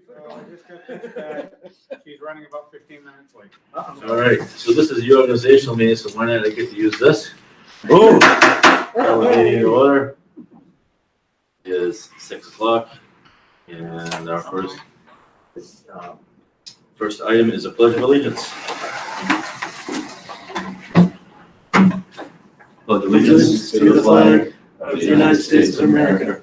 I just got this back. She's running about 15 minutes late. All right, so this is the organizational meeting, so why not I get to use this? Boom! Meeting in order. It is 6 o'clock, and our first item is a pledge of allegiance. Pledge allegiance to the flag of the United States of America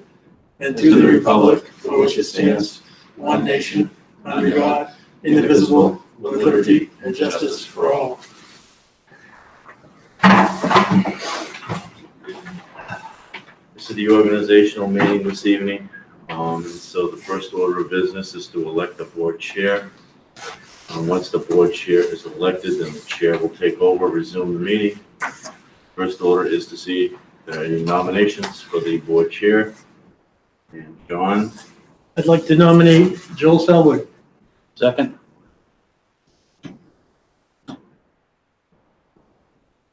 and to the republic for which it stands, one nation, under God, indivisible, with liberty and justice for all. This is the organizational meeting this evening. So the first order of business is to elect the board chair. Once the board chair is elected, then the chair will take over, resume the meeting. First order is to see if there are any nominations for the board chair. And John? I'd like to nominate Joel Selwood. Second.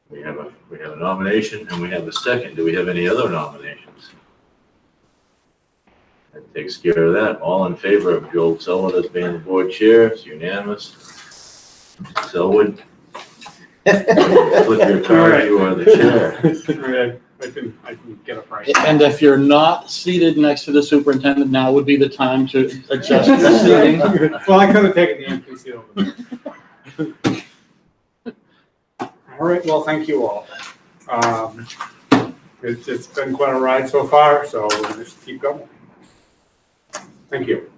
We have a nomination and we have a second. Do we have any other nominations? That takes care of that. All in favor of Joel Selwood as being the board chair? It's unanimous. Selwood? Flip your card, you are the chair. I can get a price. And if you're not seated next to the superintendent, now would be the time to adjust your seating. Well, I could have taken the Mmtc over there. All right, well, thank you all. It's been quite a ride so far, so we'll just keep going. Thank you.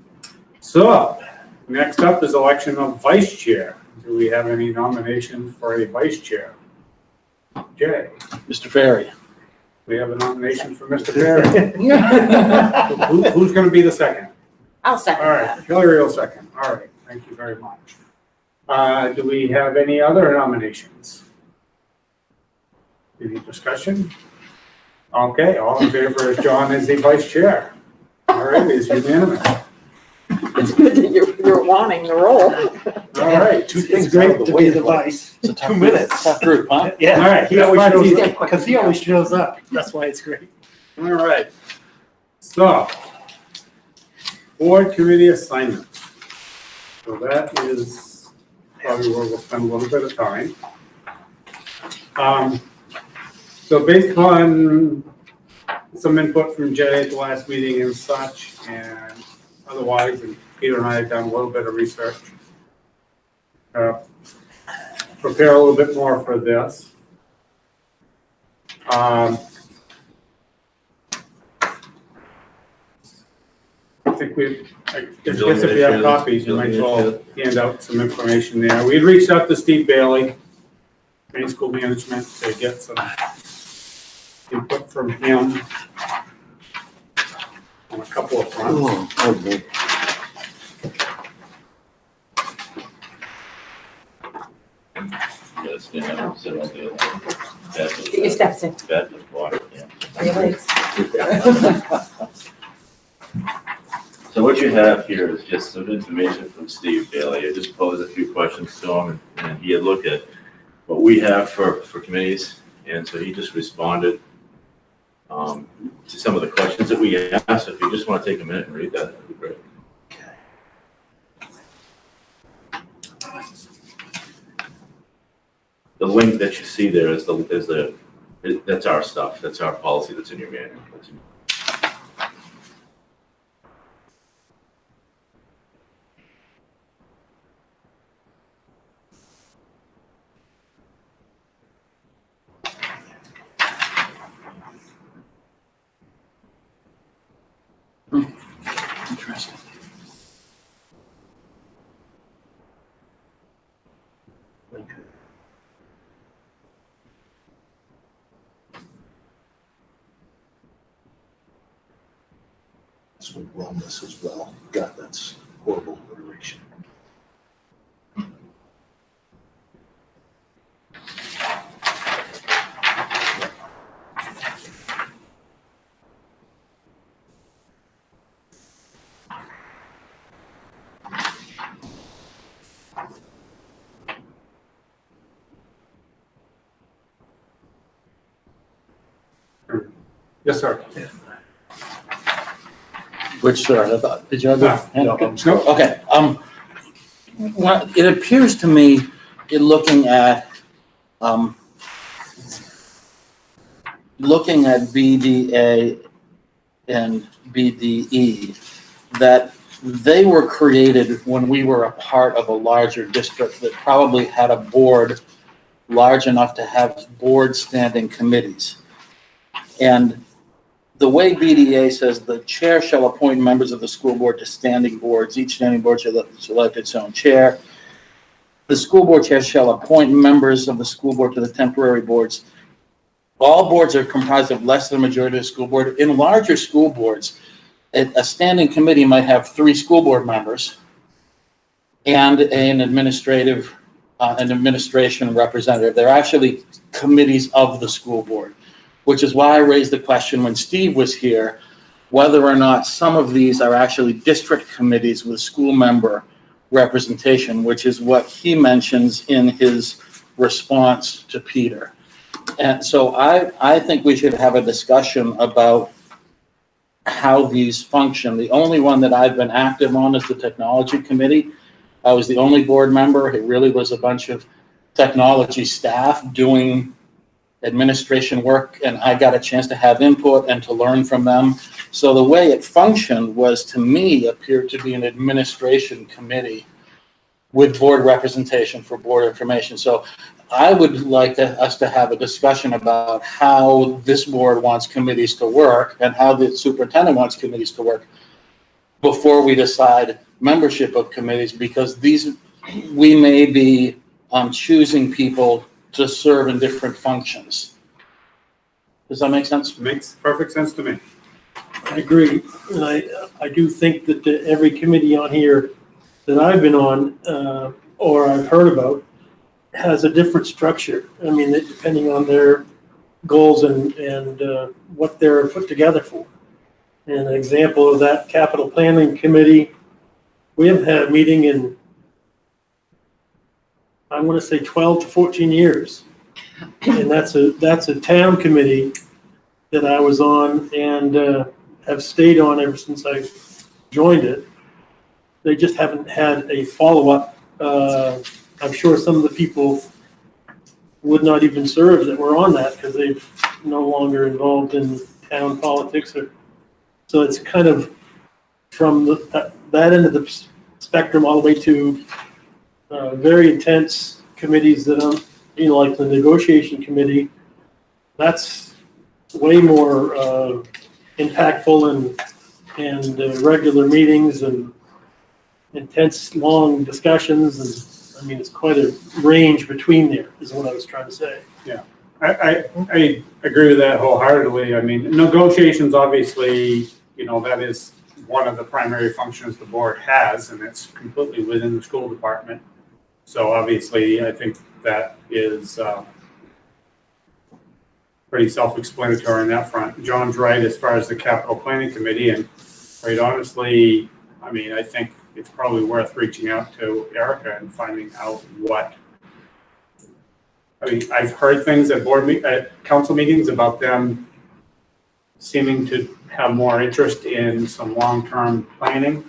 So, next up is election of vice chair. Do we have any nominations for a vice chair? Jay, Mr. Ferry. we have a nomination for Mr. Perry. Who's going to be the second? I'll second All right, that. Hillary will second. All right, thank you very much. Do we have any other nominations? Any discussion? Okay, all in favor of John as the vice chair. All right, it's unanimous. It's good that you're wanting the role. All right. Two things out of the way, the vice. It's a tough 2 minutes. group, tough group, huh? Yeah. All right, He always that's fine. shows up, because he always shows up. That's why it's great. All right. So, board committee assignments. So that is probably where we'll spend a little bit of time. So based on some input from Jay at the last meeting and such, and otherwise, and Peter and I have done a little bit of research. Prepare a little bit more for this. I think I guess if you have copies, you might as well hand out some information there. We reached out to Steve Bailey, Main School Management, to get some input from him on a couple of fronts. Get your steps in. Really? So what you have here is just some information from Steve Bailey. I just posed a few questions to him, and he had looked at what we have for committees, and so he just responded to some of the questions that we asked. If you just want to take a minute and read that, that'd be great. The link that you see there that's our stuff. That's our policy that's in your manual. Interesting. That's with wellness as well. God, that's horrible alliteration. Yes, sir. Which, sir, I thought, did you have that? No, no. Okay, well, it appears to me, in looking at BDA and BDE, that they were created when we were a part of a larger district that probably had a board large enough to have board standing committees. And the way BDA says, the chair shall appoint members of the school board to standing boards. Each standing board shall select its own chair. The school board chair shall appoint members of the school board to the temporary boards. All boards are comprised of less than a majority of the school board. In larger school boards, a standing committee might have 3 school board members and an administration representative. They're actually committees of the school board, which is why I raised the question when Steve was here, whether or not some of these are actually district committees with school member representation, which is what he mentions in his response to Peter. And so I think we should have a discussion about how these function. The only one that I've been active on is the technology committee. I was the only board member. It really was a bunch of technology staff doing administration work, and I got a chance to have input and to learn from them. So the way it functioned was, to me, appeared to be an administration committee with board representation for board information. So I would like us to have a discussion about how this board wants committees to work and how the superintendent wants committees to work before we decide membership of committees, because we may be choosing people to serve in different functions. Does that make sense? Makes perfect sense to me. I agree, and I do think that every committee on here that I've been on, or I've heard about, has a different structure. I mean, depending on their goals and what they're put together for. And an example of that, capital planning committee, we haven't had a meeting in, I want to say 12 to 14 years. And that's a town committee that I was on and have stayed on ever since I joined it. They just haven't had a follow-up. I'm sure some of the people would not even serve that were on that because they're no longer involved in town politics. So it's kind of from that end of the spectrum all the way to very intense committees that like the negotiation committee. That's way more impactful and regular meetings and intense, long discussions, and I mean, it's quite a range between there, is what I was trying to say. Yeah, I agree with that wholeheartedly. I mean, negotiations, obviously, that is one of the primary functions the board has, and it's completely within the school department. So obviously, I think that is pretty self-explanatory on that front. John's right as far as the capital planning committee, and quite honestly, I mean, I think it's probably worth reaching out to Erica and finding out what. I mean, I've heard things at council meetings about them seeming to have more interest in some long-term planning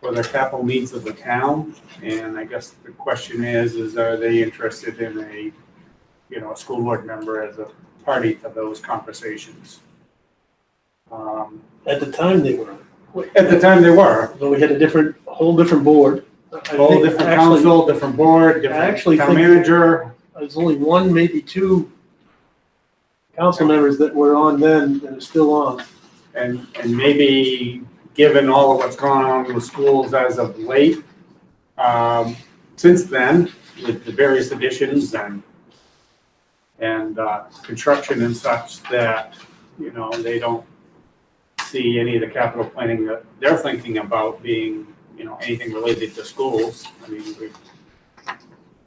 for the capital needs of the town. And I guess the question is are they interested in a school board member as a party to those conversations? At the time they were. At the time they were. But we had a whole different board. Whole different council, different board, different town manager. There's only one, maybe two council members that were on then that are still on. And maybe given all of what's gone on with schools as of late, since then, with the various additions and construction and such, that they don't see any of the capital planning that they're thinking about being anything related to schools. I mean,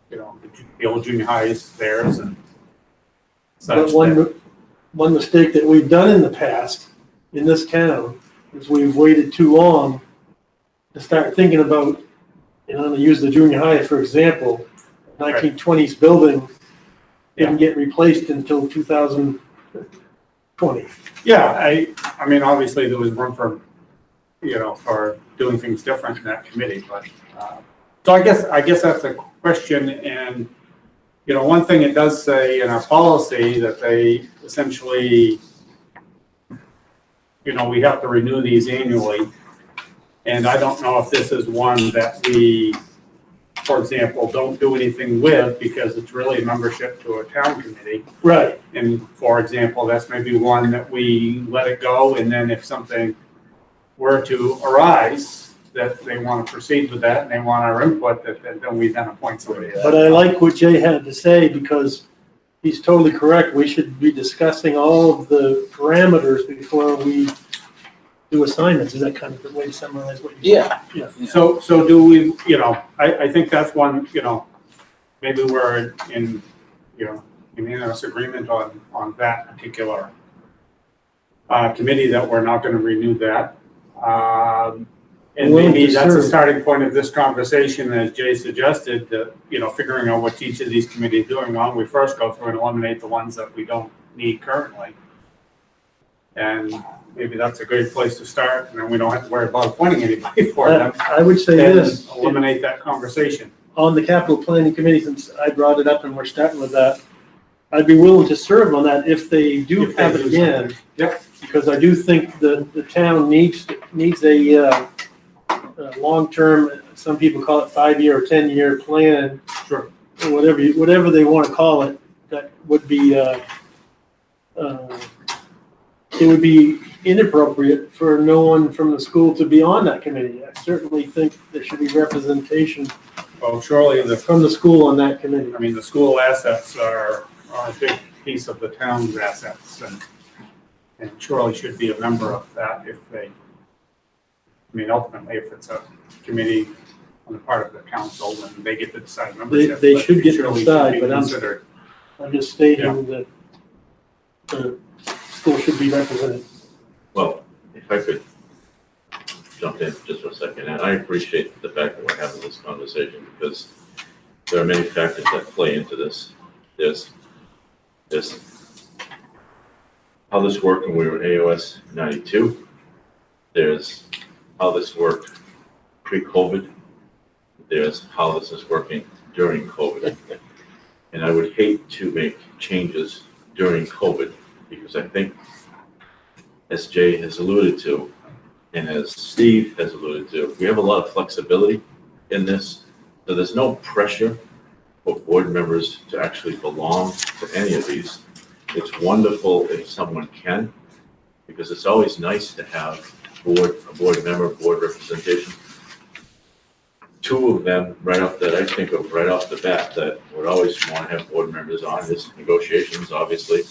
the old junior high is theirs and such. But one mistake that we've done in the past in this town is we've waited too long to start thinking about, I'm going to use the junior high for example. 1920s building didn't get replaced until 2020. Yeah, I mean, obviously there was room for for doing things different in that committee, but, so I guess that's a question, and, one thing it does say in our policy that they essentially, we have to renew these annually, and I don't know if this is one that we, for example, don't do anything with because it's really a membership to a town committee. Right. And for example, that's maybe one that we let it go, and then if something were to arise, that they want to proceed with that and they want our input, then we then appoint somebody. But I like what Jay had to say because he's totally correct. We should be discussing all of the parameters before we do assignments. Is that kind of a way to summarize what you? Yeah. Yeah. So do we, I think that's one, maybe we're in unanimous agreement on that particular committee that we're not going to renew that. And maybe that's a starting point of this conversation, as Jay suggested, that, figuring out what each of these committees are doing. Why don't we first go through and eliminate the ones that we don't need currently? And maybe that's a great place to start, and then we don't have to worry about appointing anybody for them. I would say And this. eliminate that conversation. On the capital planning committee, since I brought it up and we're starting with that, I'd be willing to serve on that if they do If they have do it again. Yep. Because I do think the town needs a long-term, some people call it 5-year or 10-year plan. Sure. Or whatever they want to call it, that would be, it would be inappropriate for no one from the school to be on that committee. I certainly think there should be representation Well, surely from the school on that committee. the school assets are a big piece of the town's assets, and surely should be a member of that if they, ultimately, if it's a committee on the part of the council, then they get to decide membership. They but should get to surely decide, be but considered. I'm just stating that the school should be represented. Well, if I could jump in just for a second, and I appreciate the fact that we're having this conversation because there are many factors that play into this. There's how this worked when we were in AOS 92. There's how this worked pre-COVID. There's how this is working during COVID. And I would hate to make changes during COVID because I think, as Jay has alluded to, and as Steve has alluded to, we have a lot of flexibility in this. So there's no pressure for board members to actually belong to any of these. It's wonderful if someone can, because it's always nice to have a board member, board representation. Two of them I think of right off the bat that would always want to have board members on is negotiations, obviously,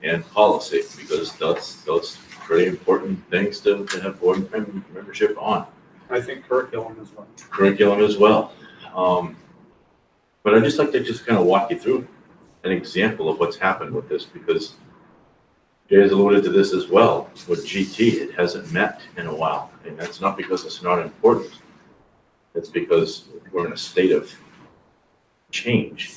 and policy, because those pretty important things to have board membership on. I think curriculum as well. Curriculum as well. But I'd just like to kind of walk you through an example of what's happened with this, because Jay has alluded to this as well. With GT, it hasn't met in a while, and that's not because it's not important. It's because we're in a state of change,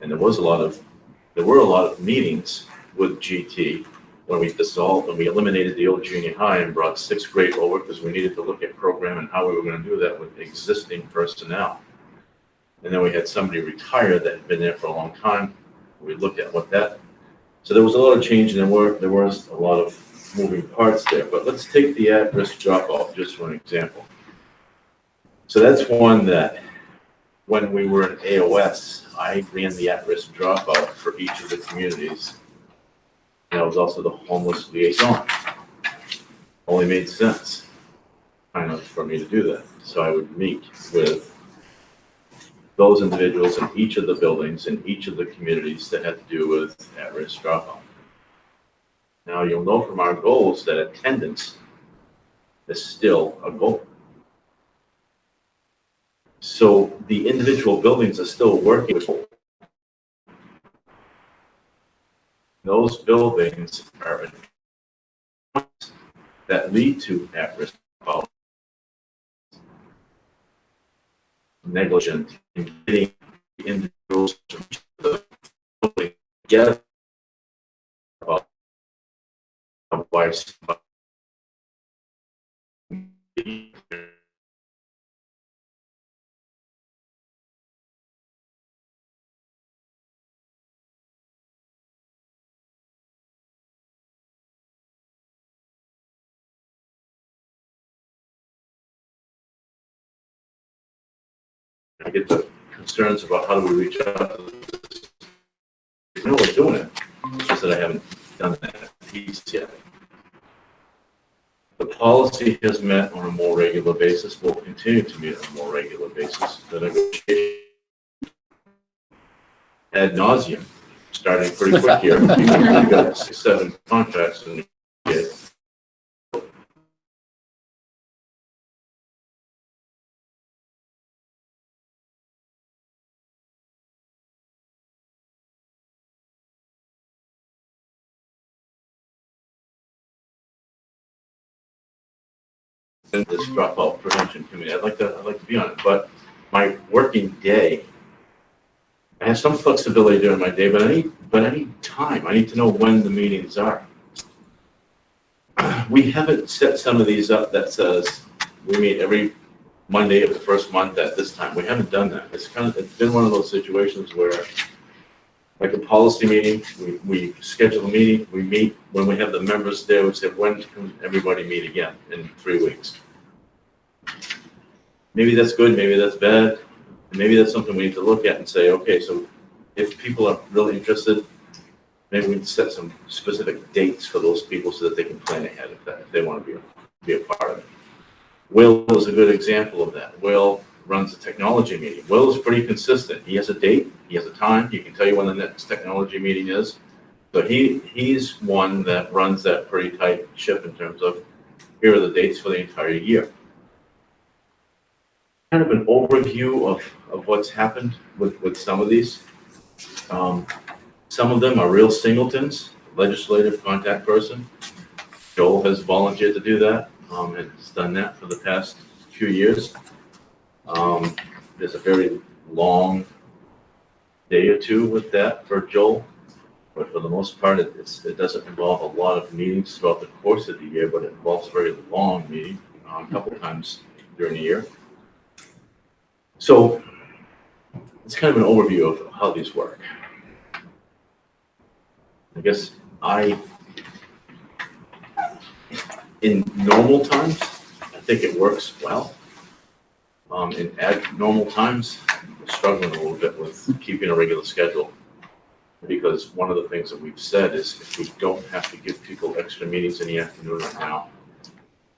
and there were a lot of meetings with GT when we dissolved and we eliminated the old junior high and brought 6th grade over because we needed to look at program and how we were going to do that with existing personnel. And then we had somebody retire that had been there for a long time. We looked at so there was a lot of change, and there was a lot of moving parts there. But let's take the at-risk dropout just for an example. So that's one that when we were in AOS, I ran the at-risk dropout for each of the communities. And I was also the homeless liaison. Only made sense kind of for me to do that. So I would meet with those individuals in each of the buildings in each of the communities that had to do with at-risk dropout. Now you'll know from our goals that attendance is still a goal. So the individual buildings are still working with those buildings are that lead to at-risk dropout, negligent in getting the individuals to the building together about why I get the concerns about how do we reach out to this. I know we're doing it, it's just that I haven't done that piece yet. The policy has met on a more regular basis, will continue to meet on a more regular basis. The negotiation ad nauseum, starting pretty quick here. We've got 6-7 contracts in the year. In this dropout prevention committee, I'd like to be on it, but my working day, I have some flexibility during my day, but I need time. I need to know when the meetings are. We haven't set some of these up that says we meet every Monday of the first month at this time. We haven't done that. It's been one of those situations where, like a policy meeting, we schedule a meeting, we meet, when we have the members there, we say, when can everybody meet again in 3 weeks? Maybe that's good, maybe that's bad, maybe that's something we need to look at and say, okay, so if people are really interested, maybe we can set some specific dates for those people so that they can plan ahead if they want to be a part of it. Will is a good example of that. Will runs a technology meeting. Will is pretty consistent. He has a date, he has a time, he can tell you when the next technology meeting is. So he's one that runs that pretty tight ship in terms of, here are the dates for the entire year. Kind of an overview of what's happened with some of these. Some of them are real singletons, legislative contact person. Joel has volunteered to do that, and has done that for the past few years. There's a very long day or two with that for Joel, but for the most part, it doesn't involve a lot of meetings throughout the course of the year, but it involves a very long meeting, a couple times during the year. So it's kind of an overview of how these work. I guess in normal times, I think it works well. In abnormal times, we're struggling a little bit with keeping a regular schedule, because one of the things that we've said is if we don't have to give people extra meetings in the afternoon right now,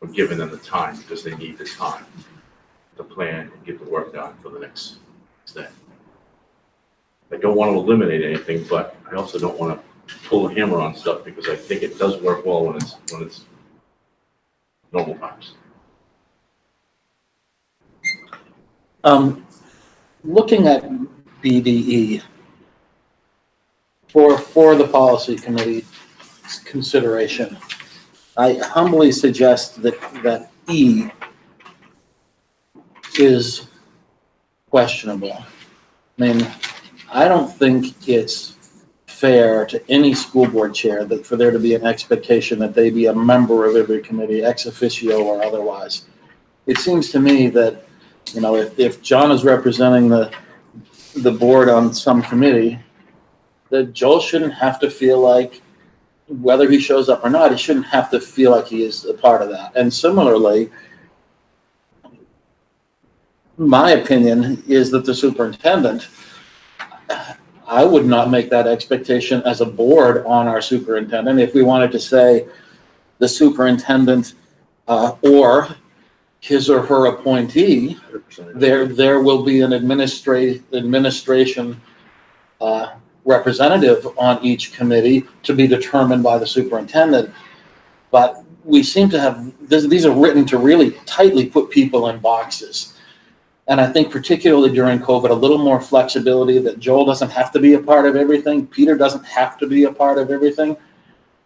we're giving them the time because they need the time to plan and get the work done for the next day. I don't want to eliminate anything, but I also don't want to pull a hammer on stuff because I think it does work well when it's normal times. Looking at BDE for the policy committee's consideration, I humbly suggest that E is questionable. I mean, I don't think it's fair to any school board chair that for there to be an expectation that they be a member of every committee, ex officio or otherwise. It seems to me that, you know, if John is representing the board on some committee, that Joel shouldn't have to feel like, whether he shows up or not, he shouldn't have to feel like he is a part of that. And similarly, my opinion is that the superintendent, I would not make that expectation as a board on our superintendent. If we wanted to say the superintendent or his or her appointee, there will be an administration representative on each committee to be determined by the superintendent. But we seem to have, these are written to really tightly put people in boxes. And I think particularly during COVID, a little more flexibility, that Joel doesn't have to be a part of everything. Peter doesn't have to be a part of everything.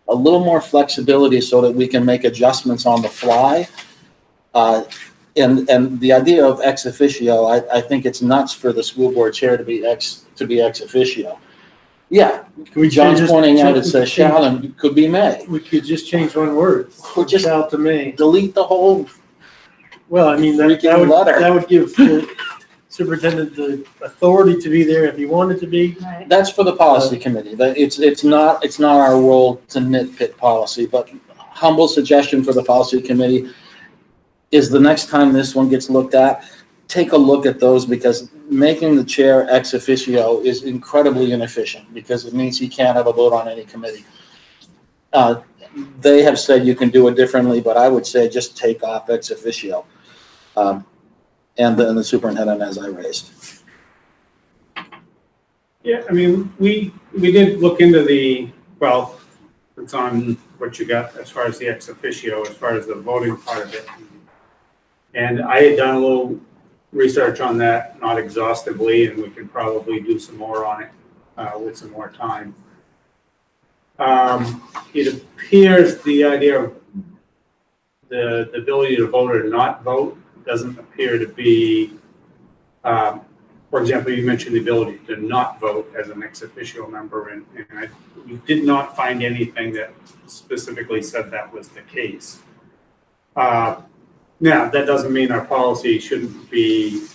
A little more flexibility so that we can make adjustments on the fly. And the idea of ex officio, I think it's nuts for the school board chair to be ex officio. Yeah, John's pointing out it says shall and could be may. We could just change one word. Or just Shall to may. delete the whole Well, I mean, that Freaking letter. would give the superintendent the authority to be there if he wanted to be. Right. That's for the policy committee. It's not our role to nitpick policy, but humble suggestion for the policy committee is the next time this one gets looked at, take a look at those, because making the chair ex officio is incredibly inefficient because it means he can't have a vote on any committee. They have said you can do it differently, but I would say just take off ex officio. And the superintendent, as I raised. Yeah, I mean, we did look into well, it's on what you got as far as the ex officio, as far as the voting part of it. And I had done a little research on that, not exhaustively, and we can probably do some more on it with some more time. It appears the idea of the ability to vote or not vote doesn't appear to be, for example, you mentioned the ability to not vote as an ex officio member, and we did not find anything that specifically said that was the case. Now, that doesn't mean our policy shouldn't be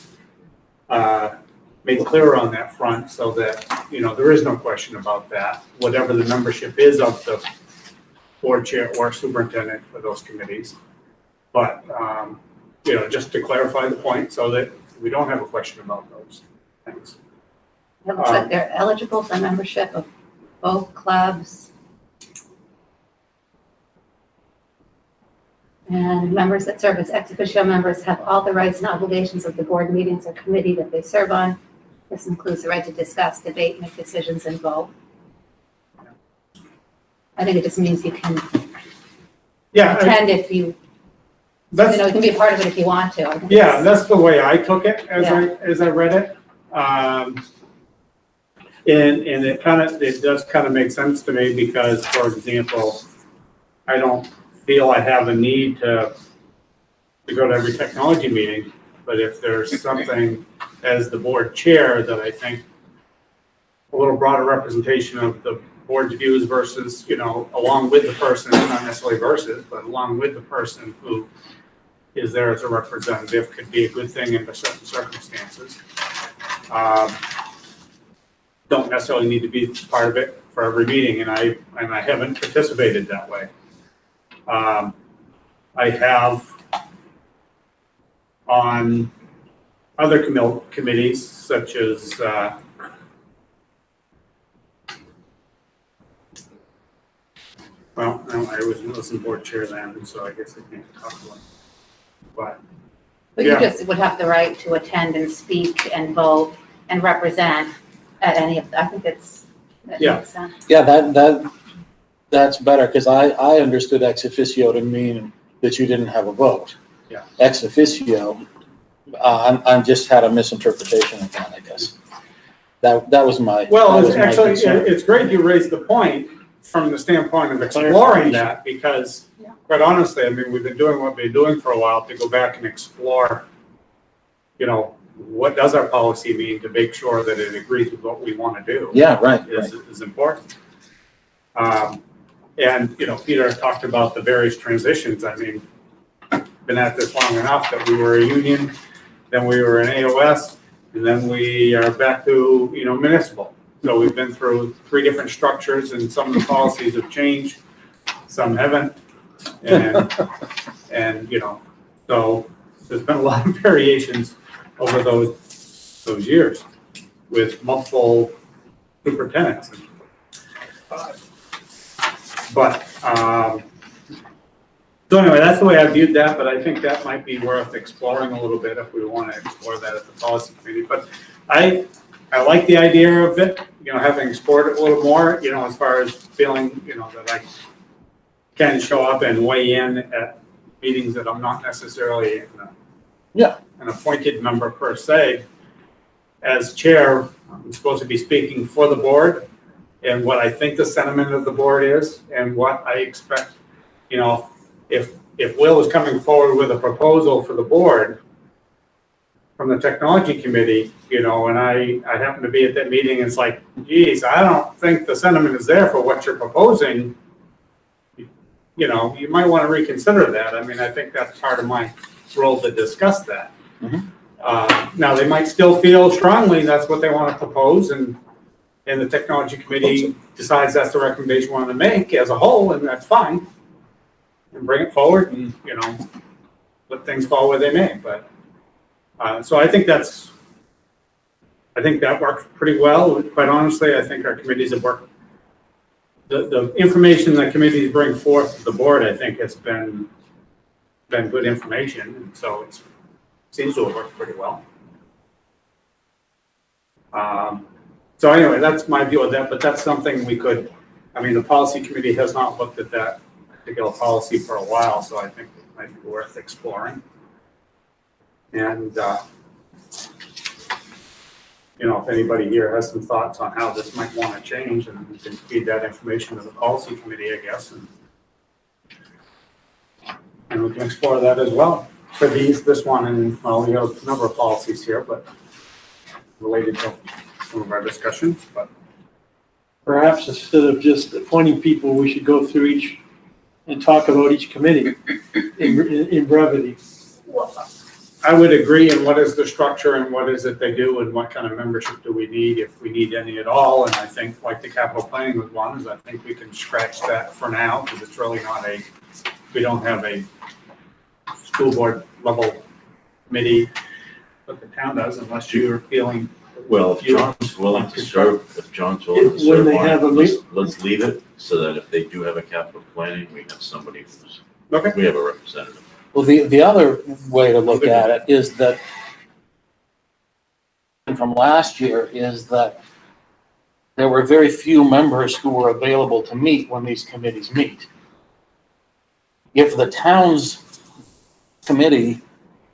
made clearer on that front so that, there is no question about that, whatever the membership is of the board chair or superintendent for those committees. But, just to clarify the point so that we don't have a question about those things. It looks like they're eligible for membership of both clubs. And members that serve as ex officio members have all the rights and obligations of the board meetings or committee that they serve on. This includes the right to discuss, debate, make decisions, and vote. I think it just means you can attend if you can be a part of it if you want to. That's the way I took it as I read it. And it does kind of make sense to me because, for example, I don't feel I have a need to go to every technology meeting, but if there's something as the board chair that I think a little broader representation of the board's views versus, along with the person, not necessarily versus, but along with the person who is there as a representative could be a good thing under certain circumstances. Don't necessarily need to be part of it for every meeting, and I haven't participated that way. I have on other committees such as I was Wilson board chair then, so I guess I can't talk about it. But you just would have the right to attend and speak and vote and represent at any of, I think that makes sense. Yeah, that's better, because I understood ex officio to mean that you didn't have a vote. Yeah. Ex officio, I just had a misinterpretation of that, I guess. That was my. Well, that was my concern. it's great you raised the point from the standpoint of exploring that, because quite honestly, I mean, we've been doing what we've been doing for a while to go back and explore, what does our policy mean to make sure that it agrees with what we want to do. Yeah, right. Is important. And, Peter talked about the various transitions. I mean, been at this long enough that we were a union, then we were an AOS, and then we are back to, municipal. So we've been through 3 different structures, and some of the policies have changed, some haven't. And so there's been a lot of variations over those years with multiple superintendents. So anyway, that's the way I viewed that, but I think that might be worth exploring a little bit if we want to explore that at the policy committee. But I like the idea of it, having explored it a little more, as far as feeling, that I can show up and weigh in at meetings that I'm not necessarily an appointed member per se. As chair, I'm supposed to be speaking for the board and what I think the sentiment of the board is and what I expect, if Will is coming forward with a proposal for the board from the technology committee, and I happen to be at that meeting, and it's like, geez, I don't think the sentiment is there for what you're proposing. You might want to reconsider that. I mean, I think that's part of my thrilled to discuss that. Mhm. Now, they might still feel strongly that's what they want to propose, and the technology committee decides that's the recommendation we want to make as a whole, and that's fine. And bring it forward and, let things fall where they may, but, so I think that works pretty well. Quite honestly, I think our committees have worked. The information that committees bring forth to the board, I think, has been good information, and so it seems to have worked pretty well. So anyway, that's my view of that, but that's something we could, the policy committee has not looked at that particular policy for a while, so I think it might be worth exploring. And, if anybody here has some thoughts on how this might want to change, and we can feed that information to the policy committee, I guess, and we can explore that as well for this one, and well, we have a number of policies here, but related to some of our discussions, but. Perhaps instead of just appointing people, we should go through each and talk about each committee in brevity. I would agree, and what is the structure and what is it they do and what kind of membership do we need, if we need any at all, and I think like the capital planning was one, is I think we can scratch that for now, because it's really not we don't have a school board level committee, but the town does, unless you're feeling. Well, if John's willing to serve, When on they it, have a let's leave it so that if they do have a capital planning, we have somebody Okay. we have a representative. Well, the other way to look at it is that from last year is that there were very few members who were available to meet when these committees meet. If the town's committee,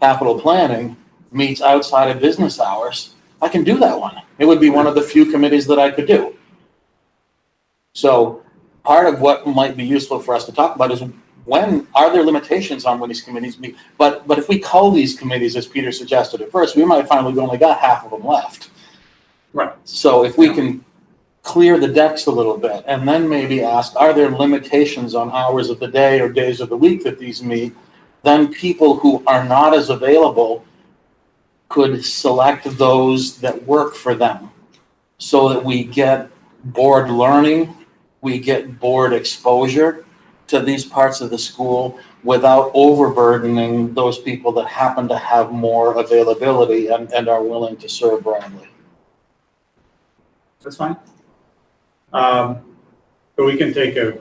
capital planning, meets outside of business hours, I can do that one. It would be one of the few committees that I could do. So part of what might be useful for us to talk about is when are there limitations on when these committees meet? But if we cull these committees, as Peter suggested at first, we might find we've only got half of them left. Right. So if we can clear the decks a little bit and then maybe ask, are there limitations on hours of the day or days of the week that these meet? Then people who are not as available could select those that work for them so that we get board learning, we get board exposure to these parts of the school without overburdening those people that happen to have more availability and are willing to serve broadly. That's fine. But we can take a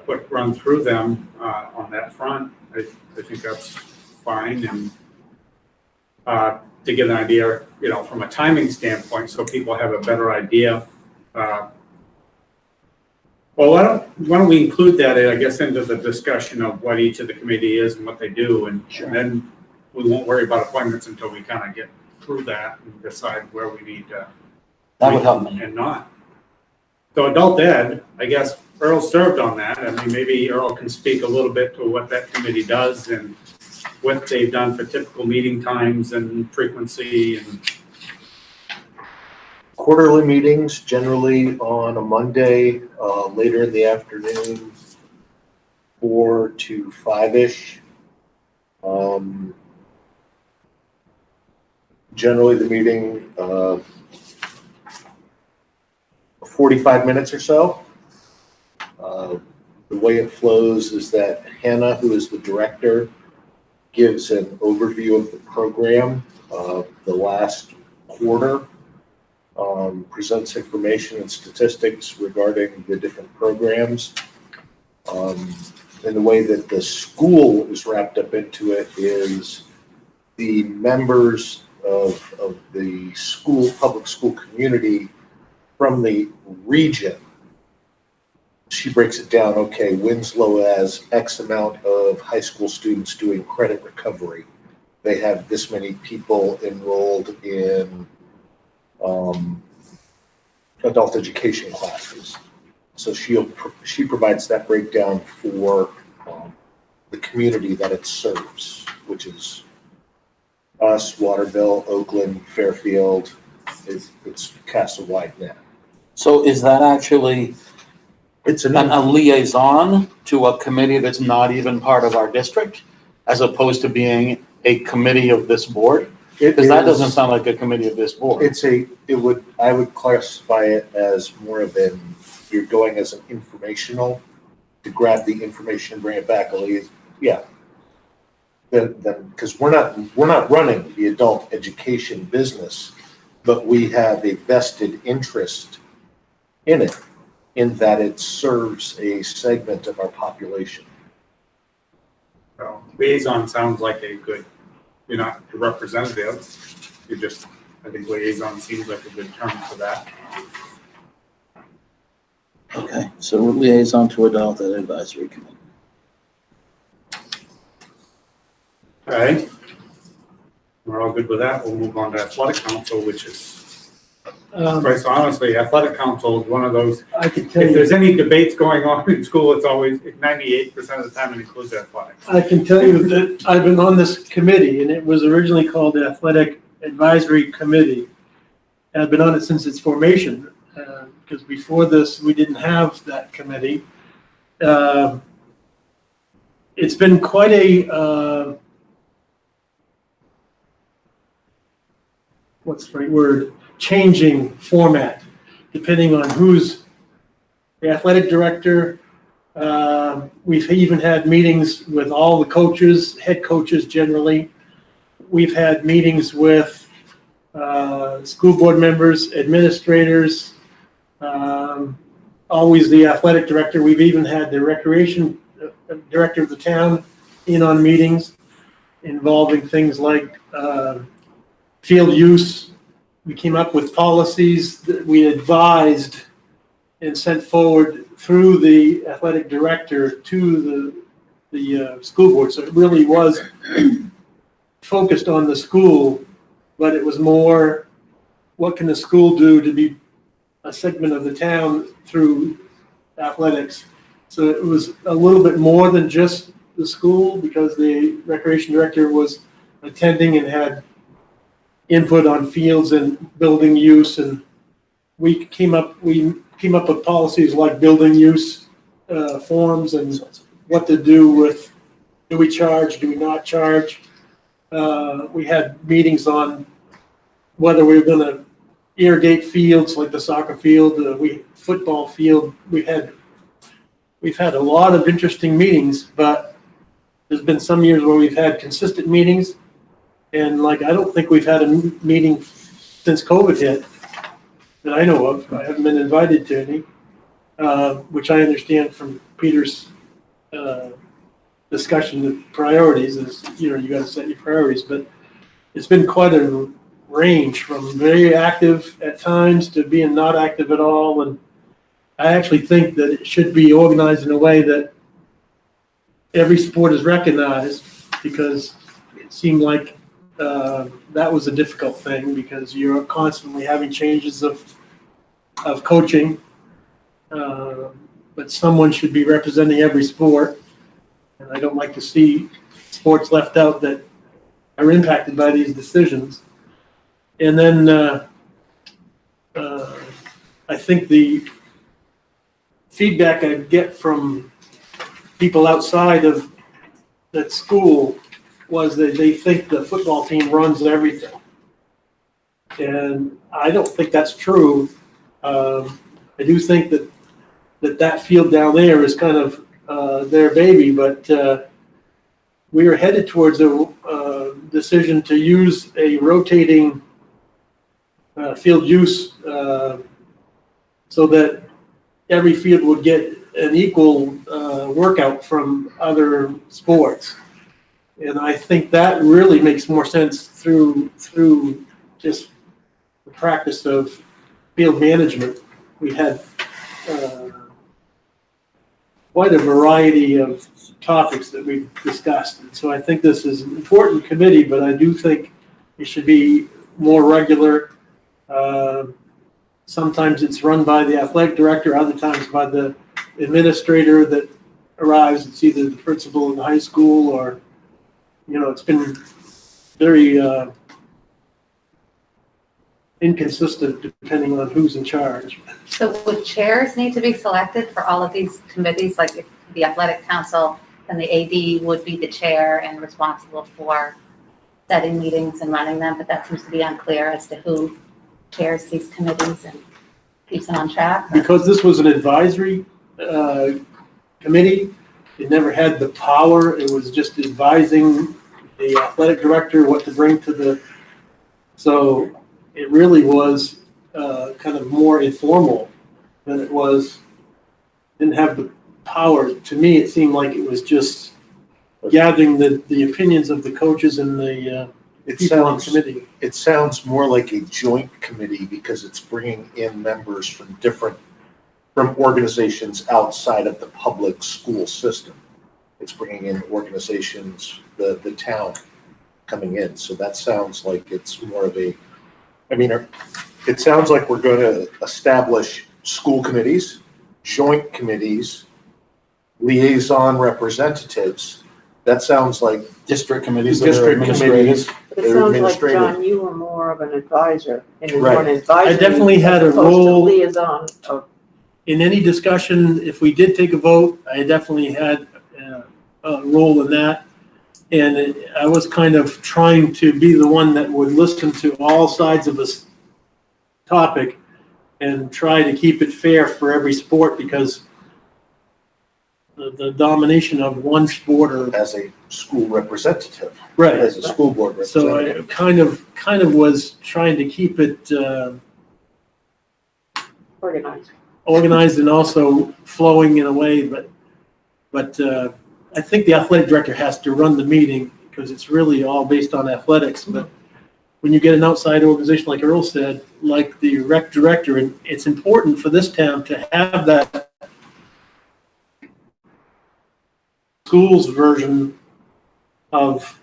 quick run through them on that front. I think that's fine, and to get an idea, from a timing standpoint, so people have a better idea. Well, why don't we include that, I guess, into the discussion of what each of the committee is and what they do, and then we won't worry about appointments until we kind of get through that and decide where we need to. That would help me. And not. So adult ed, I guess Earl served on that. Maybe Earl can speak a little bit to what that committee does and what they've done for typical meeting times and frequency and. Quarterly meetings, generally on a Monday, later in the afternoon, 4 to 5-ish. Generally the meeting, 45 minutes or so. The way it flows is that Hannah, who is the director, gives an overview of the program the last quarter. Presents information and statistics regarding the different programs. And the way that the school is wrapped up into it is the members of the public school community from the region. She breaks it down, okay, Winslow has X amount of high school students doing credit recovery. They have this many people enrolled in adult education classes. So she provides that breakdown for the community that it serves, which is us, Waterville, Oakland, Fairfield. It's cast a wide net. So is that actually It's a liaison to a committee that's not even part of our district, as opposed to being a committee of this board? Because that doesn't sound like a committee of this board. I would classify it as more of you're going as an informational, to grab the information and bring it back. Yeah. Then, because we're not running the adult education business, but we have a vested interest in it, in that it serves a segment of our population. So liaison sounds like a good, you're not a representative, you're just, I think liaison seems like a good term for that. Okay, so liaison to Adulthood Advisory Committee. All right. We're all good with that. We'll move on to athletic council, which is, quite honestly, athletic council is one of those, I can tell if you, there's any debates going on in school, it's always 98% of the time it includes athletics. I can tell you that I've been on this committee, and it was originally called the Athletic Advisory Committee. And I've been on it since its formation, because before this, we didn't have that committee. It's been quite a, what's the right word, changing format, depending on who's the athletic director. We've even had meetings with all the coaches, head coaches generally. We've had meetings with school board members, administrators, always the athletic director. We've even had the recreation director of the town in on meetings involving things like field use. We came up with policies that we advised and sent forward through the athletic director to the school board. So it really was focused on the school, but it was more, what can the school do to be a segment of the town through athletics? So it was a little bit more than just the school, because the recreation director was attending and had input on fields and building use, and we came up with policies like building use forms and what to do with, do we charge, do we not charge? We had meetings on whether we were going to irrigate fields like the soccer field, football field. We've had a lot of interesting meetings, but there's been some years where we've had consistent meetings, and I don't think we've had a meeting since COVID hit that I know of. I haven't been invited to any, which I understand from Peter's discussion of priorities is, you got to set your priorities, but it's been quite a range from very active at times to being not active at all. And I actually think that it should be organized in a way that every sport is recognized, because it seemed like that was a difficult thing, because you're constantly having changes of coaching, but someone should be representing every sport. And I don't like to see sports left out that are impacted by these decisions. And then I think the feedback I get from people outside of that school was that they think the football team runs everything. And I don't think that's true. I do think that field down there is kind of their baby, but we are headed towards a decision to use a rotating field use so that every field would get an equal workout from other sports. And I think that really makes more sense through just the practice of field management. We had quite a variety of topics that we've discussed. And so I think this is an important committee, but I do think it should be more regular. Sometimes it's run by the athletic director, other times by the administrator that arrives. It's either the principal in the high school or, it's been very inconsistent depending on who's in charge. So would chairs need to be selected for all of these committees? Like if the athletic council and the AD would be the chair and responsible for setting meetings and running them, but that seems to be unclear as to who chairs these committees and keeps them on track. Because this was an advisory committee, it never had the power. It was just advising the athletic director what to bring to the, so it really was kind of more informal than it was, didn't have the power. To me, it seemed like it was just gathering the opinions of the coaches and the It people on sounds, committee. it sounds more like a joint committee because it's bringing in members from organizations outside of the public school system. It's bringing in organizations, the town coming in. So that sounds like it's more of a, I mean, it sounds like we're going to establish school committees, joint committees, liaison representatives. That sounds like District committees that are district administrative. committees. But They're it sounds like, administrative. John, you were more of an advisor, and you were Right. an advisor. I definitely had a as opposed to role- liaison of, In any discussion, if we did take a vote, I definitely had a role in that. And I was kind of trying to be the one that would listen to all sides of this topic and try to keep it fair for every sport, because the domination of one sport or, As a school representative, right. as a school board So representative. I kind of was trying to keep it organized. organized and also flowing in a way, but I think the athletic director has to run the meeting because it's really all based on athletics. But when you get an outside organization, like Earl said, like the rec director, and it's important for this town to have that school's version of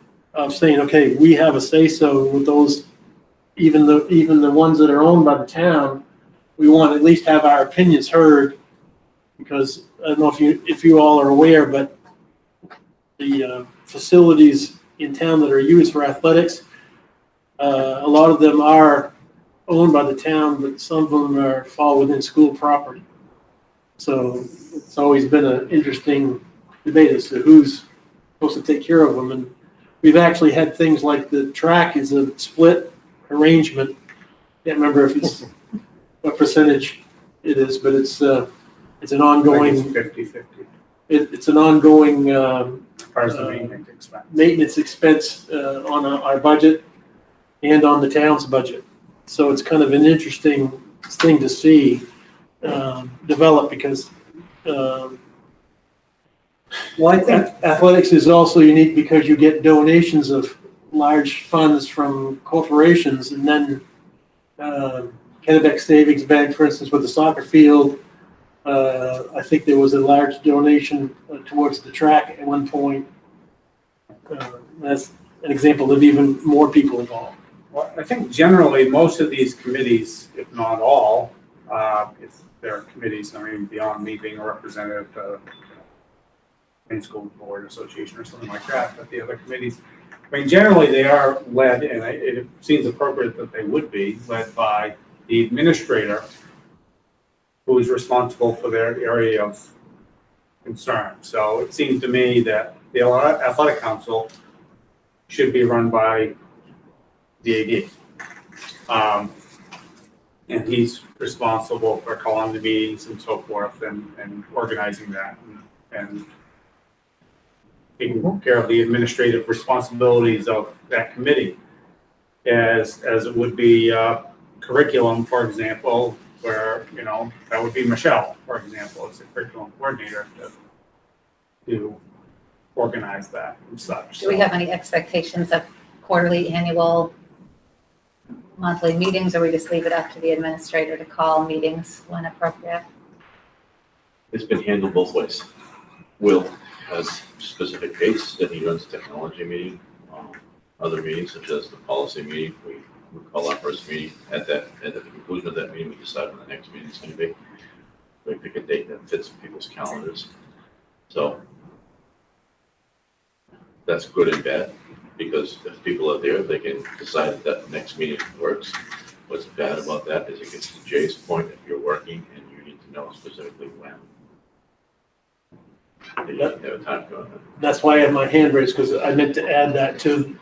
saying, okay, we have a say-so with those, even the ones that are owned by the town. We want to at least have our opinions heard, because I don't know if you all are aware, but the facilities in town that are used for athletics, a lot of them are owned by the town, but some of them fall within school property. So it's always been an interesting debate as to who's supposed to take care of them. And we've actually had things like the track is a split arrangement. Can't remember if it's what percentage it is, but it's an ongoing. 50/50, It's an ongoing as far as the maintenance expense. maintenance expense on our budget and on the town's budget. So it's kind of an interesting thing to see develop, because well, I think athletics is also unique because you get donations of large funds from corporations, and then Kennebec Savings Bank, for instance, with the soccer field, I think there was a large donation towards the track at one point. That's an example of even more people involved. Well, I think generally, most of these committees, if not all, if there are committees, I mean, beyond me being a representative of main school board association or something like that, but the other committees, I mean, generally they are led, and it seems appropriate that they would be led by the administrator, who is responsible for their area of concern. So it seems to me that the athletic council should be run by the AD. And he's responsible for calling the meetings and so forth, and organizing that, and taking care of the administrative responsibilities of that committee, as it would be curriculum, for example, where, that would be Michelle, for example, as a curriculum coordinator to organize that and such. Do we have any expectations of quarterly, annual, monthly meetings, or we just leave it up to the administrator to call meetings when appropriate? It's been handled both ways. Will has specific dates that he runs technology meeting, other meetings such as the policy meeting. We call our first meeting. At the conclusion of that meeting, we decide when the next meeting is going to be. We pick a date that fits people's calendars. So that's good and bad, because if people are there, they can decide that the next meeting works. What's bad about that is it gets to Jay's point, if you're working and you need to know specifically when. You have a time commitment. That's why I have my hand raised, because I meant to add that to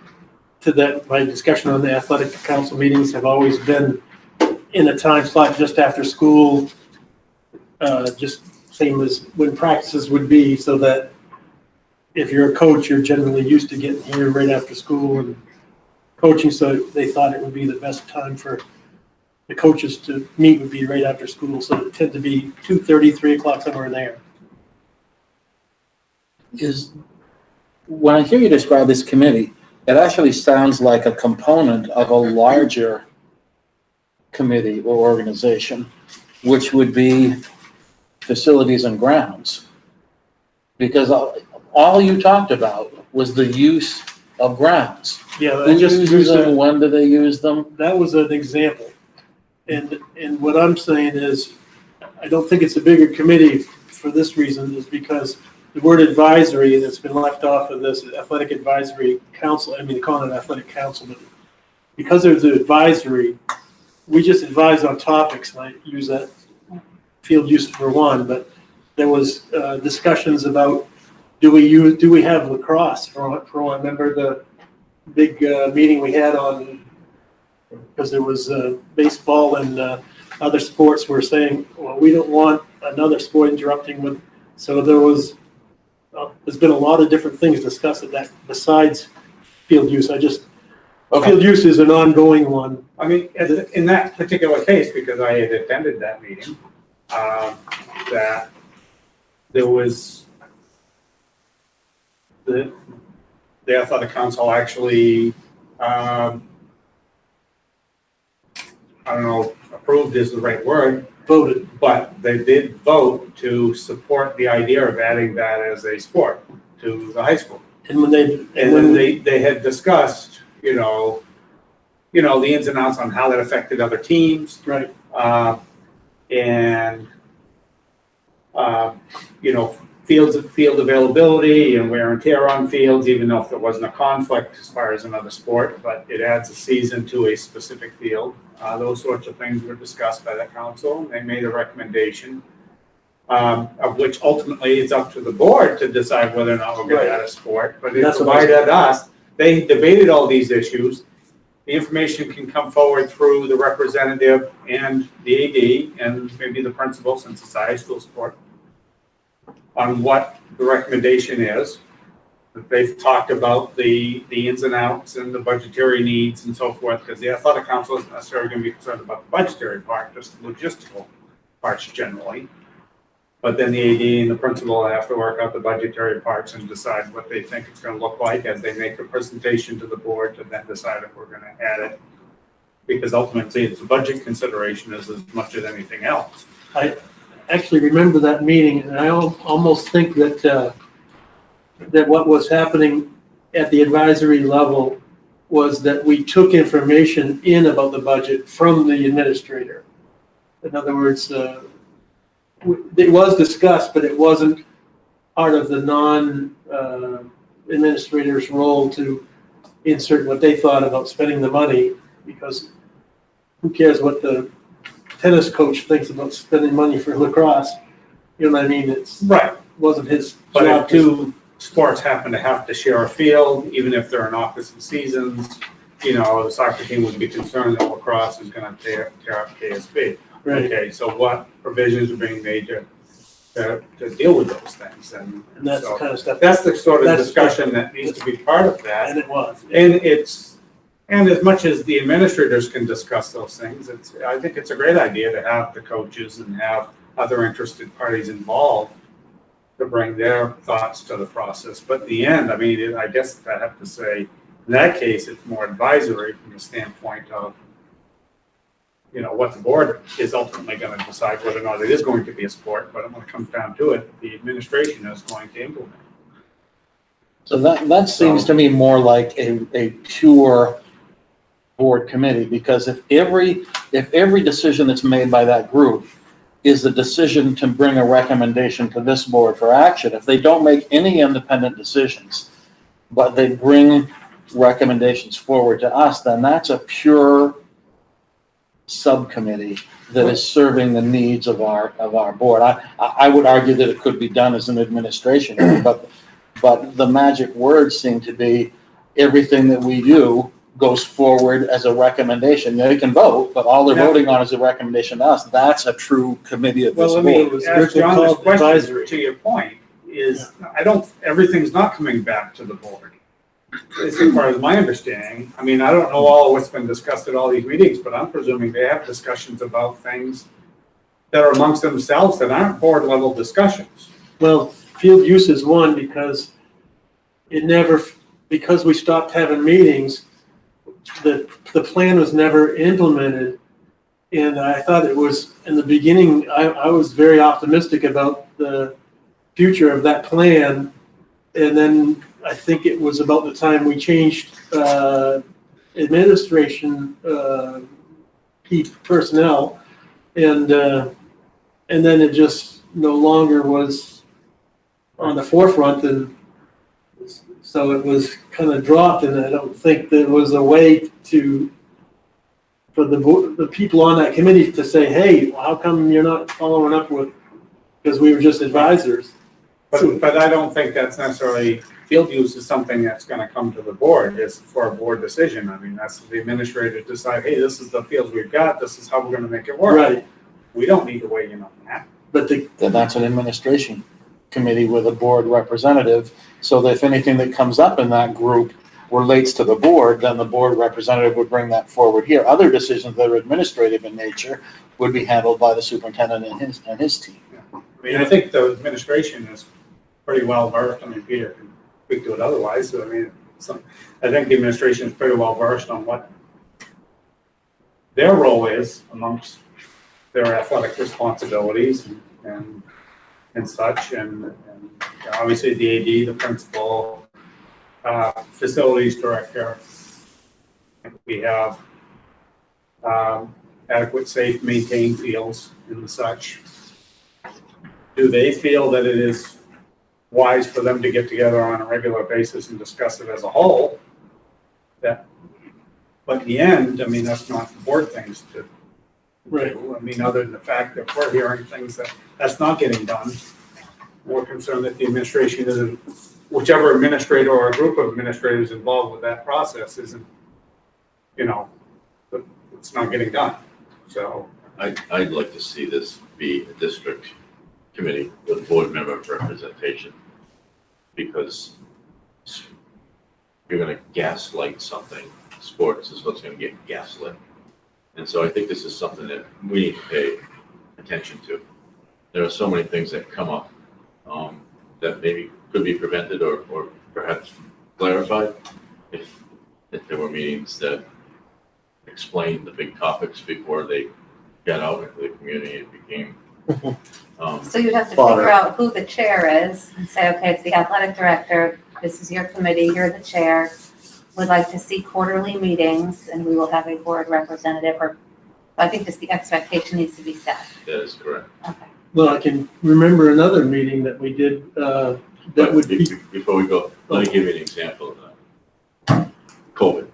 to that, my discussion on the athletic council meetings have always been in a time slot just after school, just same as when practices would be, so that if you're a coach, you're generally used to getting here right after school and coaching, so they thought it would be the best time for the coaches to meet would be right after school, so it tend to be 2:30, 3 o'clock, somewhere in there. When I hear you describe this committee, it actually sounds like a component of a larger committee or organization, which would be facilities and grounds. Because all you talked about was the use of grounds. Yeah, Who I just uses used them, when do they use them? that was an example. And what I'm saying is, I don't think it's a bigger committee for this reason, is because the word advisory, and it's been left off of this athletic advisory council, I mean, they call it an athletic council, but because there's an advisory, we just advise on topics, and I use that field use for one, but there was discussions about, do we have lacrosse for one? Remember the big meeting we had on, because there was baseball and other sports were saying, well, we don't want another sport interrupting with, so there was, there's been a lot of different things discussed at that besides field use. Field use is an ongoing one. I mean, in that particular case, because I had attended that meeting, that there was the athletic council actually, I don't know, approved is the right word, Voted. but they did vote to support the idea of adding that as a sport to the high school. And when they, And then they had discussed, you know, the ins and outs on how that affected other teams. right, And, field availability and wear and tear on fields, even though if there wasn't a conflict as far as another sport, but it adds a season to a specific field. Those sorts of things were discussed by the council. They made a recommendation, of which ultimately it's up to the board to decide whether or not we're going to add a sport. But it That's what I- provided us, they debated all these issues. The information can come forward through the representative and the AD and maybe the principal, since it's a high school sport, on what the recommendation is. They've talked about the ins and outs and the budgetary needs and so forth, because the athletic council isn't necessarily going to be concerned about the budgetary part, just the logistical parts generally. But then the AD and the principal have to work out the budgetary parts and decide what they think it's going to look like as they make the presentation to the board to then decide if we're going to add it. Because ultimately, it's a budget consideration as much as anything else. I actually remember that meeting, and I almost think that that what was happening at the advisory level was that we took information in about the budget from the administrator. In other words, it was discussed, but it wasn't part of the non-administrator's role to insert what they thought about spending the money, because who cares what the tennis coach thinks about spending money for lacrosse? You know what I mean? It's Right. wasn't his But job if two sports happen to have to share a field, even if they're in opposite seasons, the soccer team would be concerned that lacrosse is going to tear up KSB. Right. Okay, so what provisions are being made to deal with those things? And And that's the so kind of stuff. that's the sort of That's- discussion that needs to be part of that. And it was. And as much as the administrators can discuss those things, I think it's a great idea to have the coaches and have other interested parties involved to bring their thoughts to the process. But in the end, I mean, I guess I have to say, in that case, it's more advisory from the standpoint of, what the board is ultimately going to decide whether or not it is going to be a sport. But when it comes down to it, the administration is going to implement. So that seems to me more like a pure board committee, because if every decision that's made by that group is the decision to bring a recommendation to this board for action, if they don't make any independent decisions, but they bring recommendations forward to us, then that's a pure subcommittee that is serving the needs of our board. I would argue that it could be done as an administration, but the magic words seem to be everything that we do goes forward as a recommendation. They can vote, but all they're Yeah. voting on is a recommendation to us. That's a true committee of this Well, I mean, board. ask John this called question, advisory. to your point, is, everything's not coming back to the board. As far as my understanding, I mean, I don't know all of what's been discussed at all these meetings, but I'm presuming they have discussions about things that are amongst themselves that aren't board level discussions. Well, field use is one because because we stopped having meetings, the plan was never implemented. And I thought it was, in the beginning, I was very optimistic about the future of that plan. And then I think it was about the time we changed administration key personnel. And then it just no longer was on the forefront, and so it was kind of dropped, and I don't think there was a way for the people on that committee to say, hey, how come you're not following up with, because we were just advisors. But I don't think that's necessarily, field use is something that's gonna come to the board, it's for a board decision. I mean, that's the administrator decide, hey, this is the fields we've got, this is how we're gonna make it work. Right, We don't need to weigh in on that. but Then that's an administration committee with a board representative. So that if anything that comes up in that group relates to the board, then the board representative would bring that forward here. Other decisions that are administrative in nature would be handled by the superintendent and his team. I mean, I think the administration is pretty well versed, I mean, Peter can speak to it otherwise, so I mean, I think the administration is pretty well versed on what their role is amongst their athletic responsibilities and such, and obviously the AD, the principal, facilities director. We have adequate, safe, maintained fields and such. Do they feel that it is wise for them to get together on a regular basis and discuss it as a whole? But in the end, I mean, that's not board things to Right. do. I mean, other than the fact that we're hearing things that's not getting done. We're concerned that the administration isn't, whichever administrator or a group of administrators involved with that process isn't, it's not getting done. So, I'd like to see this be a district committee with board member representation, because you're gonna gaslight something. Sports is what's gonna get gaslit. And so I think this is something that we need to pay attention to. There are so many things that come up that maybe could be prevented or perhaps clarified if there were meetings that explained the big topics before they got out into the community and became. So you'd have to Fodder. figure out who the chair is and say, okay, it's the athletic director, this is your committee, you're the chair. Would like to see quarterly meetings and we will have a board representative, or I think just the expectation needs to be set. That is correct. Okay. well, I can remember another meeting that we did, that But would be, before we go, let me give you an example of that. COVID.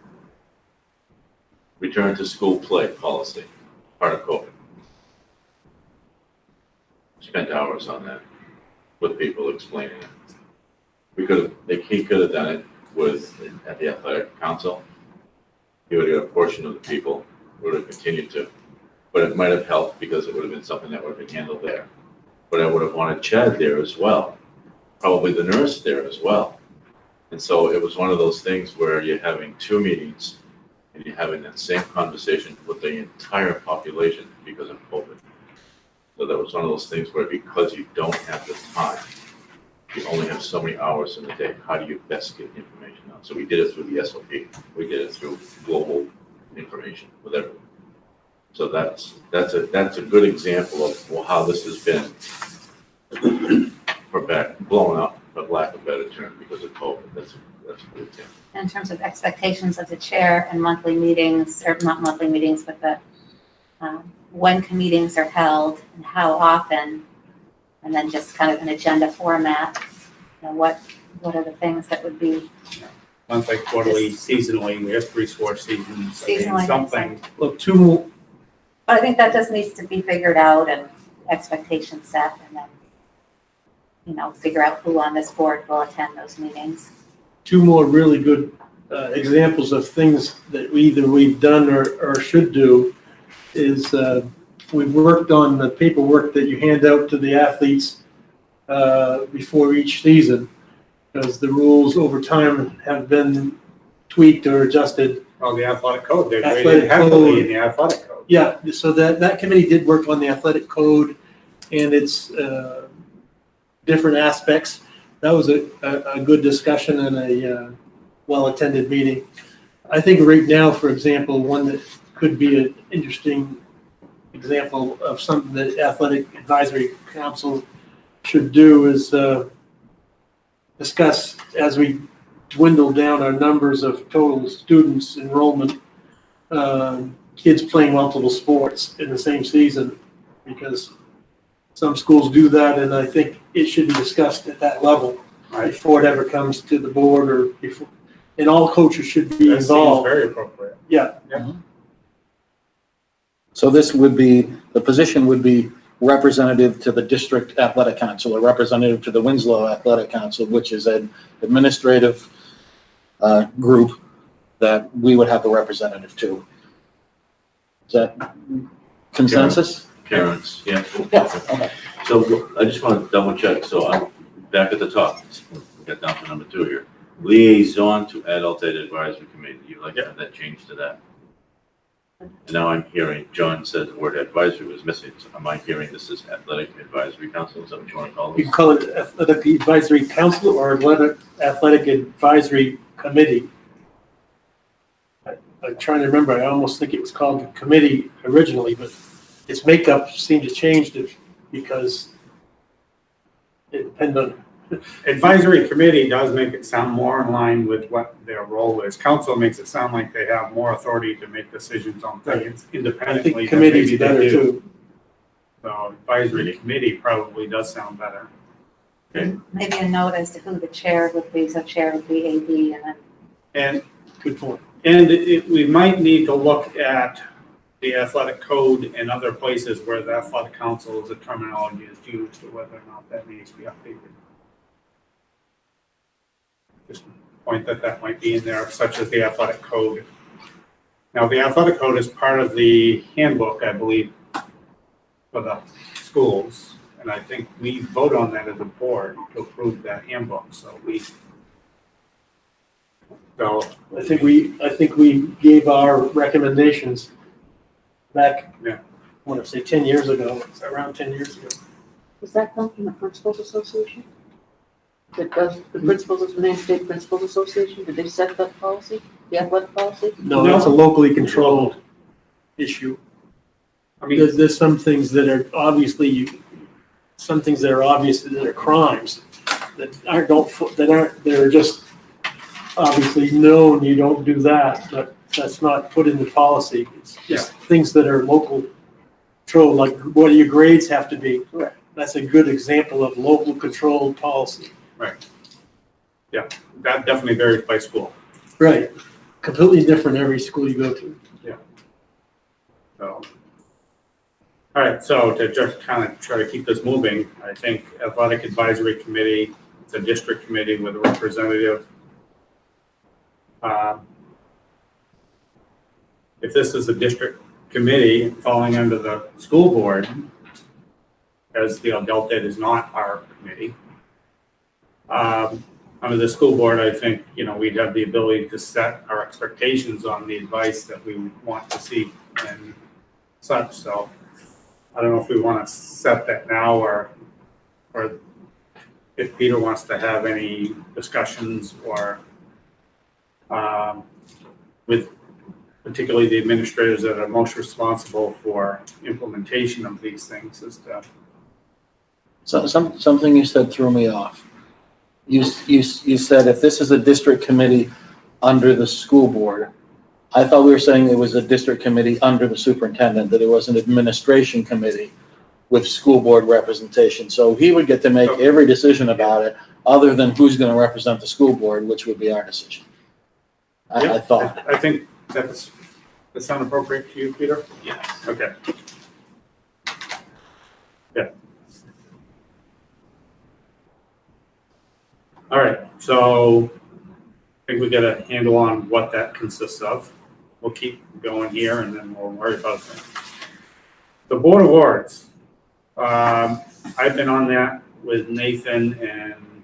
Return to school play policy, part of COVID. Spent hours on that with people explaining it. He could have done it at the athletic council. He would have got a portion of the people, would have continued to, but it might have helped because it would have been something that would have been handled there. But I would have wanted Chad there as well, probably the nurse there as well. And so it was one of those things where you're having two meetings and you're having that same conversation with the entire population because of COVID. So that was one of those things where because you don't have the time, you only have so many hours in the day, how do you best get information out? So we did it through the SOP. We did it through global information with everyone. So that's a good example of how this has been blown up, for lack of a better term, because of COVID. That's a good example. In terms of expectations of the chair and monthly meetings, or not monthly meetings, but the when meetings are held and how often, and then just kind of an agenda format. What are the things that would be monthly, quarterly, seasonally, we have 3 sports seasons. I mean, Seasonally, something. well, two more, But I think that just needs to be figured out and expectations set, and then, figure out who on this board will attend those meetings. two more really good examples of things that we've done or should do is we've worked on the paperwork that you hand out to the athletes before each season, because the rules over time have been tweaked or adjusted. Oh, the athletic code, they Athletic rated heavily code. in the athletic code. Yeah, so that committee did work on the athletic code and its different aspects. That was a good discussion and a well-attended meeting. I think right now, for example, one that could be an interesting example of something that Athletic Advisory Council should do is discuss, as we dwindle down our numbers of total students enrollment, kids playing multiple sports in the same season, because some schools do that, and I think it should be discussed at that level before it ever comes to the board, or before, and all coaches should be That seems involved. very appropriate. Yeah. So this would be, the position would be representative to the district athletic council or representative to the Winslow Athletic Council, which is an administrative group that we would have a representative to. Is that consensus? Parents, yeah. Yeah, okay. So I just want to double check, so I'm back at the top, we got down to number 2 here. Liaison to Adulthood Advisory Committee, you'd like to have that changed to that? And now I'm hearing, John said the word advisory was missing, so am I hearing this is Athletic Advisory Council, is that what you want to call You this? can call it Athletic Advisory Council or Athletic Advisory Committee. I'm trying to remember, I almost think it was called the committee originally, but its makeup seemed to change because it depended on. Advisory committee does make it sound more in line with what their role is. Council makes it sound like they have more authority to make decisions on things I independently. think than maybe committee's they better do. too. So advisory committee probably does sound better. Maybe a note as to who the chair would be, so chair would be AD, and then And Good point. we might need to look at the athletic code and other places where the athletic council as a terminology is used, or whether or not that needs to be updated. Just a point that might be in there, such as the athletic code. Now, the athletic code is part of the handbook, I believe, for the schools, and I think we vote on that as a board to approve that handbook, so I think we gave our recommendations back, Yeah. I want to say 10 years ago, around 10 years ago. Does that come from the Principals Association? The Principals of the Maine State Principals Association, did they set that policy, the athletic policy? No, that's a locally controlled issue. I mean, There's some things that are obviously, that are crimes they're just obviously known you don't do that, but that's not put in the policy. It's just things that are local control, like what do your grades have to be? Right. That's a good example of local controlled policy. that definitely varies by school. Right. Completely different every school you go to. So, all right, so to just kind of try to keep this moving, I think athletic advisory committee, it's a district committee with a representative. If this is a district committee falling under the school board, as the adult ed is not our committee, under the school board, I think, we'd have the ability to set our expectations on the advice that we want to see and such. So I don't know if we want to set that now or if Peter wants to have any discussions or with particularly the administrators that are most responsible for implementation of these things as to. So something you said threw me off. You said if this is a district committee under the school board, I thought we were saying it was a district committee under the superintendent, that it was an administration committee with school board representation. So he would get to make every decision about it, other than who's going to represent the school board, which would be our decision. I thought. I think that sound appropriate to you, Peter? Yes. Okay. Yeah. All right, so think we get a handle on what that consists of. We'll keep going here and then we'll worry about that. The board awards. I've been on that with Nathan, and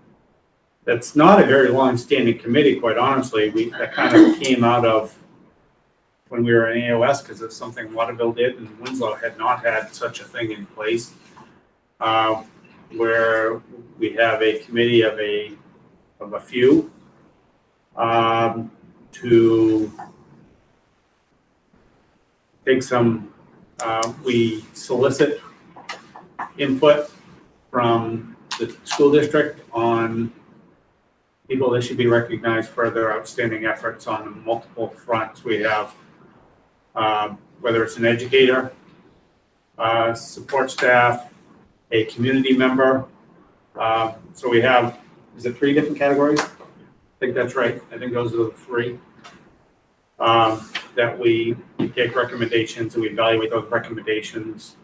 that's not a very long-standing committee, quite honestly. That kind of came out of when we were in AOS, because it's something Waterville did, and Winslow had not had such a thing in place, where we have a committee of a few to take some, we solicit input from the school district on people that should be recognized for their outstanding efforts on multiple fronts. We have, whether it's an educator, support staff, a community member. So we have, is it 3 different categories? I think that's right. I think those are the 3. That we take recommendations and we evaluate those recommendations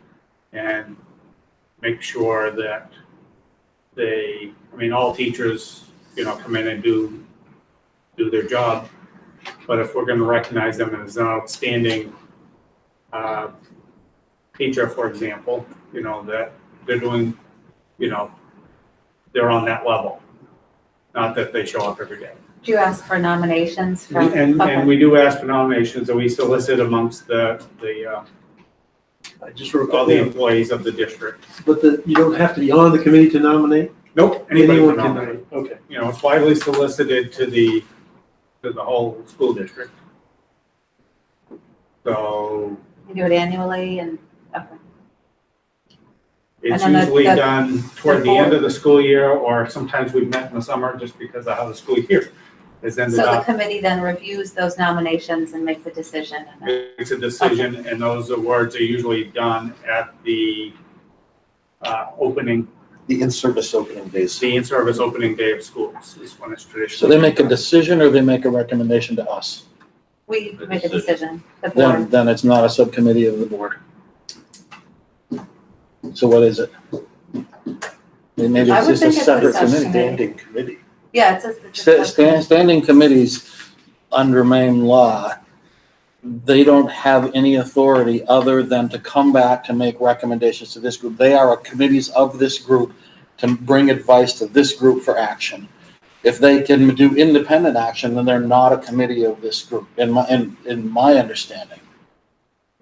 and make sure that all teachers, come in and do their job. But if we're going to recognize them as an outstanding teacher, for example, that they're doing, they're on that level. Not that they show up every day. Do you ask for nominations from? And we do ask for nominations, and we solicit amongst I just wrote all that the down. employees of the district. But you don't have to be on the committee to nominate? Nope, anybody Anyone can can nominate. nominate, okay. It's widely solicited to the whole school district. So You do it annually and, okay. it's And then usually the done toward the end of the school year, or sometimes we've met in the summer just because of how the school year has ended So the up. committee then reviews those nominations and makes a decision. And then- It's a decision, and those awards are usually done at the opening, The in-service opening days. the in-service opening day of schools is when it's So traditionally. they make a decision or they make a recommendation to us? We make a decision, the board. Then it's not a subcommittee of the board. So what is it? Maybe I it's would just a think it's a separate committee. subcommittee. Standing committee. Yeah, it's a Standing committees under Maine law, they don't have any authority other than to come back to make recommendations to this group. They are committees of this group to bring advice to this group for action. If they can do independent action, then they're not a committee of this group, in my understanding.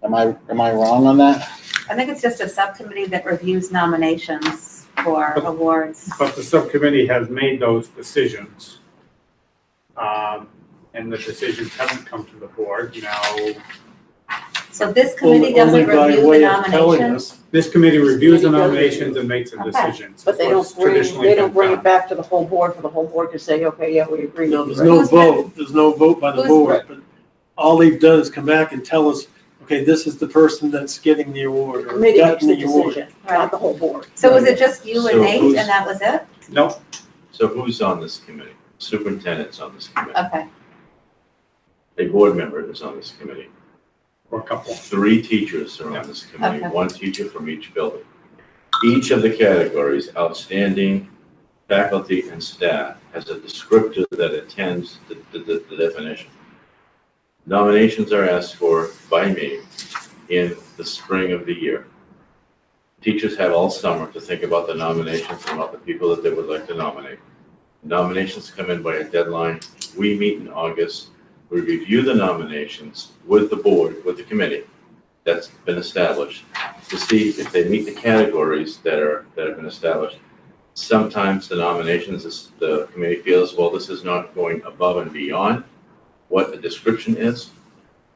Am I wrong on that? I think it's just a subcommittee that reviews nominations for awards. But the subcommittee has made those decisions. And the decisions haven't come to the board. Now, So this committee doesn't Only by review the way of telling nominations? us. this committee reviews the Committee does nominations and makes a Okay. decision. But they don't bring it back to the whole board for the whole board to say, okay, yeah, we agree. No, with there's you. no Who's vote, there's no vote by the Who's- board, but all they've done is come back and tell us, okay, this is the person that's getting the award, The or committee makes gotten the the award. decision, not the whole board. So was it just you and So Nate who's- and that was it? No, So who's on this committee? Superintendent's on this committee. Okay, A board member is on this committee. or a couple. 3 teachers are on this committee, Okay. 1 teacher from each building. Each of the categories, outstanding, faculty, and staff, has a descriptor that attends the definition. Nominations are asked for by me in the spring of the year. Teachers have all summer to think about the nominations and about the people that they would like to nominate. Nominations come in by a deadline. We meet in August. We review the nominations with the board, with the committee that's been established, to see if they meet the categories that have been established. Sometimes the nominations, the committee feels, well, this is not going above and beyond what a description is,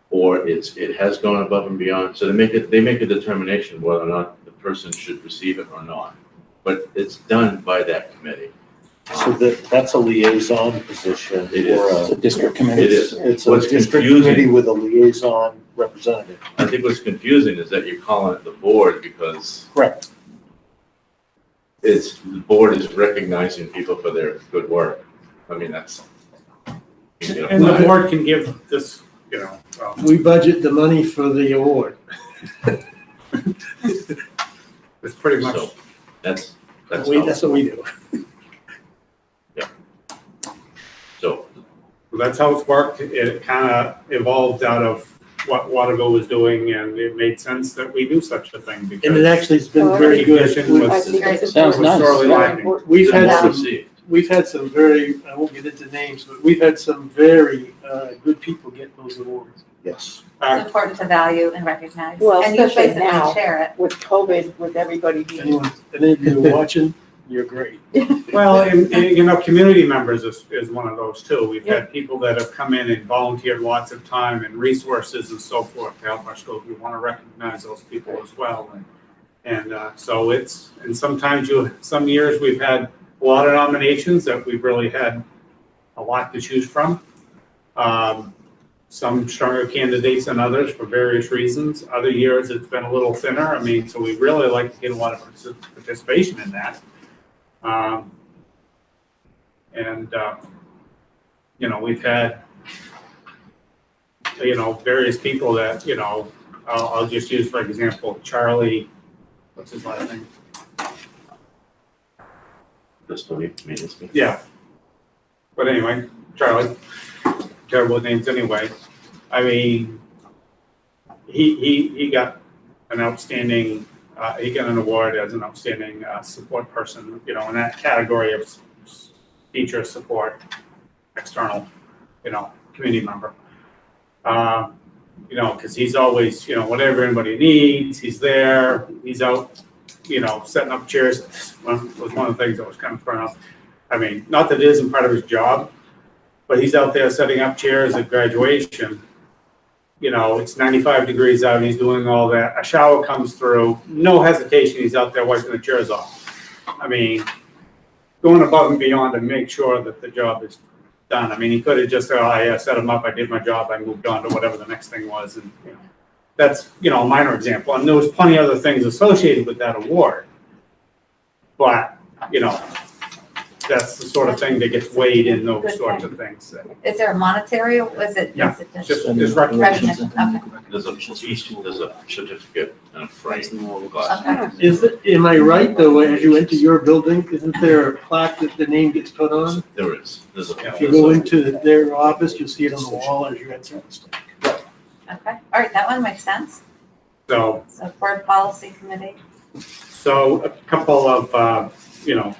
or it has gone above and beyond. So they make a determination whether or not the person should receive it or not. But it's done by that committee. So that's a liaison position It is. or It's a district committee. It is. it's a What's district confusing- committee with a liaison representative. I think what's confusing is that you're calling it the board because Correct. the board is recognizing people for their good work. I mean, that's. And the board can give this, We budget the money for the award. it's pretty much, So, that's That's what we do. So, So that's how it's worked. It kind of evolved out of what Waterville was doing, and it made sense that we do such a thing because. And it actually has been very Recognition good. was- I think it's Sounds important. nice. sorely Very lacking. important. We've had Well some, received. we've had some very, I won't get into names, but we've had some very good people get those awards. Yes. It's important to value and recognize. Well, And you especially basically now. share it. With COVID, with everybody being, Anyone, any of you watching, you're great. Well, and, you know, community members is one of those too. We've had people that have come in and volunteered lots of time and resources and so forth to help our schools. We want to recognize those people as well. And so it's, and sometimes some years we've had a lot of nominations that we've really had a lot to choose from. Some stronger candidates than others for various reasons. Other years it's been a little thinner. I mean, so we really like to get a lot of participation in that. You know, we've had, you know, various people that, you know, I'll just use for example, Charlie, what's his last name? Custodian, maintenance. Yeah. But anyway, Charlie, terrible names anyway. I mean, he got an outstanding, he got an award as an outstanding support person, you know, in that category of teacher support, external, you know, community member. You know, because he's always, you know, whatever anybody needs, he's there, he's out, you know, setting up chairs. Was one of the things that was kind of thrown up. I mean, not that it isn't part of his job, but he's out there setting up chairs at graduation. You know, it's 95 degrees out, and he's doing all that. A shower comes through, no hesitation, he's out there wiping the chairs off. I mean, going above and beyond to make sure that the job is done. I mean, he could have just said, I set him up, I did my job, I moved on to whatever the next thing was. And, you know, that's, you know, a minor example. And there was plenty of other things associated with that award. But, you know, that's the sort of thing that gets weighed in those sorts of things. Is there a monetary, or was it? Yeah, is it Just recognition. recognition? Okay. There's a certificate and a frame glass. Okay. Is it, am I right though, as you enter your building, isn't there a plaque that the name gets put on? There is. There's a. If you go into their office, you'll see it on the wall as you enter. Okay, all right, that one makes sense. So, So board policy committee, so a couple of, you know,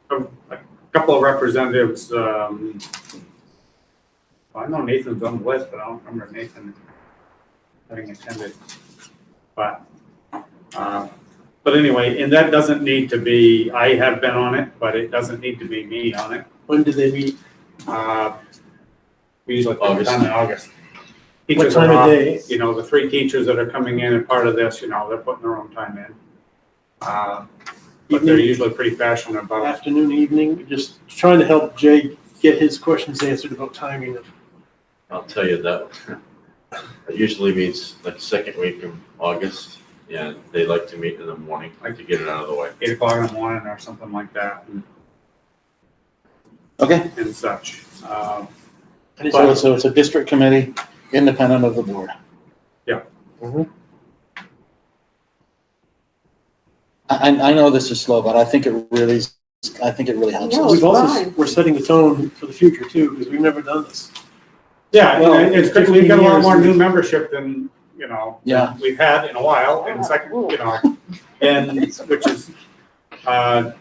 a couple of representatives, well, I know Nathan's on the list, but I don't remember Nathan having attended. But anyway, and that doesn't need to be, I have been on it, but it doesn't need to be me on it. When do they meet? We usually put it August. on in August. What Teachers time are of off. day? You know, the 3 teachers that are coming in and part of this, you know, they're putting their own time in. But they're Evening? usually pretty passionate about it. Afternoon, evening, just trying to help Jay get his questions answered about timing of. I'll tell you that. It usually meets like second week in August, and they like to meet in the morning, like to get it out of the way. 8 o'clock in the morning or something like that Okay, and such. so it's a district committee, independent of the board. Yeah. Mhm. I know this is slow, but I think it really helps No, us. We've also, fine. we're setting the tone for the future too, because we've never done this. Yeah, Well, and it's good, we've got a lot 15 more years. new membership than, you know, Yeah. we've had in a while, and second, you know, and which is, and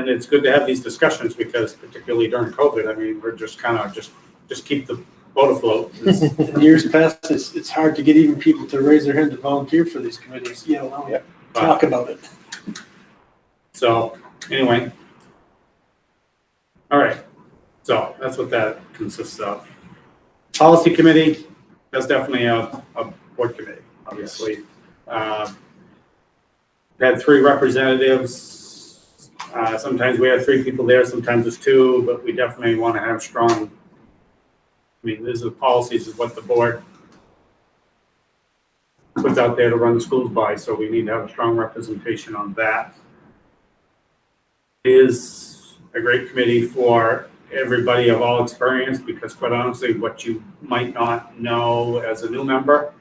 it's good to have these discussions because particularly during COVID, I mean, we're just kind of just keep the boat afloat. In years past, it's hard to get even people to raise their hand to volunteer for these committees, you know, Yep. talk about it. So, anyway. All right, so that's what that consists of. Policy committee, that's definitely a board committee, obviously. We had 3 representatives. Sometimes we have 3 people there, sometimes it's 2, but we definitely want to have strong, I mean, these are the policies of what the board puts out there to run the schools by, so we need to have a strong representation on that. Is a great committee for everybody of all experience, because quite honestly, what you might not know as a new member,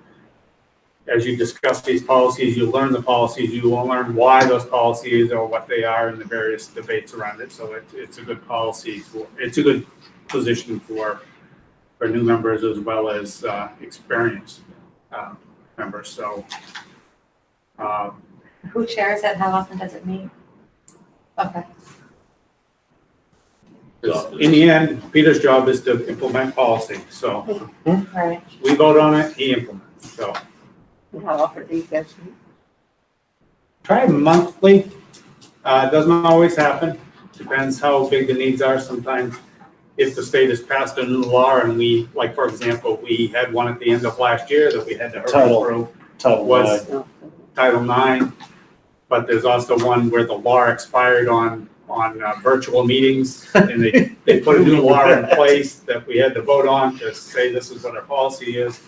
as you discuss these policies, you learn the policies, you will learn why those policies are what they are in the various debates around it. So it's a good policy it's a good position for new members as well as experienced members. So Who chairs it? How often does it meet? Okay. in the end, Peter's job is to implement policy. So Right. we vote on it, he implements. So And how often do you guys meet? try monthly. It doesn't always happen. Depends how big the needs are. Sometimes if the state has passed a new law and we, like, for example, we had one at the end of last year that we had to hurry Title. through, Title was IX. No. Title IX. But there's also one where the law expired on virtual meetings and they put a new law in place that we had to vote on to say this is what our policy is.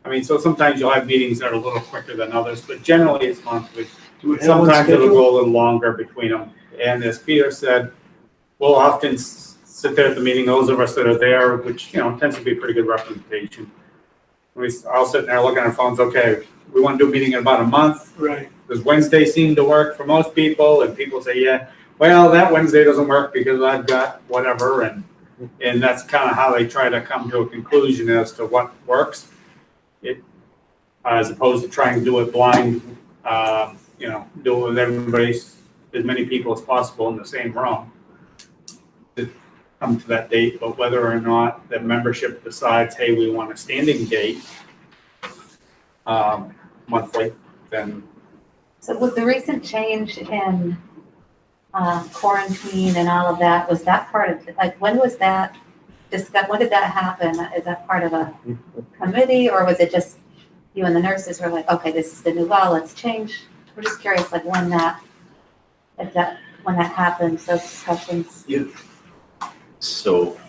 I mean, so sometimes you'll have meetings that are a little quicker than others, but generally it's monthly. Do we have one Sometimes it'll scheduled? go a little longer between them. And as Peter said, we'll often sit there at the meeting, those of us that are there, which, tends to be a pretty good representation. I'll sit there looking at our phones, okay, we want to do a meeting in about a month. Right. Does Wednesday seem to work for most people? And people say, yeah, well, that Wednesday doesn't work because I've got whatever. And that's kind of how they try to come to a conclusion as to what works. As opposed to trying to do it blind, do it with everybody, as many people as possible in the same room to come to that date. But whether or not the membership decides, hey, we want a standing date monthly, then So with the recent change in quarantine and all of that, was that part of, when was that discussed? When did that happen? Is that part of a committee, or was it just you and the nurses were like, okay, this is the new law, let's change? We're just curious, when that happens, those discussions. So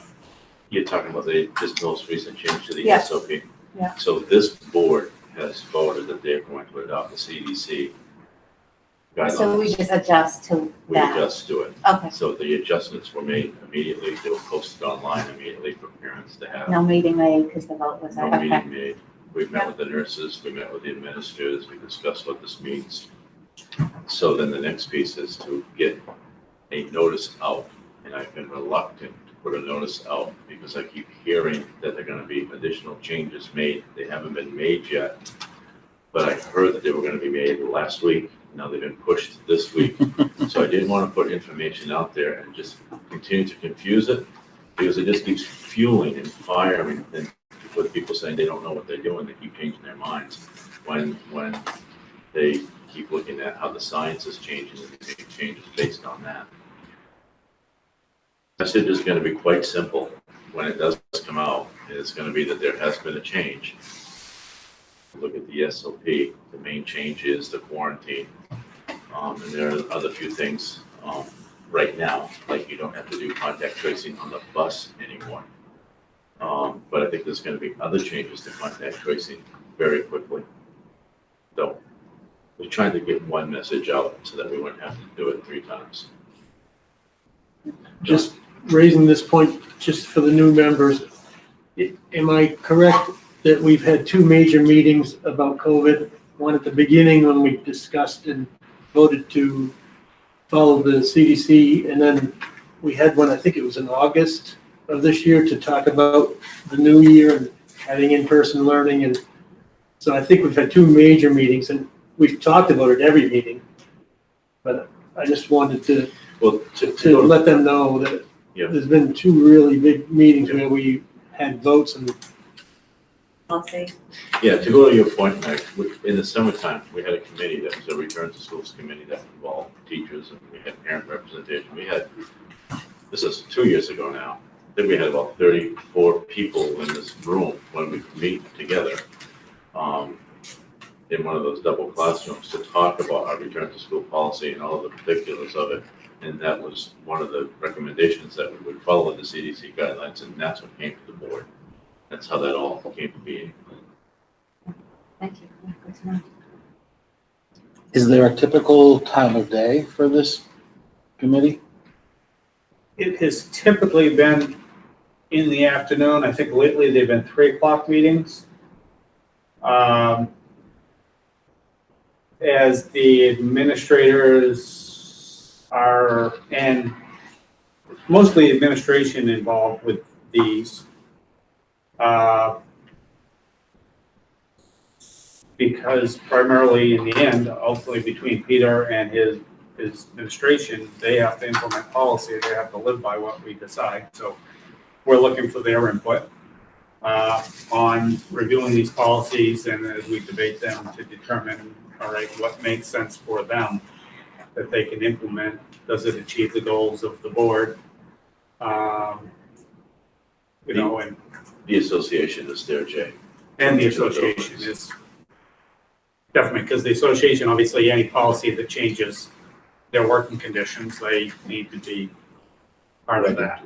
you're talking about this most recent change to the Yeah. SOP? Yeah. So this board has voted that they're going to adopt the CDC guidelines. So we just adjust to We that. adjust to it. Okay, So the adjustments were made immediately. They were posted online immediately for parents to have. no meeting made because the vote was, No okay. meeting made. We met with the nurses, we met with the administrators, we discussed what this means. So then the next piece is to get a notice out, and I've been reluctant to put a notice out because I keep hearing that there are gonna be additional changes made. They haven't been made yet, but I heard that they were gonna be made last week. Now they've been pushed this week. So I didn't wanna put information out there and just continue to confuse it because it just keeps fueling and firing and with people saying they don't know what they're doing, they keep changing their minds. When they keep looking at how the science is changing and they make changes based on that. The message is going to be quite simple when it does come out. It's going to be that there has been a change. Look at the SOP. The main change is the quarantine. And there are other few things right now, like you don't have to do contact tracing on the bus anymore. But I think there's going to be other changes to contact tracing very quickly. So we're trying to get one message out so that we wouldn't have to do it 3 times. Just raising this point just for the new members. Am I correct that we've had 2 major meetings about COVID? One at the beginning when we discussed and voted to follow the CDC, and then we had one, I think it was in August of this year, to talk about the new year and having in-person learning. And so I think we've had 2 major meetings, and we've talked about it every meeting. But I just wanted to Well, to let them know that Yeah. there's been 2 really big meetings where we had votes and I'll see. Yeah, to go to your point, Mike, in the summertime, we had a committee that was a return to schools committee that involved teachers and we had parent representation. This is 2 years ago now, I think we had about 34 people in this room when we meet together in one of those double classrooms to talk about our return to school policy and all of the particulars of it. And that was one of the recommendations that we would follow the CDC guidelines, and that's what came to the board. That's how that all came to be. Thank you. Yeah, good to know. Is there a typical time of day for this committee? it has typically been in the afternoon. I think lately they've been 3 o'clock meetings. As the administrators are, and mostly administration involved with these. Because primarily in the end, ultimately between Peter and his administration, they have to implement policy, they have to live by what we decide. So we're looking for their input on reviewing these policies, and as we debate them to determine, all right, what makes sense for them that they can implement. Does it achieve the goals of the board? You know, and The association is there, Jay. the association is definitely, because the association, obviously, any policy that changes their working conditions, they need to be part of that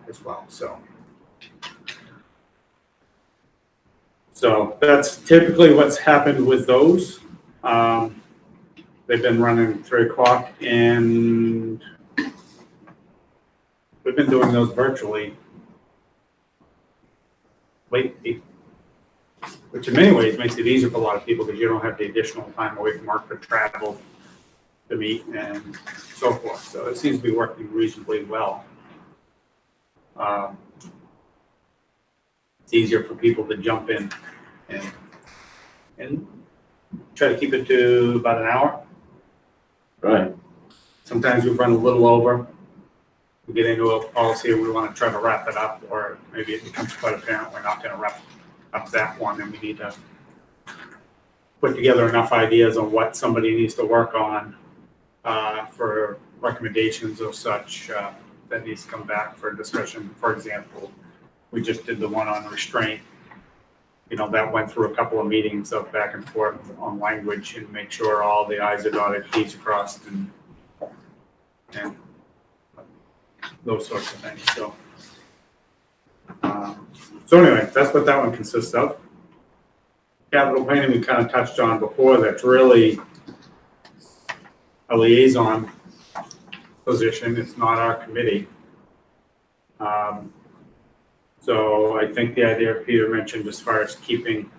as well, so. So that's typically what's happened with those. They've been running 3 o'clock, and we've been doing those virtually lately, which in many ways makes it easier for a lot of people because you don't have the additional time away from work for travel to meet and so forth. So it seems to be working reasonably well. It's easier for people to jump in and try to keep it to about an hour. Right. Sometimes we run a little over. We get into a policy and we want to try to wrap it up, or maybe it becomes quite apparent we're not going to wrap up that one, and we need to put together enough ideas on what somebody needs to work on for recommendations or such that needs to come back for discussion. For example, we just did the one on restraint. You know, that went through a couple of meetings of back and forth on language and make sure all the I's are dotted, T's are crossed, and those sorts of things. So anyway, that's what that one consists of. Capital planning we kind of touched on before. That's really a liaison position. It's not our committee. So I think the idea Peter mentioned as far as keeping,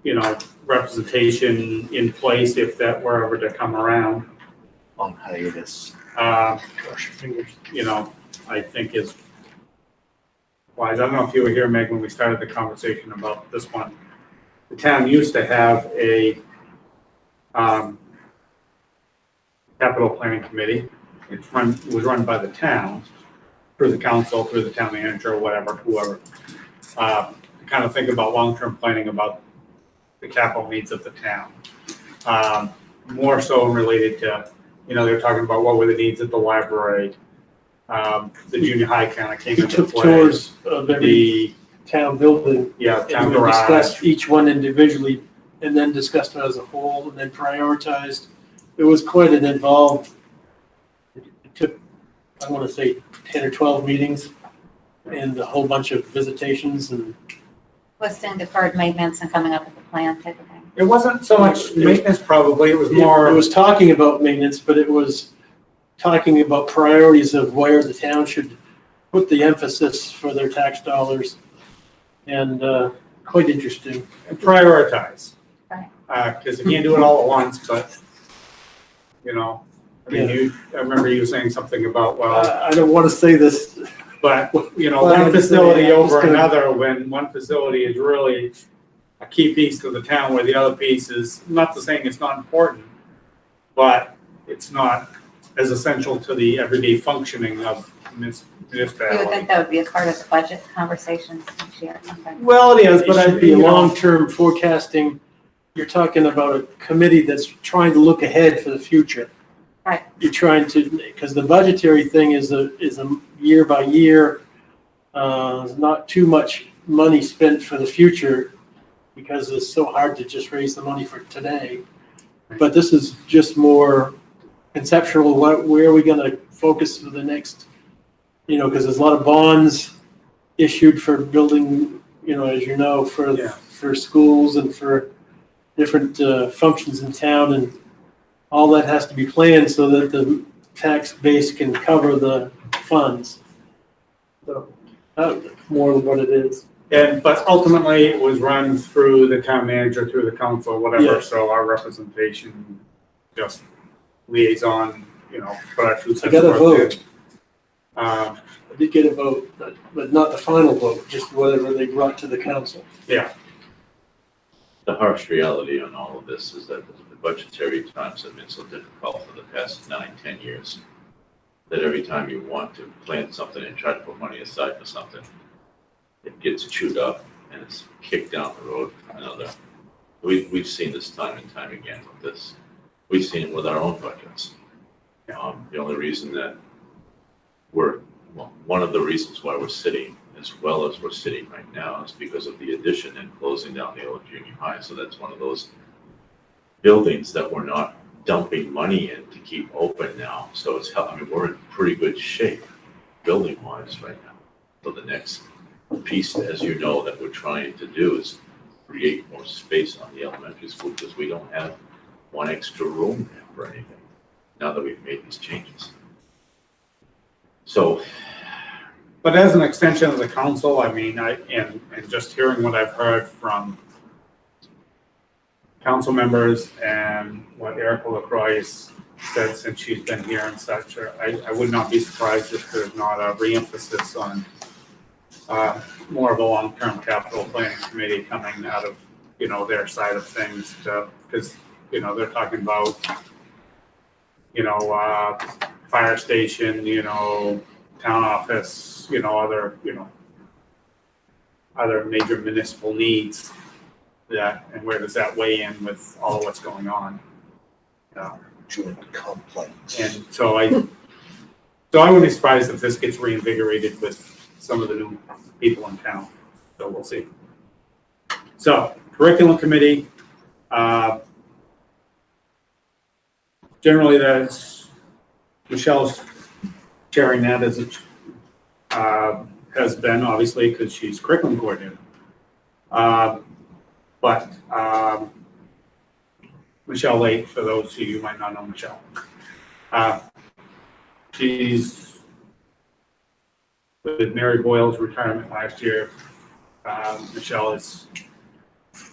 you know, representation in place if that were ever to come around. On hiatus. Cross your fingers. You know, I think is wise. I don't know if you were here, Meg, when we started the conversation about this one. The town used to have a capital planning committee. It was run by the town, through the council, through the town manager, or whatever, whoever. To kind of think about long-term planning about the capital needs of the town. More so related to, you know, they're talking about what were the needs at the library. The junior high kind of came We into took play. tours of every The, town building. yeah, town And we garage. discussed each one individually and then discussed it as a whole and then prioritized. It was quite an involved, it took, I want to say 10 or 12 meetings and a whole bunch of visitations and. Listing deferred maintenance and coming up with a plan type of thing. It wasn't so much maintenance probably, it was It more, was talking about maintenance, but it was talking about priorities of where the town should put the emphasis for their tax dollars. And quite interesting. prioritize. Right. Because you can't do it all at once, but, you know, I mean, I remember you saying something about, well, I don't want to say this. but, you know, Well, one I'm just facility saying, I'm just over gonna- another, when one facility is really a key piece to the town, where the other piece is, not to saying it's not important, but it's not as essential to the everyday functioning of You would municipality. think that would be a part of the budget conversations each year. Okay. Well, it is, It but I, should be a you know, long-term forecasting. You're talking about a committee that's trying to look ahead for the future. Right. You're trying to, because the budgetary thing is a year by year. There's not too much money spent for the future because it's so hard to just raise the money for today. But this is just more conceptual. Where are we going to focus for the next, you know, because there's a lot of bonds issued for building, you know, as you know, Yeah. for schools and for different functions in town, and all that has to be planned so that the tax base can cover the funds. So, more than what it is. but ultimately it was run through the town manager, through the council, whatever, Yeah. so our representation, just liaison, you know, put our 2 cents I gotta worth in. vote. Um, I did get a vote, but not the final vote, just whatever they brought to the council. yeah, The harsh reality on all of this is that the budgetary times have been so difficult for the past 9-10 years that every time you want to plan something and try to put money aside for something, it gets chewed up and it's kicked down the road another. We've seen this time and time again with this. We've seen it with our own budgets. The only reason that one of the reasons why we're sitting as well as we're sitting right now is because of the addition and closing down the old junior high. So that's one of those buildings that we're not dumping money in to keep open now. So we're in pretty good shape building wise right now. So the next piece, as you know, that we're trying to do is create more space on the elementary school because we don't have one extra room there for anything now that we've made these changes. So, but as an extension of the council, I mean, and just hearing what I've heard from council members and what Erica LaCroix said since she's been here and such, I would not be surprised if there's not a re-emphasis on more of a long-term capital planning committee coming out of, their side of things, because, they're talking about, fire station, town office, other major municipal needs and where does that weigh in with all of what's going on? Joint complex. And so I wouldn't be surprised if this gets reinvigorated with some of the new people in town. So we'll see. So curriculum committee, generally that's Michelle's chairing that as has been obviously because she's curriculum coordinator. But Michelle Lake, for those of you who might not know Michelle, she's with Mary Boyle's retirement last year. Michelle has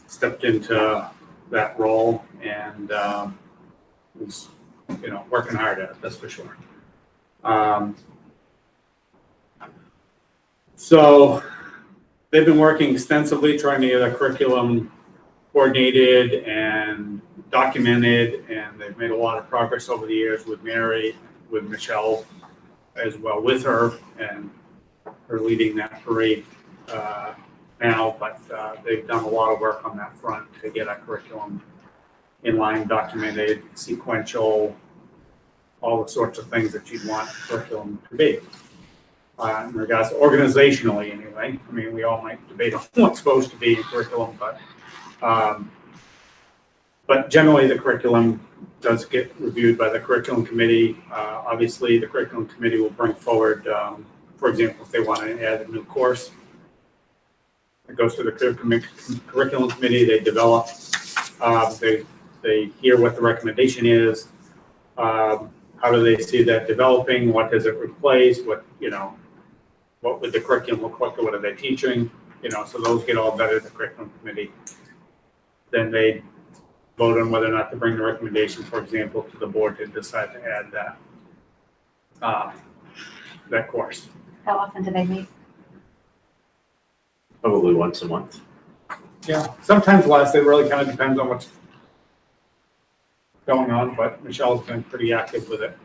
stepped into that role and is, working hard at it, that's for sure. So they've been working extensively trying to get a curriculum coordinated and documented, and they've made a lot of progress over the years with Mary, with Michelle as well with her, and her leading that parade now, but they've done a lot of work on that front to get a curriculum in line, documented, sequential, all the sorts of things that you'd want a curriculum to be. In regards to organizationally anyway, I mean, we all might debate on what's supposed to be in curriculum, but generally the curriculum does get reviewed by the curriculum committee. Obviously, the curriculum committee will bring forward, for example, if they want to add a new course, it goes to the curriculum committee, they develop, they hear what the recommendation is, how do they see that developing, what does it replace, what would the curriculum look like, what are they teaching, so those get all vetted at the curriculum committee. Then they vote on whether or not to bring the recommendation, for example, to the board to decide to add that course. How often do they meet? probably once a month. Yeah, sometimes less, it really kind of depends on what's going on, but Michelle's been pretty active with it.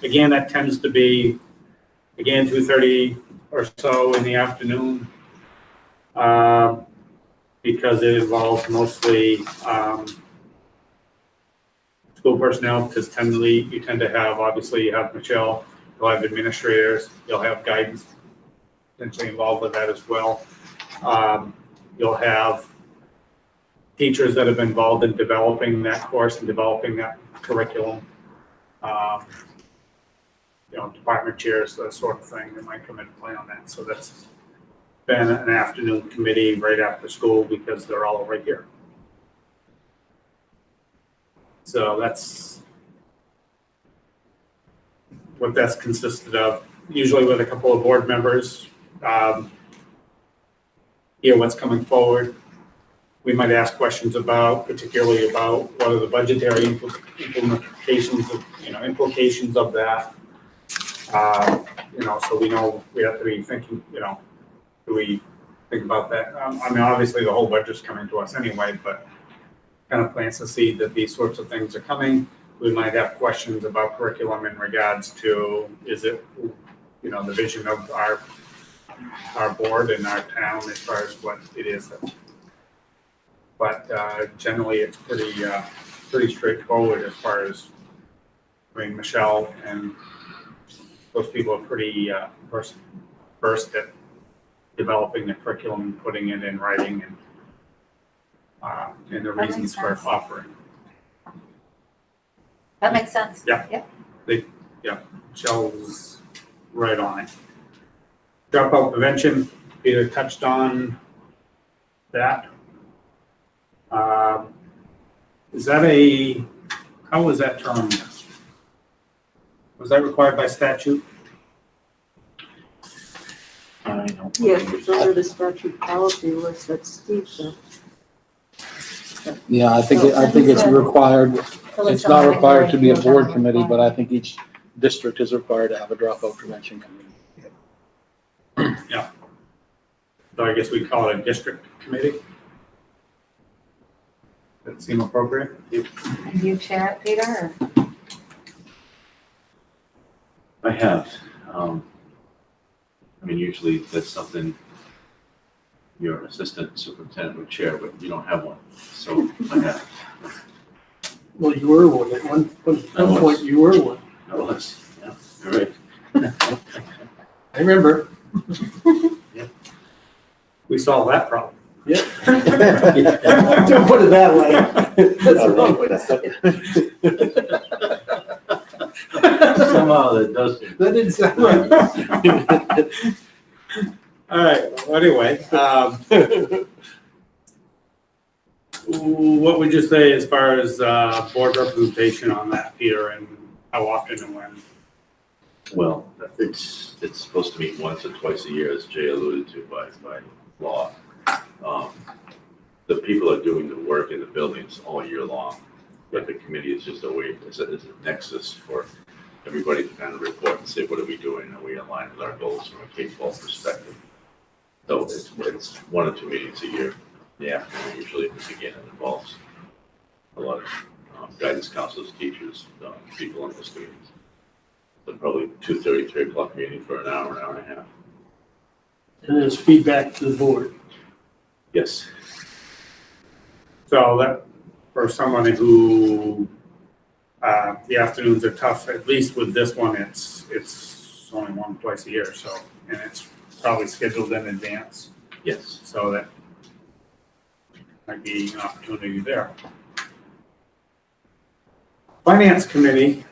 Again, that tends to be, 2:30 or so in the afternoon, because it involves mostly school personnel, because you tend to have, obviously, you have Michelle, you'll have administrators, you'll have guidance potentially involved with that as well. You'll have teachers that have been involved in developing that course and developing that curriculum. Department chairs, that sort of thing that might come into play on that. So that's been an afternoon committee right after school because they're all right here. So that's what that's consisted of, usually with a couple of board members. Hear what's coming forward. We might ask questions particularly about what are the budgetary implications of that. You know, so we know we have to be thinking, you know, do we think about that? I mean, obviously, the whole budget's coming to us anyway, but kind of plants the seed that these sorts of things are coming. We might have questions about curriculum in regards to, is it, you know, the vision of our board and our town as far as what it is. But generally, it's pretty straightforward as far as, I mean, Michelle and those people are pretty versed at developing the curriculum and putting it in writing and the That makes reasons for sense. offering. That makes sense. Yeah. Michelle's right on it. Dropout prevention, Peter touched on that. Is that how was that termed? Was that required by statute? I don't Yes, believe it's under the statute policy list that Steve said. Yeah, I think it's required, it's not required to be a board committee, but I think each district is required to have a dropout prevention committee. So I guess we call it a district committee? That seem appropriate? And you chair it, Peter, or? I have. I mean, usually that's something your assistant superintendent would chair, but you don't have one, so I have. Well, you were one. At one point, you were one. I was, yeah, you're right. I remember. We solved that problem. Yeah. Don't put it that way. That's I the wrong like way to say it. Somehow that does it. That didn't sound right. All right, well, anyway, what would you say as far as board representation on that, Peter, and how often and when? Well, it's supposed to meet once or twice a year, as Jay alluded to, by law. The people are doing the work in the buildings all year long, but the committee is just a way, it's a nexus for everybody to kind of report and say, what are we doing? Are we in line with our goals from a K-12 perspective? So it's 1 or 2 meetings a year. Yeah, usually at the beginning it involves a lot of guidance counselors, teachers, people in those meetings. So probably 2:30, 3 o'clock meeting for an hour and a half. And there's feedback to the board. Yes. So that, for someone who, the afternoons are tough, at least with this one, it's only one twice a year, so, and it's probably scheduled in advance, Yes. so that might be an opportunity there. Finance committee,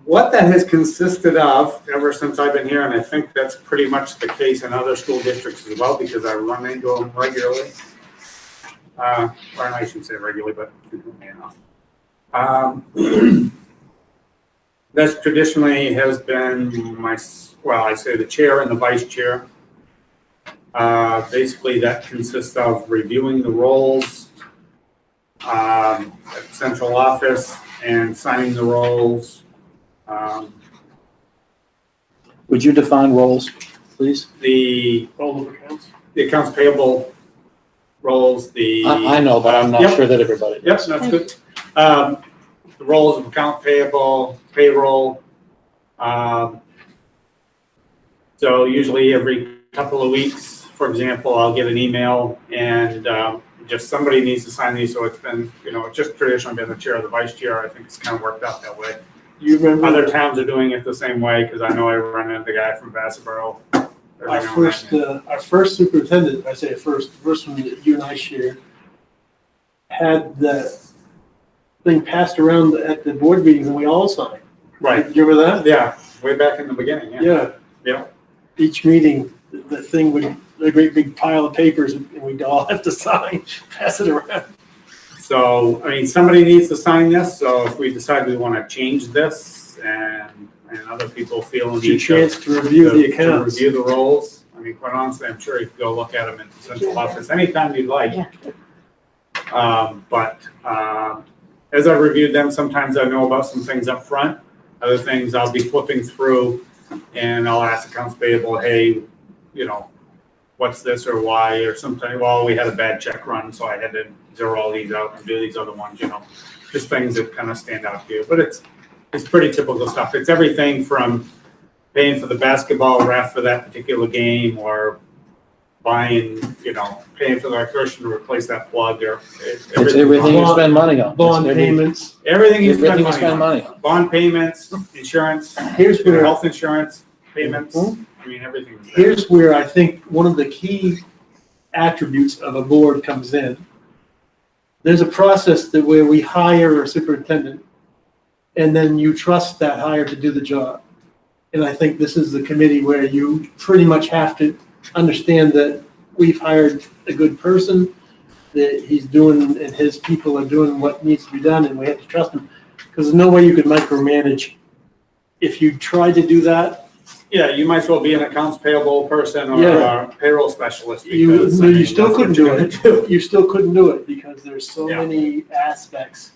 what that has consisted of ever since I've been here, and I think that's pretty much the case in other school districts as well, because I run into them regularly. Or I shouldn't say regularly, but frequently enough. That traditionally has been I say the chair and the vice chair. Basically, that consists of reviewing the roles at central office and signing the roles. Would you define roles, please? The All of accounts. accounts payable roles, I know, but I'm not Yep. sure that everybody Yes, does. that's good. The roles of account payable, payroll. So usually every couple of weeks, for example, I'll get an email and just somebody needs to sign these. So it's been, it's just traditionally been the chair or the vice chair. I think it's kind of worked out that way. You remember Other towns are doing it the same way because I know I run into the guy from Vassarboro. our first superintendent, I say first one that you and I shared, had the thing passed around at the board meetings and we all signed. Right, You remember that? yeah, way back in the beginning, yeah. Yeah. Each meeting, the thing would, a great big pile of papers and we'd all have to sign, pass it around. So, I mean, somebody needs to sign this, so if we decide we want to change this and other people feel It's your need chance to review the to accounts. review the roles, I mean, quite honestly, I'm sure you could go look at them in the central office anytime you'd like. Yeah. But as I've reviewed them, sometimes I know about some things up front. Other things I'll be flipping through and I'll ask accounts payable, hey, you know, what's this or why, or sometimes, well, we had a bad check run, so I had to zero all these out and do these other ones, you know. Just things that kind of stand out to you, but it's pretty typical stuff. It's everything from paying for the basketball ref for that particular game, or buying, you know, paying for the electrician to replace that plug, or It's everything you spend money on. Bond It's every- payments. everything you spend Everything you money spend on. money on. Bond payments, insurance, Here's where, health insurance payments. I mean, everything's there. here's where I think one of the key attributes of a board comes in. There's a process that where we hire a superintendent, and then you trust that hire to do the job. And I think this is the committee where you pretty much have to understand that we've hired a good person, that he's doing, and his people are doing what needs to be done, and we have to trust him. Because there's no way you could micromanage. If you tried to do that, Yeah, you might as well be an accounts payable person or Yeah. a payroll specialist, You- because no, I you mean, still that's what couldn't you're do gonna do. you still couldn't do it because there's so Yeah. many aspects.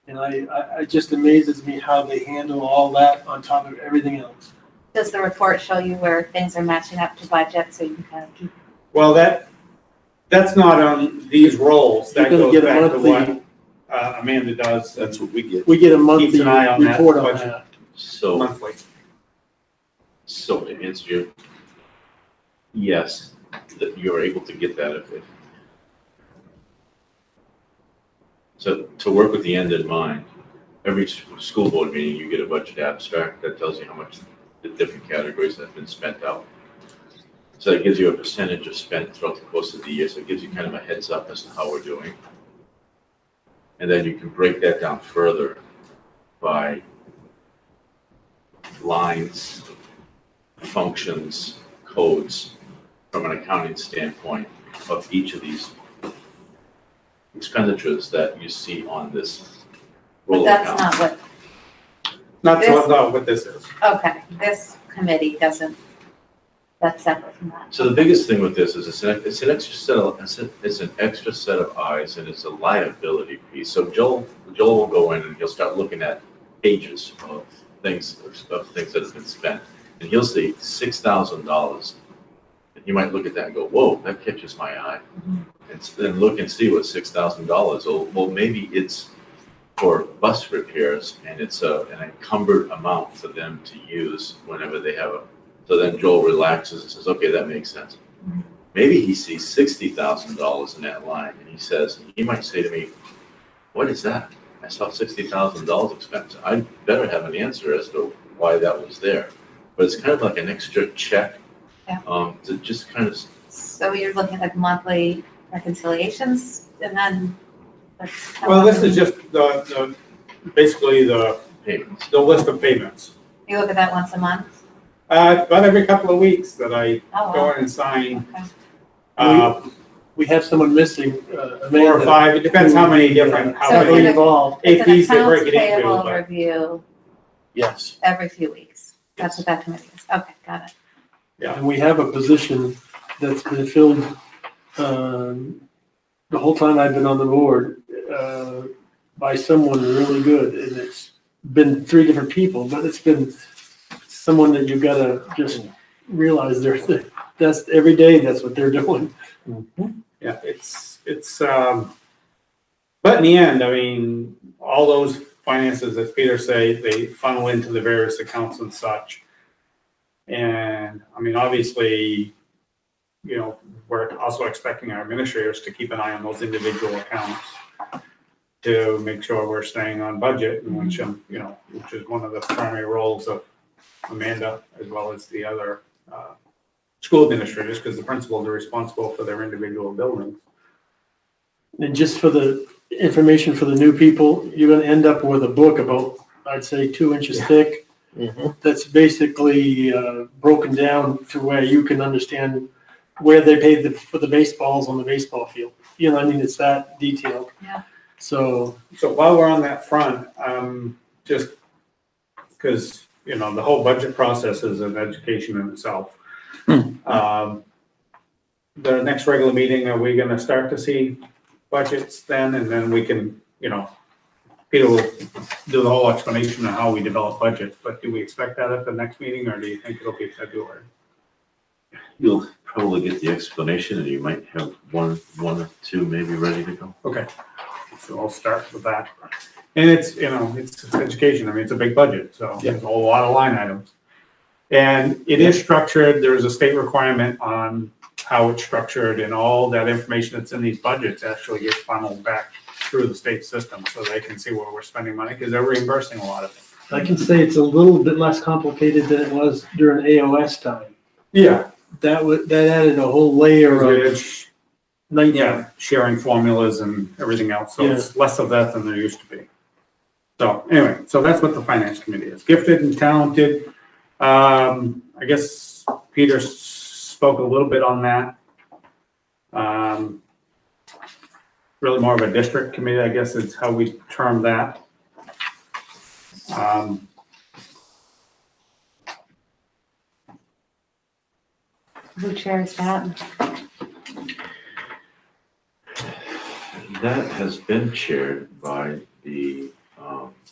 And I just amazes me how they handle all that on top of everything else. Does the report show you where things are matching up to budget, so you can kind of keep? Well, that's not on these roles. You're That gonna goes get a back to what monthly, Amanda does That's what we get. we get a Keeps monthly an eye on that report on budget. that. So, monthly. so to answer your, yes, that you're able to get that if. So to work with the end in mind, every school board meeting, you get a budget abstract that tells you how much the different categories have been spent out. So it gives you a percentage of spent throughout the course of the year, so it gives you kind of a heads up as to how we're doing. And then you can break that down further by lines, functions, codes, from an accounting standpoint of each of these expenditures that you see on this But roll that's account. not What this is. okay, this committee doesn't, that's separate from that. So the biggest thing with this is it's an extra set of eyes, and it's a liability piece. So Joel will go in and he'll start looking at pages of things that have been spent, and he'll see $6,000. And you might look at that and go, "Whoa, that catches my eye." And then look and see what $6,000. Well, maybe it's for bus repairs, and it's an encumbered amount for them to use whenever they have a. So then Joel relaxes and says, "Okay, that makes sense." Maybe he sees $60,000 in that line, and he might say to me, "What is that? I saw $60,000 expense. I better have an answer as to why that was there." But it's kind of like an extra check, to just kind of. So you're looking at monthly reconciliations, and then that's. Well, this is just the basically the Payments. list of payments. You look at that once a month? About every couple of weeks that I Oh, go wow. in and sign, Okay. We have someone missing, 4 or 5, it depends how many different, how So Heavily many it's involved. It's an APs they break accounts it into, payable but review Yes. every few weeks. That's what that committee is. Okay, got it. Yeah. And we have a position that's been filled, the whole time I've been on the board, by someone really good. And it's been 3 different people, but it's been someone that you've got to just realize that's every day, that's what they're doing. yeah, but in the end, I mean, all those finances, as Peter say, they funnel into the various accounts and such. And, I mean, obviously, you know, we're also expecting our administrators to keep an eye on those individual accounts to make sure we're staying on budget, and which is one of the primary roles of Amanda, as well as the other school administrators, because the principals are responsible for their individual buildings. And just for the information for the new people, you're going to end up with a book about, I'd say, 2 inches thick. That's basically broken down to where you can understand where they paid for the baseballs on the baseball field. You know, I mean, it's that detailed. Yeah. So, While we're on that front, just because, you know, the whole budget process is an education in itself. The next regular meeting, are we going to start to see budgets then? And then we can, you know, Peter will do the whole explanation of how we develop budgets, but do we expect that at the next meeting, or do you think it'll be February? You'll probably get the explanation and you might have one or two maybe ready to go. Okay, so I'll start with that. And it's, it's education, I mean, it's a big budget, so there's a whole lot of line items. And it is structured, there's a state requirement on how it's structured, and all that information that's in these budgets actually gets funneled back through the state system, so they can see where we're spending money, because they're reimbursing a lot of it. I can say it's a little bit less complicated than it was during AOS time. Yeah. That added a whole layer of Yeah, sharing formulas and everything else, so it's less of that than there used to be. So anyway, so that's what the finance committee is. Gifted and talented. I guess Peter spoke a little bit on that. Really more of a district committee, I guess is how we term that. Who chairs that? That has been chaired by the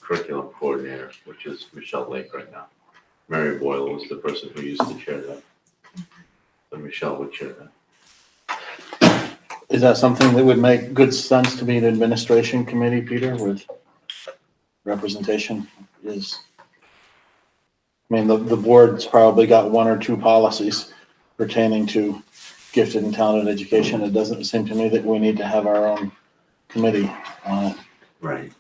curriculum coordinator, which is Michelle Lake right now. Mary Boyle was the person who used to chair that. So Michelle would chair that. Is that something that would make good sense to be an administration committee, Peter, with representation is? I mean, the board's probably got one or two policies pertaining to gifted and talented education. It doesn't seem to me that we need to have our own committee on it. Right.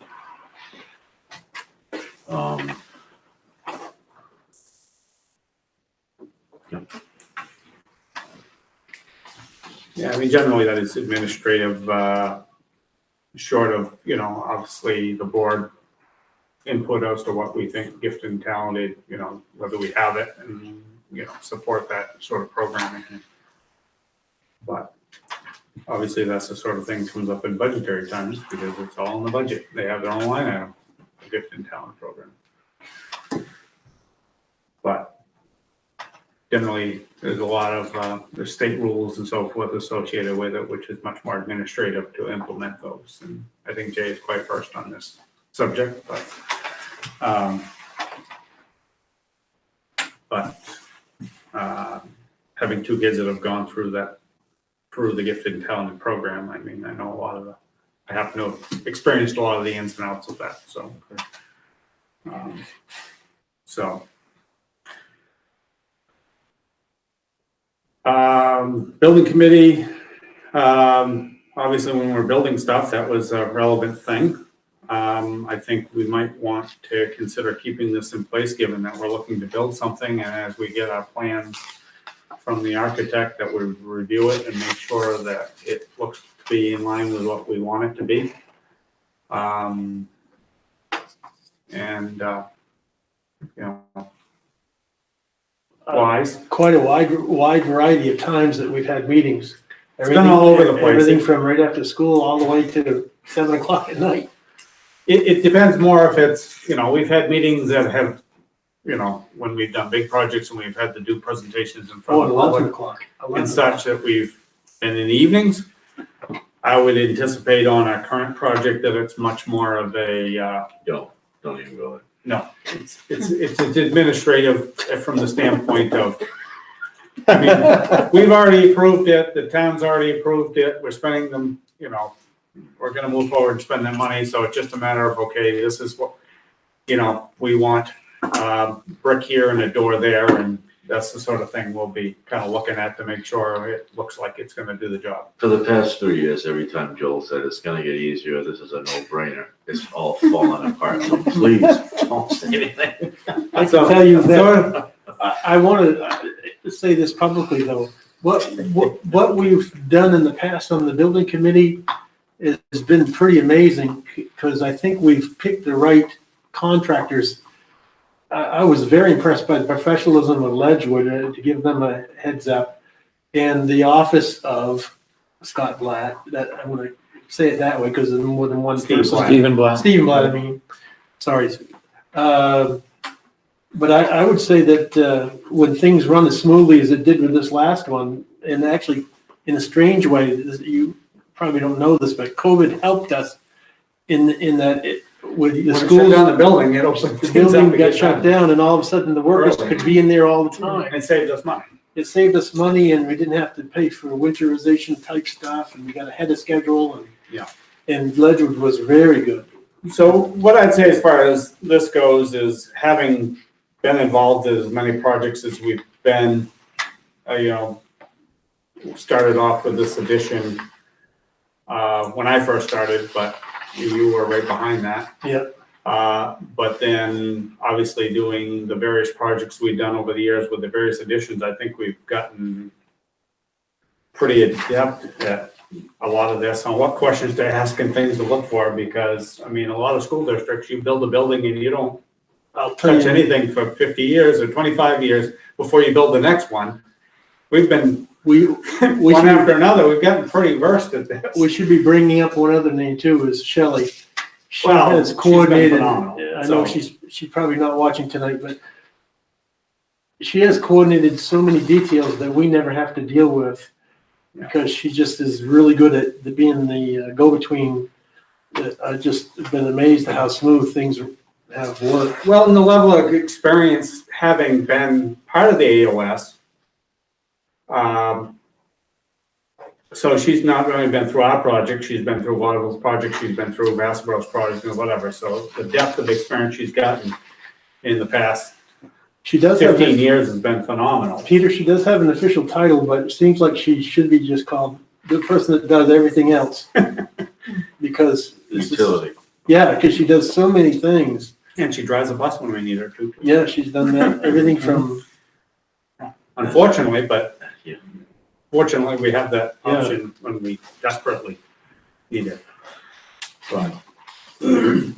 Yeah, I mean, generally that is administrative, short of, obviously the board input as to what we think gifted and talented, whether we have it and, support that sort of programming. But obviously that's the sort of thing that comes up in budgetary times because it's all in the budget. They have their own line item, the gifted and talent program. But generally, there's a lot of there's state rules and so forth associated with it, which is much more administrative to implement those. And I think Jay is quite versed on this subject, but having two kids that have gone through the gifted and talented program, I mean, I know I happen to have experienced a lot of the ins and outs of that. Building committee, obviously when we're building stuff, that was a relevant thing. I think we might want to consider keeping this in place, given that we're looking to build something, and as we get our plans from the architect, that we review it and make sure that it looks to be in line with what we want it to be. Wise. Quite a wide variety of times that we've had meetings. It's been all over the place. Everything from right after school all the way to 7 o'clock at night. It depends more if it's, we've had meetings that have, when we've done big projects and we've had to do presentations in front of the 11 public o'clock. and such that we've been in the evenings. I would anticipate on our current project that it's much more of a, Don't even go there. no, it's administrative from the standpoint of, I mean, we've already approved it, the town's already approved it, we're spending them, we're gonna move forward and spend that money, so it's just a matter of, okay, this is what, we want, brick here and a door there, and that's the sort of thing we'll be kind of looking at to make sure it looks like it's gonna do the job. For the past 3 years, every time Joel said it's gonna get easier, this is a no-brainer, it's all falling apart, so please don't say anything. I can tell you that, I want to say this publicly though, what we've done in the past on the building committee has been pretty amazing, because I think we've picked the right contractors. I was very impressed by the professionalism of Ledgewood, to give them a heads up, and the office of Scott Blatt, that I'm going to say it that way because there's more than one person. Stephen Blatt. Stephen Blatt, I mean, sorry. But I would say that when things run as smoothly as it did with this last one, and actually in a strange way, you probably don't know this, but COVID helped us in that When the When it shut schools, down the building, it opened. the building got shut down and all of a sudden the workers Early. could be in there all the time. It saved us money. It saved us money and we didn't have to pay for winterization type stuff and we got ahead of schedule and. Yeah. And Ledgewood was very good. So what I'd say as far as this goes is having been involved in as many projects as we've been, started off with this edition when I first started, but you were right behind that. Yep. But then obviously doing the various projects we've done over the years with the various editions, I think we've gotten pretty adept at a lot of this on what questions to ask and things to look for, because, I mean, a lot of school districts, you build a building and you don't touch anything for 50 years or 25 years before you build the next one. We've been, one after another, we've gotten pretty versed at this. We should be bringing up one other name too, is Shelley. She Well, has she's been coordinated, phenomenal, I know so- she's probably not watching tonight, but she has coordinated so many details that we never have to deal with. Yeah. Because she just is really good at being the go-between. I've just been amazed at how smooth things have worked. Well, and the level of experience having been part of the AOS. So she's not only been through our project, she's been through a lot of those projects, she's been through Vassabro's project and whatever. So the depth of experience she's gotten in the past She does have 15 years has been phenomenal. Peter, she does have an official title, but it seems like she should be just called the person that does everything else. Because Utility. yeah, because she does so many things. And she drives a bus when we need her to. Yeah, she's done that. Everything from Unfortunately, but Yeah. fortunately, we have that Yeah. option when we desperately need it.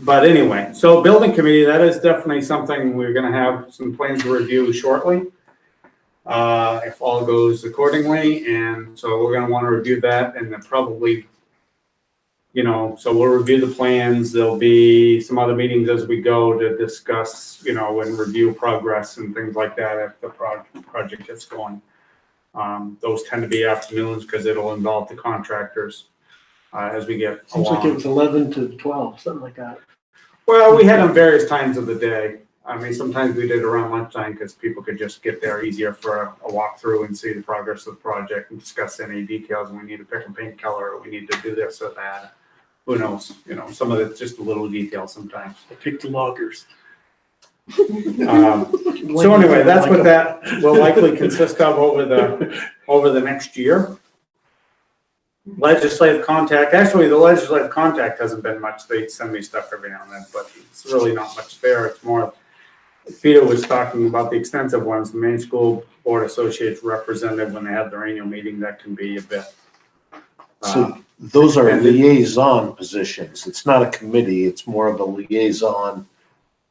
But anyway, so building committee, that is definitely something we're gonna have some plans to review shortly. If all goes accordingly, and so we're gonna wanna review that and then probably, so we'll review the plans. There'll be some other meetings as we go to discuss, and review progress and things like that if the project gets going. Those tend to be afternoons because it'll involve the contractors as we get seems like it along. was 11 to 12, something like that. Well, we had them various times of the day. I mean, sometimes we did around lunchtime because people could just get there easier for a walkthrough and see the progress of the project and discuss any details. And we need to pick a paint color, or we need to do this or that. Who knows? Some of it's just a little detail sometimes. I picked the loggers. So anyway, that's what that will likely consist of over the next year. Legislative contact, actually, the legislative contact hasn't been much. They send me stuff every now and then, but it's really not much there. It's more, Peter was talking about the extensive ones, the Maine School Board Associates representative, when they have their annual meeting, that can be a bit. So those are liaison positions. It's not a committee. It's more of a liaison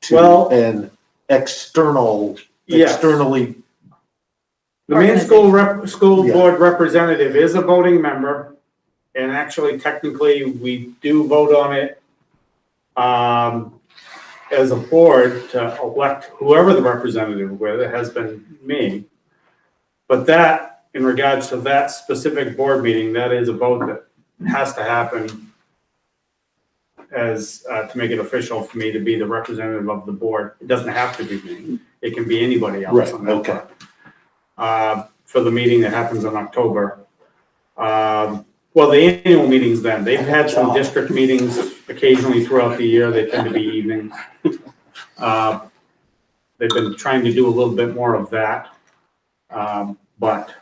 to Well, an externally. The Maine School Yeah. Board representative is a voting member, and actually technically, we do vote on it as a board to elect whoever the representative with. It has been me. But that, in regards to that specific board meeting, that is a vote that has to happen as, to make it official for me to be the representative of the board. It doesn't have to be me. It can be anybody else. Right, on that okay. part. For the meeting that happens in October. Well, the annual meetings then, they've had some district meetings occasionally throughout the year. They tend to be evenings. They've been trying to do a little bit more of that. But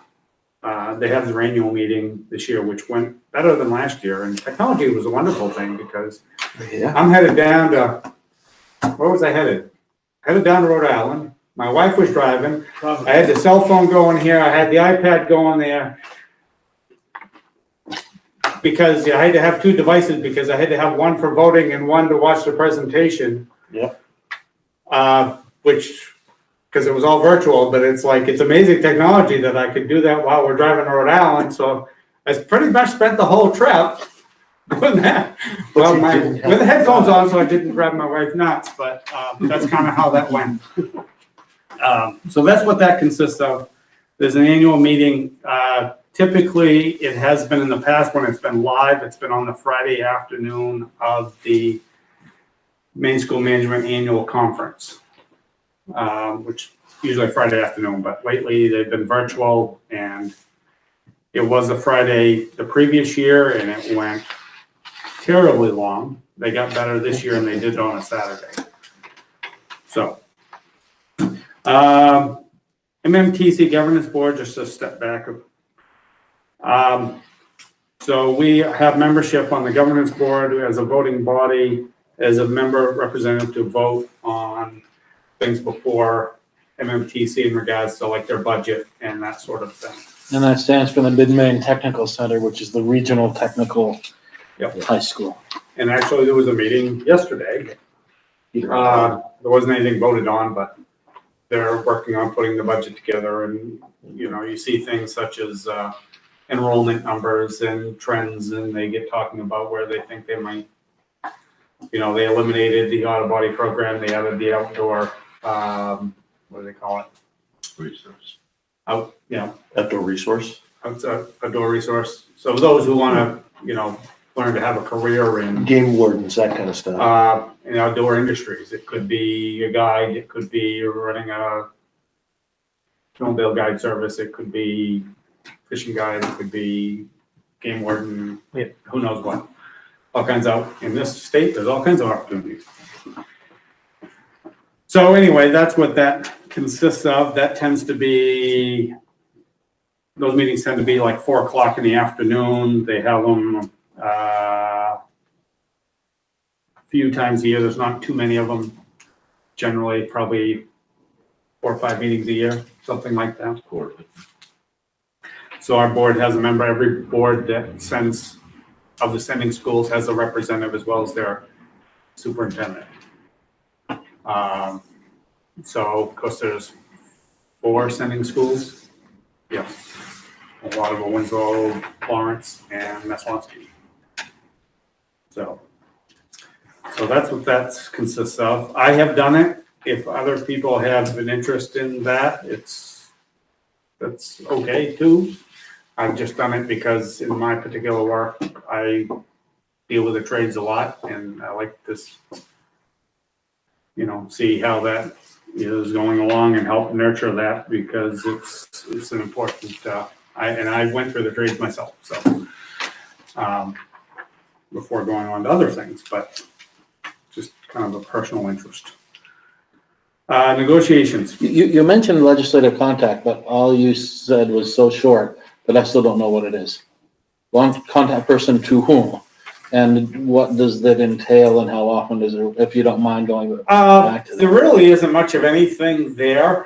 they have their annual meeting this year, which went better than last year. And technology was a wonderful thing because Yeah. I'm headed down to, where was I headed? Headed down to Rhode Island. My wife was driving. I had the cell phone going here. I had the iPad going there. Because I had to have two devices because I had to have one for voting and one to watch the presentation. Yep. Which, because it was all virtual, but it's amazing technology that I could do that while we're driving to Rhode Island. So I pretty much spent the whole trip doing that. Well, you didn't have with the headphones on, so I didn't drive my wife nuts, but that's kind of how that went. So that's what that consists of. There's an annual meeting. Typically, it has been in the past when it's been live, it's been on the Friday afternoon of the Maine School Management Annual Conference, which usually Friday afternoon, but lately they've been virtual, and it was a Friday the previous year, and it went terribly long. They got better this year, and they did it on a Saturday. So, MMTC Governance Board, just a step back. So we have membership on the Governance Board as a voting body, as a member representative to vote on things before MMTC in regards to like their budget and that sort of thing. And that stands for the Mid-Maine Technical Center, which is the regional technical Yep. high school. And actually, there was a meeting yesterday. There wasn't anything voted on, but they're working on putting the budget together, and, you know, you see things such as enrollment numbers and trends, and they get talking about where they think they might, you know, they eliminated the auto body program, they added the outdoor, what do they call it? Resource. Outdoor resource. Outdoor resource. So those who want to, you know, learn to have a career in Game wardens, that kind of stuff. in outdoor industries. It could be a guide, it could be running a snowmobile guide service, it could be fishing guide, it could be game warden, who knows what. All kinds of, in this state, there's all kinds of opportunities. So anyway, that's what that consists of. That tends to be, those meetings tend to be like 4 o'clock in the afternoon. They have them a few times a year. There's not too many of them. Generally, probably 4 or 5 meetings a year, something like that. Quarterly. So our board has a member. Every board that sends, of the sending schools, has a representative as well as their superintendent. So of course there's 4 sending schools. Yes. A lot of them, Winslow, Florence, and Meswansky. So that's what that consists of. I have done it. If other people have an interest in that, that's okay too. I've just done it because in my particular work, I deal with the trades a lot, and I like this, you know, see how that is going along and help nurture that, because it's an important, I went through the trades myself, so, before going on to other things, but just kind of a personal interest. Negotiations. You mentioned legislative contact, but all you said was so short that I still don't know what it is. One contact person to whom? And what does that entail, and how often does it, if you don't mind going back to that? There really isn't much of anything there.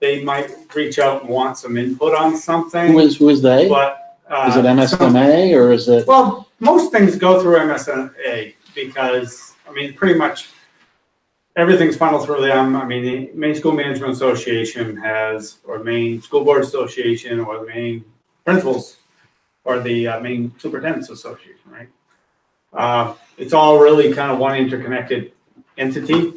They might reach out and want some input on something. Who is they? But, Is it MSMA or is it? well, most things go through MSMA because, I mean, pretty much everything's funneled through them. I mean, the Maine School Management Association has, or Maine School Board Association, or the Maine Principals, or the Maine Superintendents Association, right? It's all really kind of one interconnected entity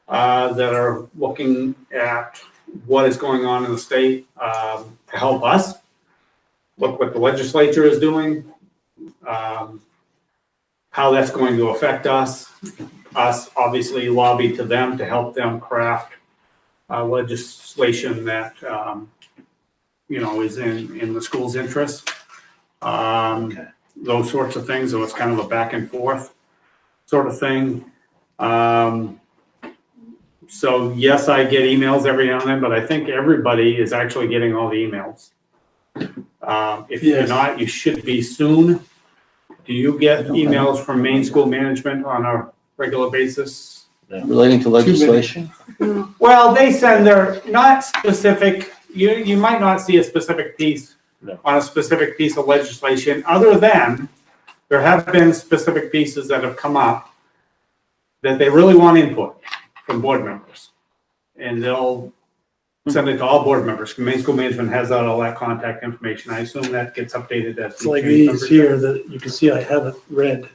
that are looking at what is going on in the state to help us look what the legislature is doing, how that's going to affect us. Us obviously lobby to them to help them craft legislation that you know, is in the school's interest. Those sorts of things. So it's kind of a back and forth sort of thing. So yes, I get emails every now and then, but I think everybody is actually getting all the emails. If you're Yes. not, you should be soon. Do you get emails from Maine School Management on a regular basis? Relating to legislation? Well, they send their, not specific, you might not see a specific piece on a specific piece of legislation, other than there have been specific pieces that have come up that they really want input from board members. And they'll send it to all board members. Maine School Management has all that contact information. I assume that gets updated as. It's like these here that you can see I haven't read.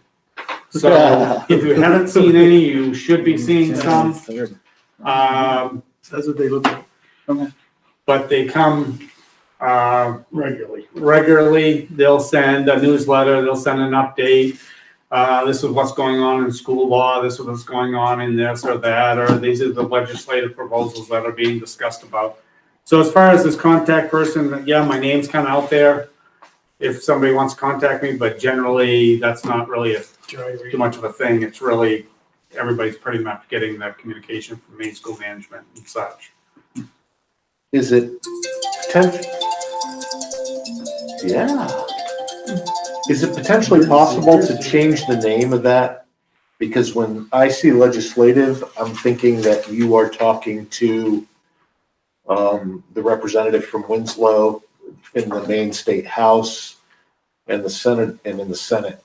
So if you haven't seen any, you should be seeing some. That's what they look like But they come regularly. regularly. They'll send a newsletter, they'll send an update. this is what's going on in school law, this is what's going on in this or that, or these are the legislative proposals that are being discussed about. So as far as this contact person, yeah, my name's kind of out there if somebody wants to contact me, but generally that's not really too much of a thing. It's really, everybody's pretty much getting that communication from main school management and such. Is it yeah. Is it potentially possible to change the name of that? Because when I see legislative, I'm thinking that you are talking to the representative from Winslow in the Maine State House and the Senate and in the Senate.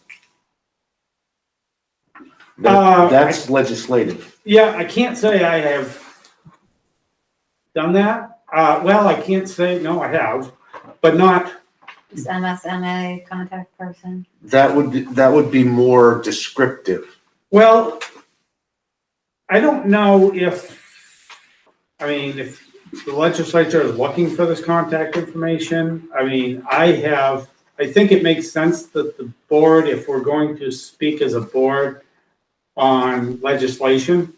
That's legislative. Yeah, I can't say I have done that. Well, I can't say, no, I have, but not. Is MSMA contact person? That would be more descriptive. Well, I don't know if the legislature is looking for this contact information. I mean, I think it makes sense that the board, if we're going to speak as a board on legislation,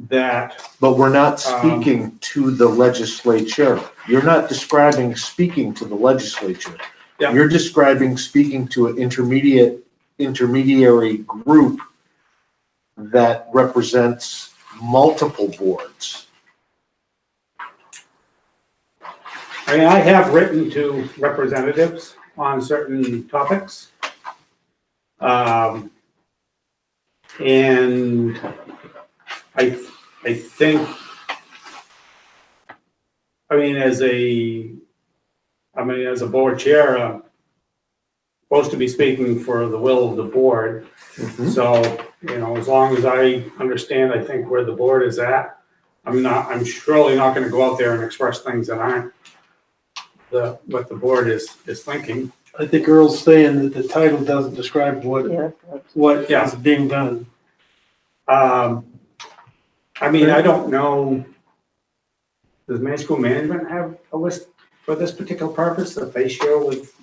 that. But we're not speaking to the legislature. You're not describing speaking to the legislature. Yeah. You're describing speaking to an intermediary group that represents multiple boards. I mean, I have written to representatives on certain topics. And I think, as a board chair, I'm supposed to be speaking for the will of the board. Mm-hmm. So, as long as I understand, I think where the board is at, I'm surely not gonna go out there and express things that aren't what the board is thinking. I think Earl's saying that the title doesn't describe what Yeah. is being done. I don't know, does Maine School Management have a list for this particular purpose that they share with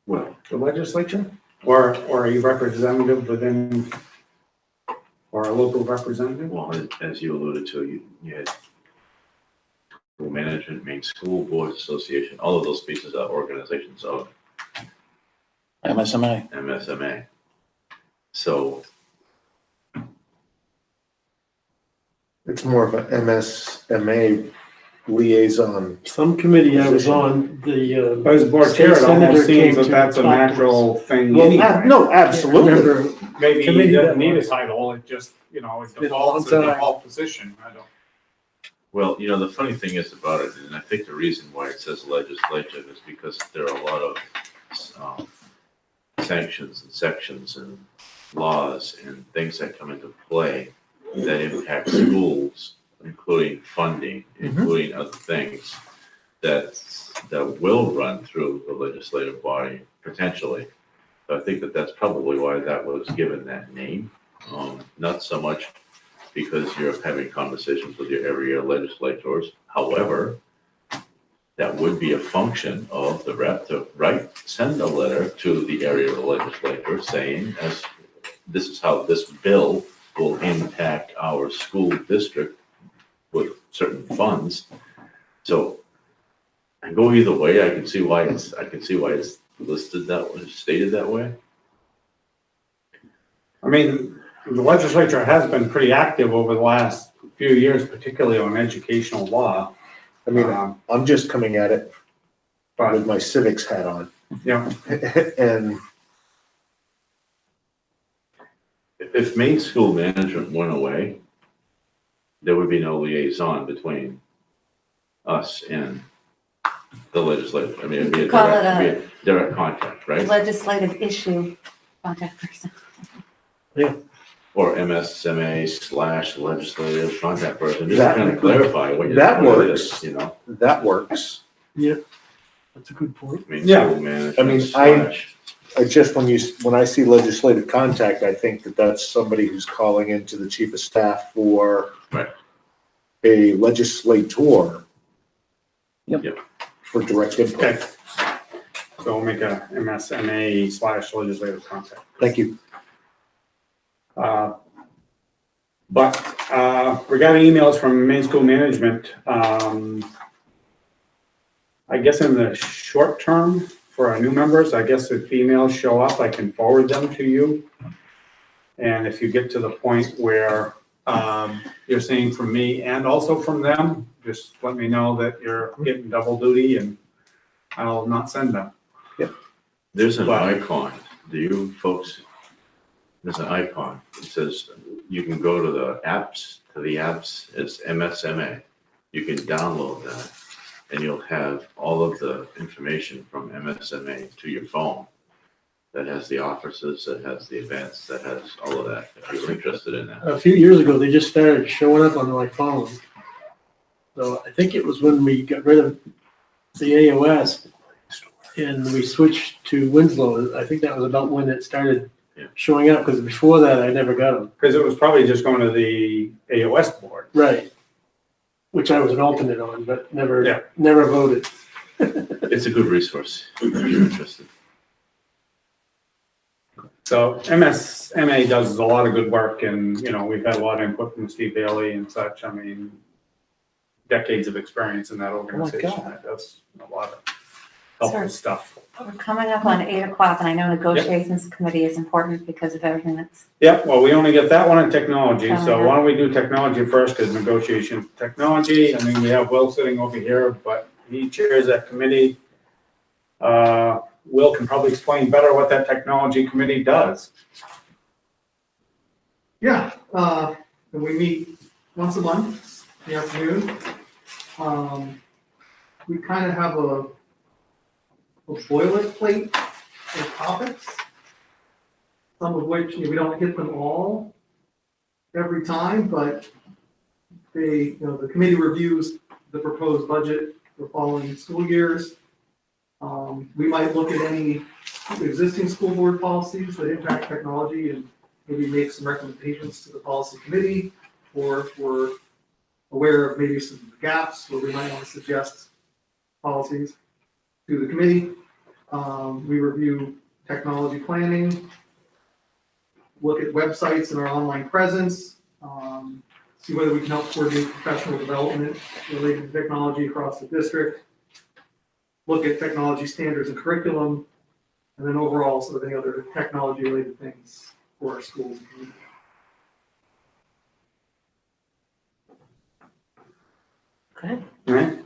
Well, the legislature? Or a representative within, or a local representative? well, as you alluded to, you had school management, Maine School Board Association, all of those pieces are organizations of MSMA. MSMA. So, It's more of an MSMA liaison. Some committee I was on, But as board chair, it almost seems that that's a natural thing anyway. No, absolutely. Remember, Maybe committee it doesn't that need a was. title, it just, it been a long defaults a time. default position. I don't. well, the funny thing is about it, and I think the reason why it says legislative is because there are a lot of sanctions and sections and laws and things that come into play that impact schools, including funding, including other things that will run through the legislative body potentially. So I think that's probably why that was given that name. Not so much because you're having conversations with your area legislators. However, that would be a function of the rep to send a letter to the area legislator saying, as this is how this bill will impact our school district with certain funds. So I go either way. I can see why it's listed that way, stated that way. The legislature has been pretty active over the last few years, particularly on educational law. I'm just coming at it But, with my civics hat on. yeah, And If Maine School Management went away, there would be no liaison between us and the legislature. It'd be a Call it direct contact, right? Legislative issue contact person. Or MSMA/legislative contact person, just That- to kind of clarify what that what it works. is, that works. that's a good point. Maine Yeah. School Management. I mean, I just, when I see legislative contact, I think that that's somebody who's calling into the chief of staff for Right. a legislator. Yep. Yep. For direct input. okay. So we'll make a MSMA/legislative contact. Thank you. But we got emails from Maine School Management. I guess in the short term for our new members, I guess if emails show up, I can forward them to you. And if you get to the point where you're seeing from me and also from them, just let me know that you're getting double duty and I'll not send them. There's an Wow. icon. Do you folks, there's an icon. It says you can go to the apps, it's MSMA. You can download that and you'll have all of the information from MSMA to your phone. That has the offices, that has the events, that has all of that, if you're interested in that. A few years ago, they just started showing up on my phone. So I think it was when we got rid of the AOS and we switched to Winslow. I think that was about when it started showing up, because before that, I never got them. Because it was probably just going to the AOS board. Right. Which I was an alternate on, but never Yeah. voted. It's a good resource if you're interested. So MSMA does a lot of good work and, we've had a lot of input from Steve Bailey and such. I mean, decades of experience in that organization. God. That does a lot of helpful stuff. We're coming up on 8:00, and I know negotiations committee is important because of everything that's, Yep, well, we only get that one in technology, so Oh, yeah. why don't we do technology first, because negotiation technology, I mean, we have Will sitting over here, but he chairs that committee. Will can probably explain better what that technology committee does. Yeah, and we meet once a month in the afternoon. We kind of have a boilerplate of topics, some of which we don't hit them all every time, but the committee reviews the proposed budget for following school years. We might look at any existing school board policies that impact technology and maybe make some recommendations to the policy committee, or if we're aware of maybe some gaps where we might want to suggest policies to the committee. We review technology planning, look at websites and our online presence, see whether we can help coordinate professional development related to technology across the district, look at technology standards and curriculum, and then overall sort of any other technology related things for our schools and community. good. Right?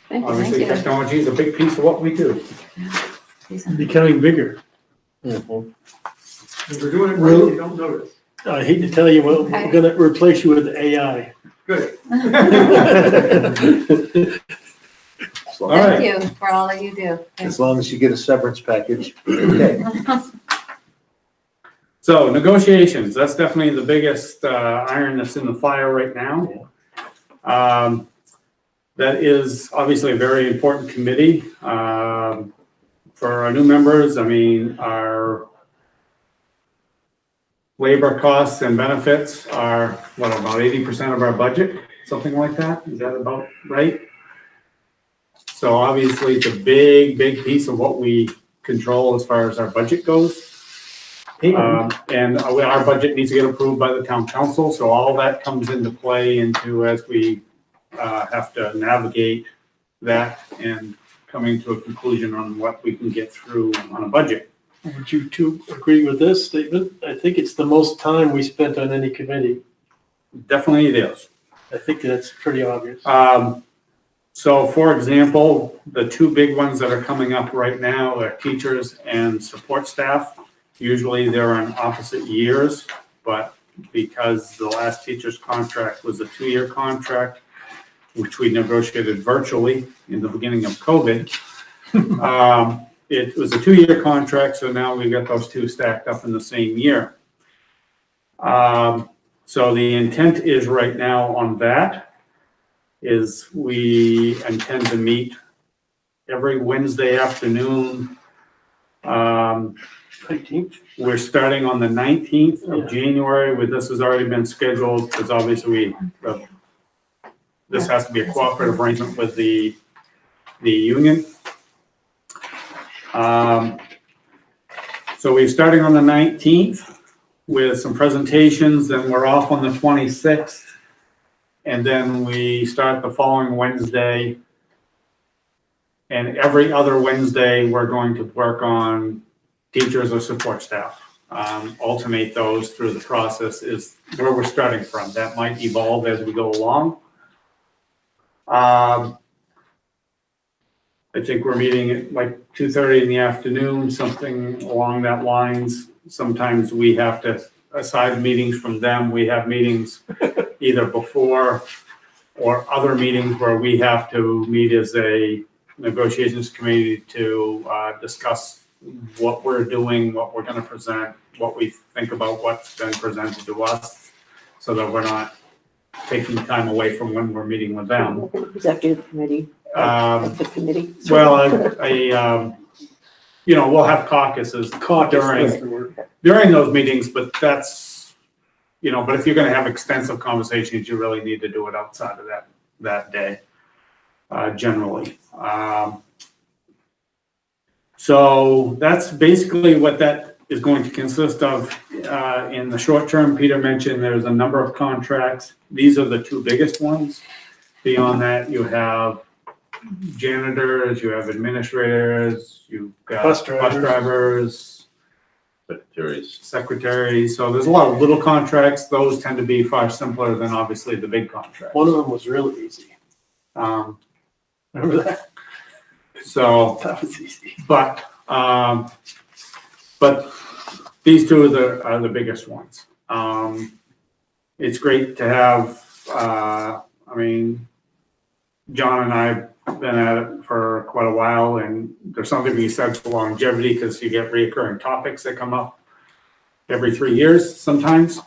Thank Obviously, you. technology is a big piece of what we do. Becoming bigger. If we're doing it right, you don't notice. I hate to tell you, we're gonna replace you with AI. Good. All right. Thank you for all that you do. As long as you get a severance package, okay. So negotiations, that's definitely the biggest iron that's in the fire right now. That is obviously a very important committee. For our new members, I mean, our labor costs and benefits are, about 80% of our budget, something like that? Is that about right? So obviously, it's a big, big piece of what we control as far as our budget goes. And our budget needs to get approved by the town council, so all that comes into play as we have to navigate that and coming to a conclusion on what we can get through on a budget. Would you two agree with this statement? I think it's the most time we spent on any committee. Definitely it is. I think that's pretty obvious. So for example, the two big ones that are coming up right now are teachers and support staff. Usually they're on opposite years, but because the last teacher's contract was a 2-year contract, which we negotiated virtually in the beginning of COVID, it was a 2-year contract, so now we got those two stacked up in the same year. So the intent is right now on that is we intend to meet every Wednesday afternoon. 19th? We're starting on the 19th of January, this has already been scheduled, because obviously this has to be a cooperative arrangement with the union. So we're starting on the 19th with some presentations, then we're off on the 26th. And then we start the following Wednesday. And every other Wednesday, we're going to work on teachers or support staff. Alternate those through the process is where we're starting from. That might evolve as we go along. I think we're meeting at like 2:30 in the afternoon, something along that lines. Sometimes we have to, aside meetings from them, we have meetings either before or other meetings where we have to meet as a negotiations committee to discuss what we're doing, what we're going to present, what we think about what's been presented to us, so that we're not taking time away from when we're meeting with them. Executive committee, the committee. Well, we'll have caucuses during those meetings, but that's, but if you're going to have extensive conversations, you really need to do it outside of that day, generally. So that's basically what that is going to consist of. In the short term, Peter mentioned there's a number of contracts. These are the two biggest ones. Beyond that, you have janitors, you have administrators, you've got bus drivers, secretaries. So there's a lot of little contracts. Those tend to be far simpler than obviously the big contracts. One of them was really easy. Remember that? So, That was easy. but these two are the biggest ones. It's great to have, John and I have been at it for quite a while, and there's something to be said for longevity because you get reoccurring topics that come up every 3 years sometimes.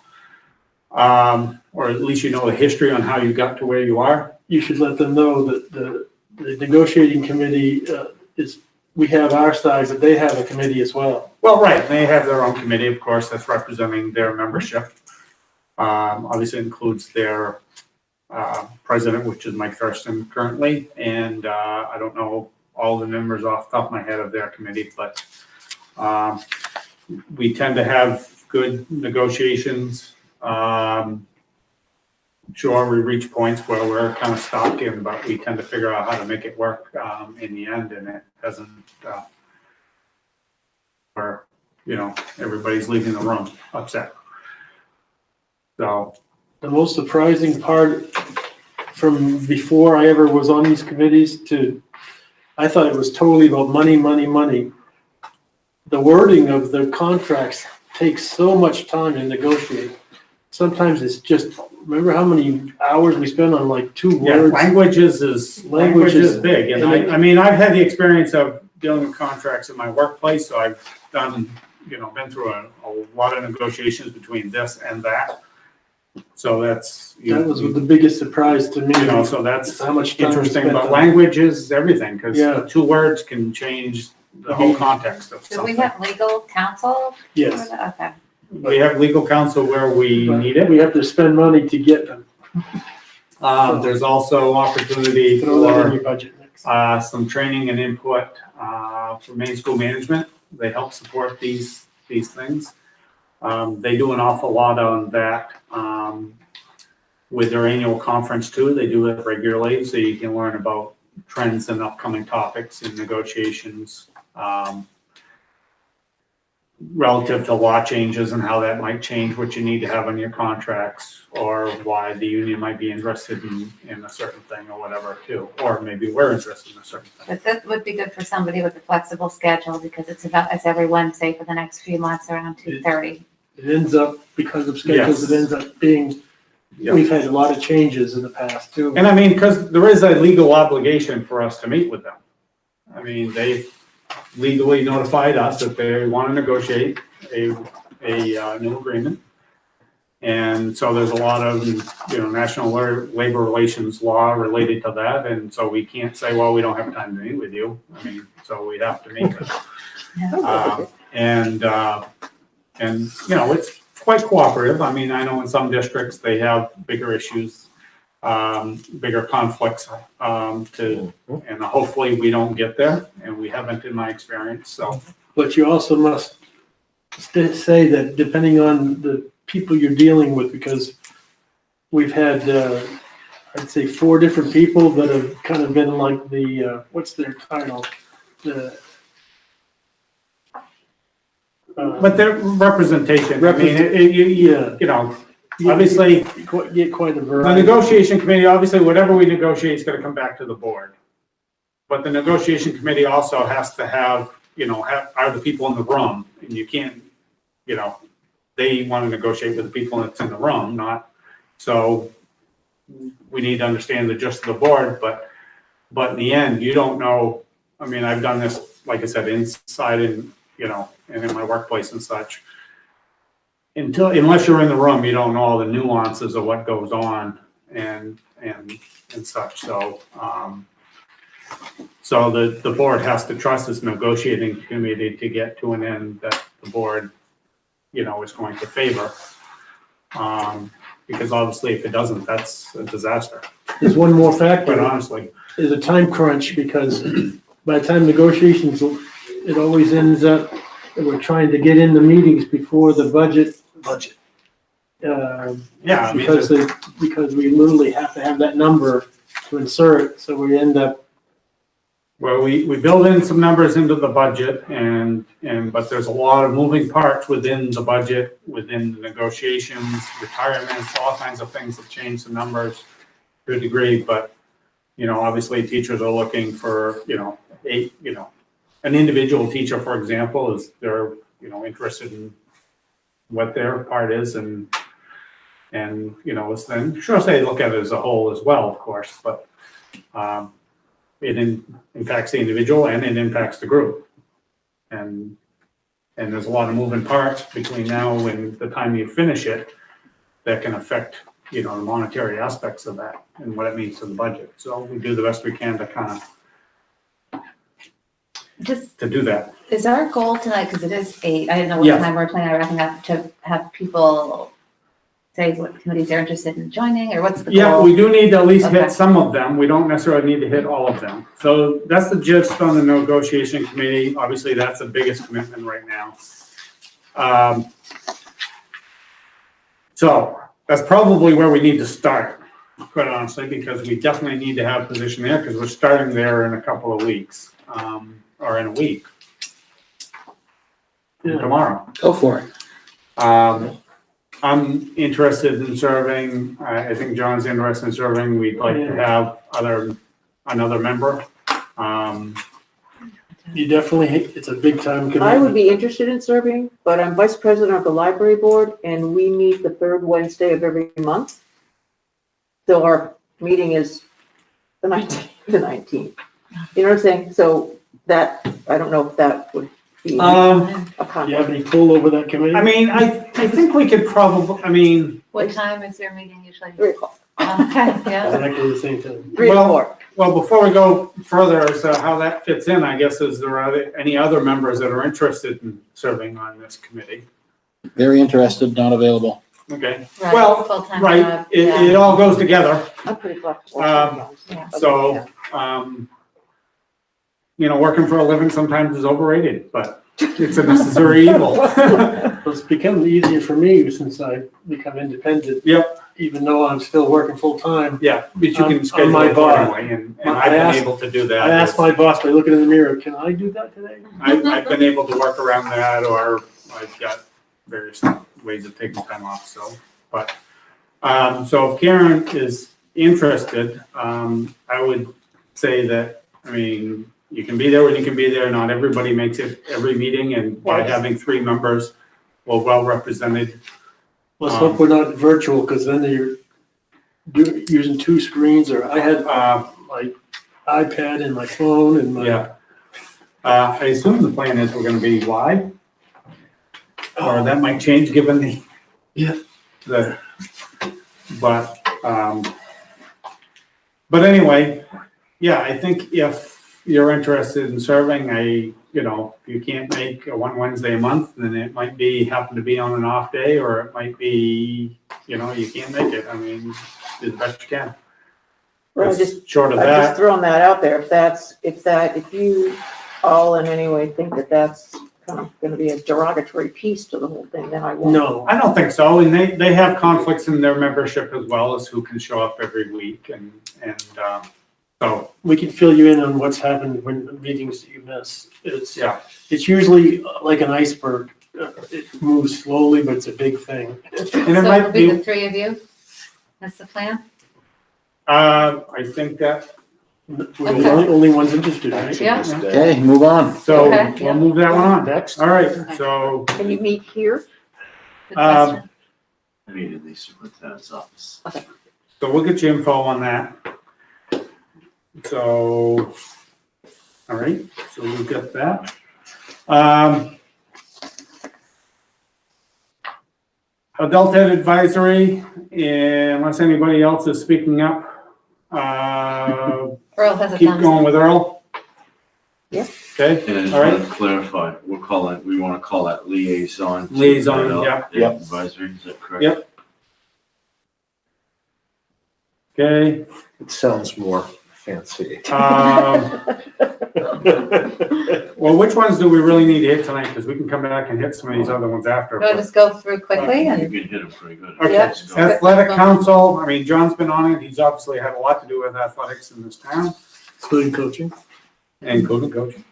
Or at least you know the history on how you got to where you are. You should let them know that the negotiating committee we have our side, but they have a committee as well. Well, right, they have their own committee, of course, that's representing their membership. Obviously includes their president, which is Mike Thurston currently, and I don't know all the members off the top of my head of their committee, but we tend to have good negotiations. Sure, we reach points where we're kind of stuck in, but we tend to figure out how to make it work in the end, and it doesn't where everybody's leaving the room upset. So The most surprising part from before I ever was on these committees I thought it was totally about money, money, money. The wording of the contracts takes so much time to negotiate. Sometimes it's just, remember how many hours we spend on like two words? Language is big, and I've had the experience of dealing with contracts in my workplace, so I've been through a lot of negotiations between this and that. So that was the biggest surprise to me. So that's how much time interesting. But language is everything, because two words can change the whole context of Do something. we have legal counsel? Yes. Okay. We have legal counsel where we need it. We have to spend money to get them. There's also opportunity Throw that in for your budget next. some training and input for main school management. They help support these things. They do an awful lot on that with their annual conference too. They do it regularly, so you can learn about trends and upcoming topics in negotiations relative to law changes and how that might change what you need to have on your contracts, or why the union might be interested in a certain thing or whatever too, or maybe we're interested in a certain thing. But that would be good for somebody with a flexible schedule, because it's every Wednesday for the next few months around 2:30. It ends up, because of schedules, Yes. it ends up being, we've had a lot of changes in the past too. And because there is a legal obligation for us to meet with them. They've legally notified us that they want to negotiate a new agreement. And so there's a lot of, national labor relations law related to that. And so we can't say, well, we don't have time to meet with you. So we have to meet with them. And it's quite cooperative. I know in some districts they have bigger issues bigger conflicts, and hopefully we don't get there, and we haven't in my experience, so. But you also must say that depending on the people you're dealing with, because we've had, I'd say 4 different people that have kind of been like the, what's their title? But their representation, I mean, Yeah. you know, obviously, Get quite a the variety. negotiation committee, obviously, whatever we negotiate is gonna come back to the board. But the negotiation committee also has to have, are the people in the room, and you can't, they wanna negotiate with the people that's in the room, not, so we need to understand the gist of the board, but in the end, you don't know, I mean, I've done this, like I said, inside and, and in my workplace and such. Unless you're in the room, you don't know all the nuances of what goes on and such, so, so the board has to trust this negotiating committee to get to an end that the board, is going to favor. Because obviously if it doesn't, that's a disaster, There's one more quite factor, honestly. is a time crunch, because by the time negotiations, it always ends up that we're trying to get in the meetings before the budget. Yeah, I mean, Because we literally have to have that number to insert, so we end up, well, we build in some numbers into the budget but there's a lot of moving parts within the budget, within the negotiations, retirements, all kinds of things that change the numbers to a degree, but, obviously teachers are looking for, an individual teacher, for example, is they're, interested in what their part is and, it's then, sure, say look at it as a whole as well, of course, but, it impacts the individual and it impacts the group. And there's a lot of moving parts between now and the time you finish it that can affect, the monetary aspects of that and what it means to the budget. So we do the best we can to kind of, to do that. Is our goal tonight, because it is 8, I didn't know what Yes. time we're planning on wrapping up, to have people say what committees they're interested in joining, or what's the goal? Yeah, we do need to at least Okay. hit some of them. We don't necessarily need to hit all of them. So that's the gist on the negotiation committee. Obviously, that's the biggest commitment right now. So that's probably where we need to start, quite honestly, because we definitely need to have a position there because we're starting there in a couple of weeks, or in a week. Yeah. Tomorrow. Go for it. I'm interested in serving. I think John's interested in serving. We'd like to have another member. you definitely, it's a big time commitment. I would be interested in serving, but I'm vice president of the library board, and we meet the 3rd Wednesday of every month. So our meeting is the 19th. You know what I'm saying? So that, I don't know if that would be a Do you have conflict. any pull over that committee? I mean, I think we could probably, What time is your meeting usually? 3 o'clock, Okay, yeah. Exactly the same time. 3 to 4. well, before we go further as to how that fits in, I guess, is there any other members that are interested in serving on this committee? Very interested, not available. Okay, Right, well, full-time right, job, yeah. it all goes together. I'm pretty flexible. Yeah. So, working for a living sometimes is overrated, but it's a necessary evil. It's become easier for me since I become independent. Yep. Even though I'm still working full-time. Yeah, but you I'm can schedule my it boss. accordingly, and I I've been asked- able to do that. I asked my boss by looking in the mirror, can I do that today? I've been able to work around that, or I've got various ways of taking time off, so, but, so if Karen is interested, I would say that, you can be there when you can be there, not everybody makes it every meeting, and by Yes. having 3 members, we're well represented. Let's hope we're not virtual, because then you're using 2 screens, or I had my iPad and my phone and my. Yeah. I assume the plan is we're gonna be live, or that might change given the. Yeah. But anyway, yeah, I think if you're interested in serving, if you can't make one Wednesday a month, then it might happen to be on an off day, or it might be, you can't make it. Do the best you can. Well, Short of I'm just that, throwing that out there. If you all in any way think that that's kind of gonna be a derogatory piece to the whole thing, then I won't. No, I don't think so. And they have conflicts in their membership as well as who can show up every week so, we can fill you in on what's happened when meetings that you miss. yeah. It's usually like an iceberg. It moves slowly, but it's a big thing. And So it it'll might be be, the three of you? That's the plan? I think that, We're the only ones interested, right? Action Yeah. this day. Okay, move on. so Okay, yeah. we'll move that one on. Next. All right, so, Can you meet here? Good Um, question. I mean, in the superintendent's office. so we'll get you info on that. So, all right, so we'll get that. Adult Ed Advisory, unless anybody else is speaking up, Earl has a keep thumbs going up. with Earl. Yeah. Okay, And I just all right. want to clarify, we want to call that liaison. to Liaison, Adult yep. Ed Yep. Advisory, is that correct? Yep. Okay, It sounds more fancy. well, which ones do we really need to hit tonight? Because we can come back and hit some of these other ones after. We'll just go through quickly You and, can hit them pretty good. Okay, Yep. Let's go. Athletic Council, I mean, John's been on it. He's obviously had a lot to do with athletics in this town Including coaching. and including coaching.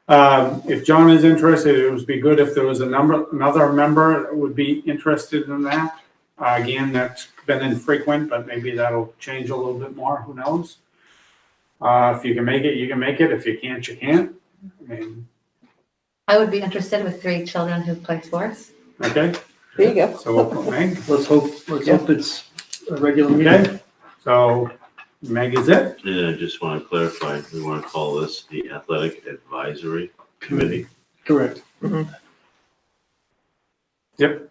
If John is interested, it would be good if there was another member that would be interested in that. Again, that's been infrequent, but maybe that'll change a little bit more, who knows? If you can make it, you can make it. If you can't, you can't. I mean, I would be interested with 3 children who play sports. okay, There you go. so we'll put Meg. Let's hope it's a regular meeting. Okay, so Meg is it? Yeah, I just want to clarify, we want to call this the Athletic Advisory Committee. Correct. Yep.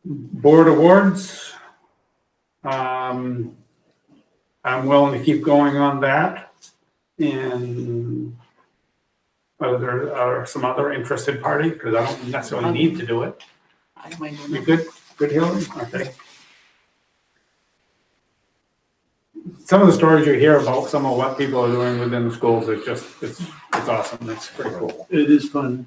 Board awards. I'm willing to keep going on that. And there are some other interested party, because I don't necessarily need to do it. I don't mind doing You that. good? Good, Hillary? Okay. Some of the stories you hear about some of what people are doing within the schools is just, it's awesome. It's pretty cool. It is fun.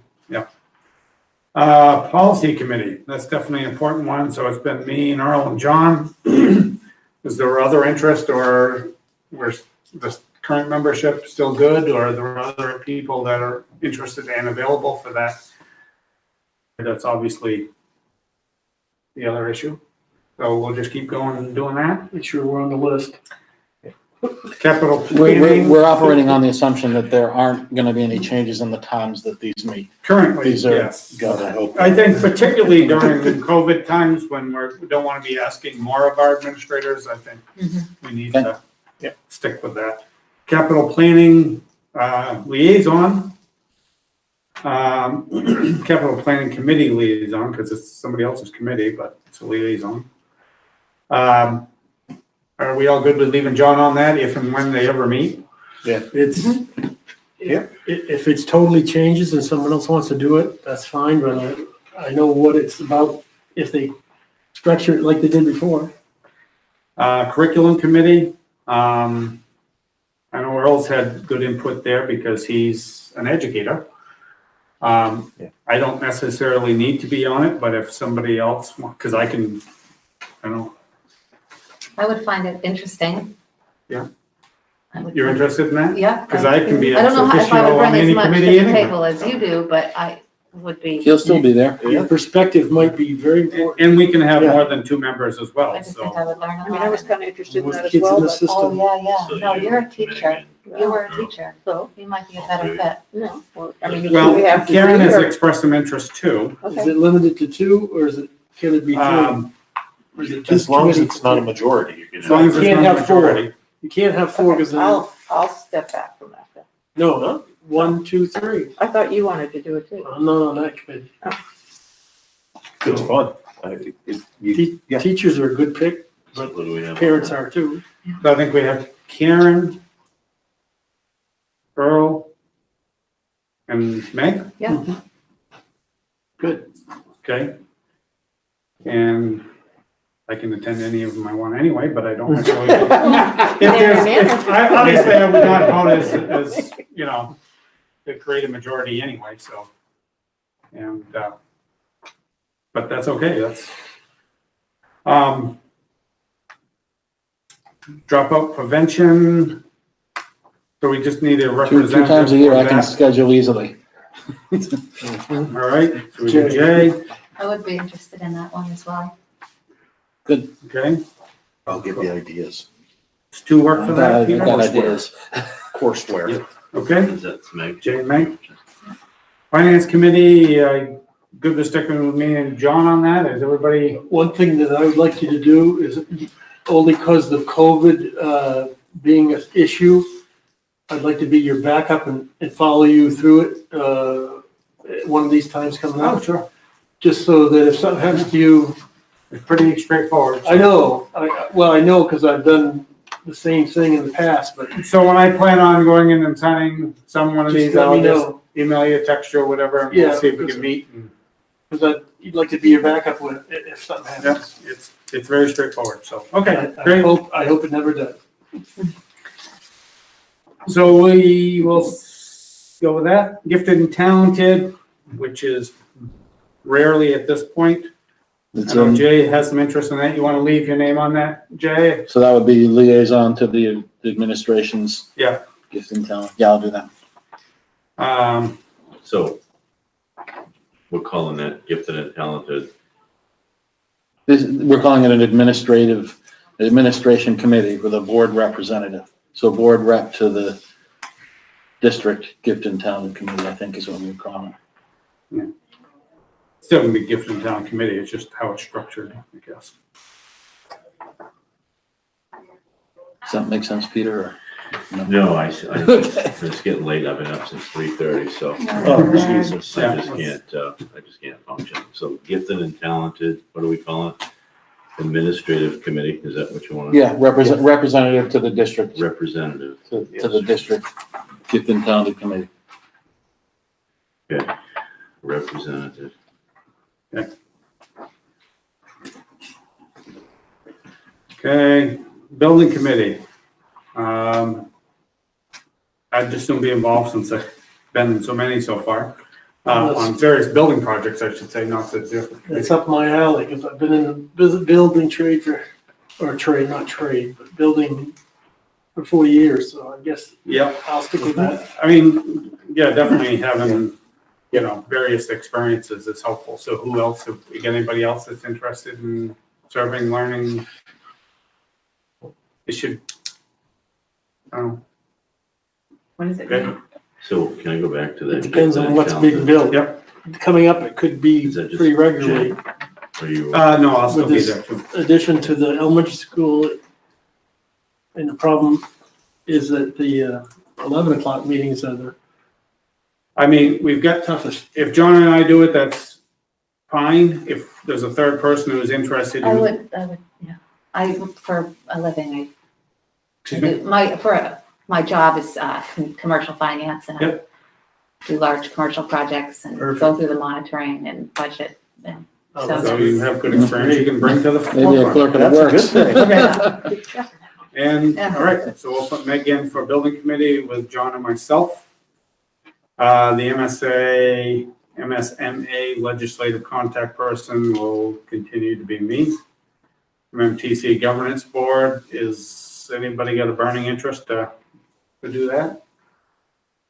Policy committee, that's definitely an important one. So it's been me and Earl and John. Is there other interest, or was the current membership still good, or are there other people that are interested and available for that? That's obviously the other issue. So we'll just keep going and doing that. Make sure we're on the list. Capital We're, planning. we're operating on the assumption that there aren't gonna be any changes in the times that these meet. Currently, These are- yes. Gotta hope. I think particularly during the COVID times when we don't want to be asking more of our administrators, I think we need to stick with that. Capital planning liaison. Capital planning committee liaison, because it's somebody else's committee, but it's a liaison. Are we all good with leaving John on that if and when they ever meet? It's, Yeah. if it's totally changes and someone else wants to do it, that's fine, but I know what it's about if they structure it like they did before. Curriculum committee. I know Earl's had good input there because he's an educator. I don't necessarily need to be on it, but if somebody else, because I don't know, I would find it interesting. Yeah. I would you're find- interested in that? Yeah. Because I can be I a don't know if I official would on bring any as much to committee the anyway. table as you do, but I would be, He'll still be there. Your perspective might be very important. And we can have Yeah. more than 2 members as I well, just think so. I would learn I a mean, I lot. was kind of interested in With that as kids well, in the but system. Oh, yeah, So yeah. No, you you're a would teacher. make You were a teacher. so, You might be a better fit. no. Well, I mean, Well, we have to Karen has read or- expressed some interest too. Is Okay. it limited to 2 or can it be 3? Or is it As long as committees? it's not a majority, you can. As long as it's Can't not a have 4. majority. You can't have 4 because then, I'll step back from that then. no, huh? 1, 2, 3. I thought you wanted to do it too. I'm not on that committee. It's fun. Yeah. Teachers are a good pick, So what do we have? parents are too. So I think we have Karen, Earl, and Meg. Yeah. Good. Okay. And I can attend any of them I want anyway, but I don't necessarily. Obviously, I would not vote as, you know, to create a majority anyway, so. And, but that's okay, that's. Dropout prevention. So we just need a Two representative. times a year for I can that. schedule easily. All right, so we do Jay, I would be interested in that one as well. okay. I'll give you ideas. Does two work for that? I've Peter? got ideas. Courseware. Yep. Okay, Is that Meg? Jay and Meg. Finance committee, good to sticking with me and John on that. Is everybody? One thing that I would like you to do is, only because of COVID being an issue, I'd like to be your backup and follow you through it one of these times coming Oh, up. sure. Just so that if something happens to you, It's pretty straightforward. I know, I know because I've done the same thing in the past, but So when I plan on going in and signing someone of these, just let I'll me just know. email you a text or whatever, and Yeah, we'll see if we can meet. And, Because I'd like to be your backup if something yeah, happens. it's very straightforward, so, okay, I great. hope it never does. So we will go with that. Gifted and talented, which is rarely at this point. I It's know in, Jay has some interest in that. You want to leave your name on that, Jay? so that would be liaison to the administration's Yeah. gift and talent. Yeah, I'll do that. So we're calling that gifted and talented. We're calling it an administration committee with a board representative. So board rep to the district gift and talent committee, I think is what we're calling it. Still gonna be gifted and talent committee. It's just how it's structured, I guess. Does that make sense, Peter? Or no? No, it's getting late. I've been up since 3:30, so Oh, Jesus. I just can't function. So gifted and talented, what do we call it? Administrative committee, is that what you want? Yeah, representative to the district, Representative. to the district gift and talent committee. Okay, representative. Okay, building committee. I'd just soon be involved since I've been in so many so far. On various building projects, I should say, not the different. It's up my alley because I've been in the building trade not trade, but building for 4 years. So I guess Yep. I'll stick with that. I mean, yeah, definitely having, you know, various experiences is helpful. So who else, if we get anybody else that's interested in serving, learning? It should, I don't know. What is it? Okay. So can I go back to that? It depends on gifted and what's being talented? built. Yep. Coming up, it could be Is that just pretty regularly. Are you? No, I'll still With be this- there too. Addition to the elementary school, and the problem is that the 11 o'clock meetings are the I mean, we've got, toughest. if John and I do it, that's fine. If there's a third person who's interested I in, would, yeah. For a living, excuse me? my job is commercial finance and I Yep. do large commercial projects and Perfect. go through the monitoring and budget. And Oh, So- So you have good experience you can bring to the Maybe a forefront. clerk at That's a works. good thing. And, Yeah. all right, so we'll put Meg in for building committee with John and myself. The MSMA legislative contact person will continue to be me. MMTC governance board, is anybody got a burning interest to do that?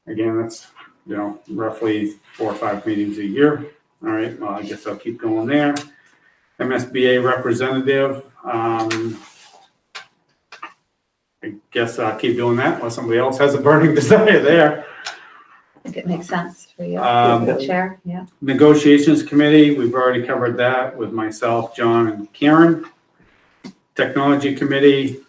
Again, that's, you know, roughly 4 or 5 meetings a year. All right, well, I guess I'll keep going there. MSBA representative, I guess I'll keep doing that unless somebody else has a burning desire there. I think it makes sense for you, Um, Chair, yeah. Negotiations committee, we've already covered that with myself, John, and Karen. Technology committee,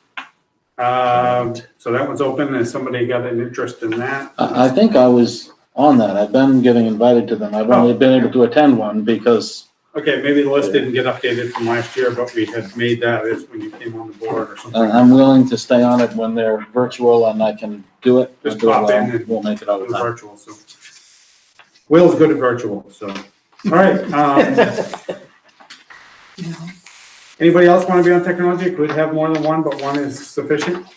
so that one's open. Has somebody got an interest in that? I think I was on that. I've been getting invited to them. I've only been able to attend one because, Okay, maybe the list didn't get updated from last year, but we had made that as when you came on the board or something. I'm willing to stay on it when they're virtual and I can do it. Just Do it pop in well. and- We'll make it all It the was time. virtual, so. Will's good at virtual, so. All right, Anybody else want to be on technology? Could have more than one, but one is sufficient.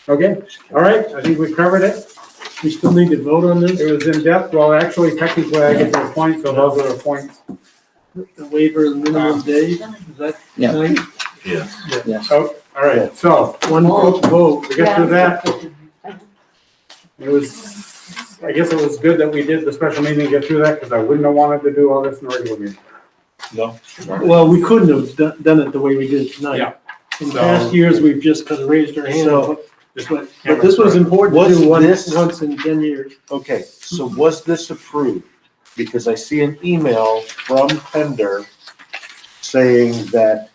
Okay, all right, I think we covered it. We still need to vote on this, It was in depth. Well, actually, technically, I get to a point, so those are the points. the waiver of the minimum days, is that Yeah. right? Yes. Yes. Oh, all right, so One quick vote. we get through that. It was, I guess it was good that we did the special meeting to get through that, because I wouldn't have wanted to do all this in a regular meeting. No? Well, we couldn't have done it the way we did it tonight. Yeah. In past years, we've just kind of raised our hand, So- but this was important to Was do this- once in 10 years. Okay, so was this approved? Because I see an email from Pender saying that,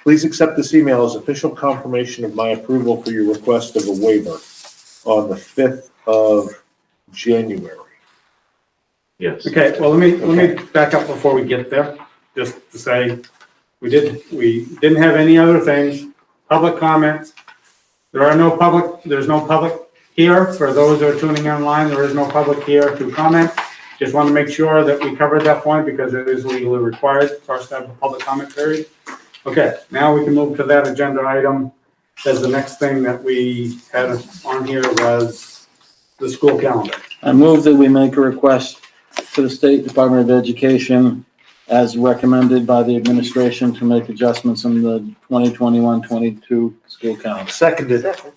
please accept this email as official confirmation of my approval for your request of a waiver on the 5th of January. Yes. Okay, well, let me back up before we get there, just to say, we didn't have any other things, public comments. There's no public here, for those who are tuning online, there is no public here to comment. Just want to make sure that we covered that point, because it is legally required for us to have a public comment period. Okay, now we can move to that agenda item, as the next thing that we had on here was the school calendar. I move that we make a request to the State Department of Education as recommended by the administration to make adjustments in the 2021-22 school calendar. Seconded. Second.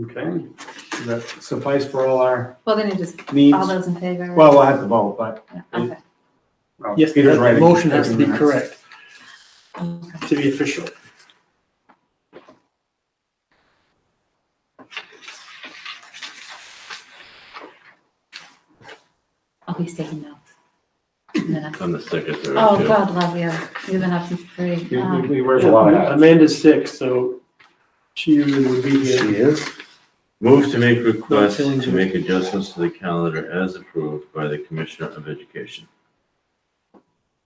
Okay, does that suffice for all our Well, then you just, needs? all those in favor? Well, we'll have to vote, but. Yeah, okay. well, Yes, Peter's the writing. motion has to be Minutes. correct Okay. to be official. Oh, he's taking notes. Minutes. I'm the secretary. Oh, too. God love you. You've been up since 3. He wears a lot of hats. Amanda's sick, so she usually would be She here. is? Move to make requests feeling to good. make adjustments to the calendar as approved by the Commissioner of Education.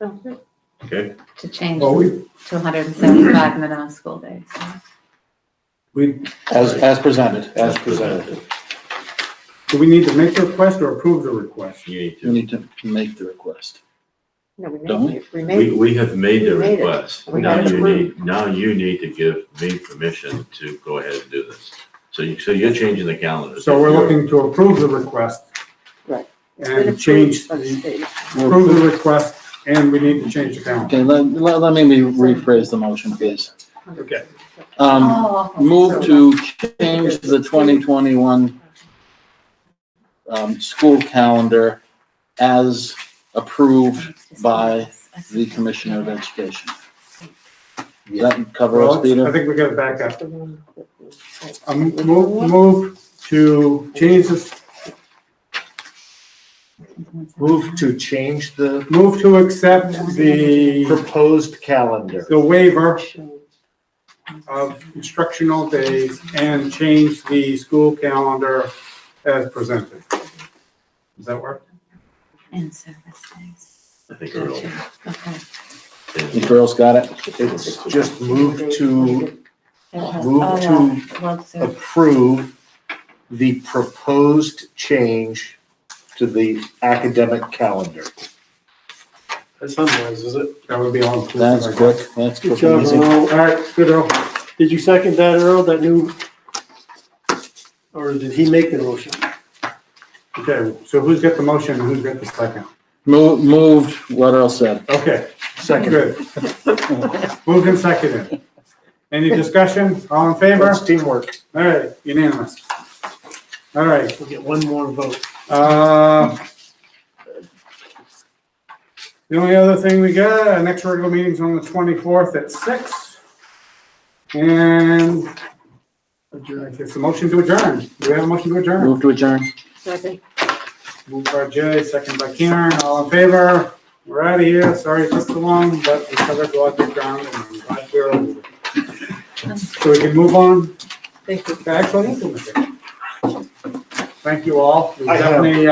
Okay? To change Well, to 175 minimum school days. we, As presented. As presented. do we need to make the request or approve the request? You need We to. need to make the request. No, Don't we made it. We have made the We made it. request. We Now got it you need to give me permission to go ahead and do this. So you're changing the calendar. So we're looking to approve the request. Right. It's been And approved change, by the state. approve the request, and we need to change the calendar. Okay, let me rephrase the motion, please. Okay. Oh. Move to change the 2021 school calendar as approved by the Commissioner of Education. Does that cover us, Well, I Peter? think we gotta back up. Move to change this, Move to change the move to accept the proposed calendar. waiver of instructional days and change the school calendar as presented. Does that work? In service days. I think early. Okay. You girls got it? It's just move to Move to. approve the proposed change to the academic calendar. That summarizes it. That would be all inclusive. That's I quick, guess. that's Good quick job, and easy. Earl. All right, good, Earl. Did you second that, Earl, that new? Or did he make the motion? Okay, so who's got the motion and who's got the second? Moved what Earl said. Okay, Second. good. Moved and seconded. Any discussion? All in favor? That's teamwork. All right, unanimous. All right, We'll get one more vote. the only other thing we got, our next regular meeting's on the 24th at 6. And it's a motion to adjourn. Do we have a motion to adjourn? Move to adjourn. Second. Moved by Jay, second by Karen, all in favor? We're out of here. Sorry it took so long, but we covered a lot of ground and I'm glad we're over it. So we can move on Thank you. to actual implementation. Thank you all. We I have- definitely,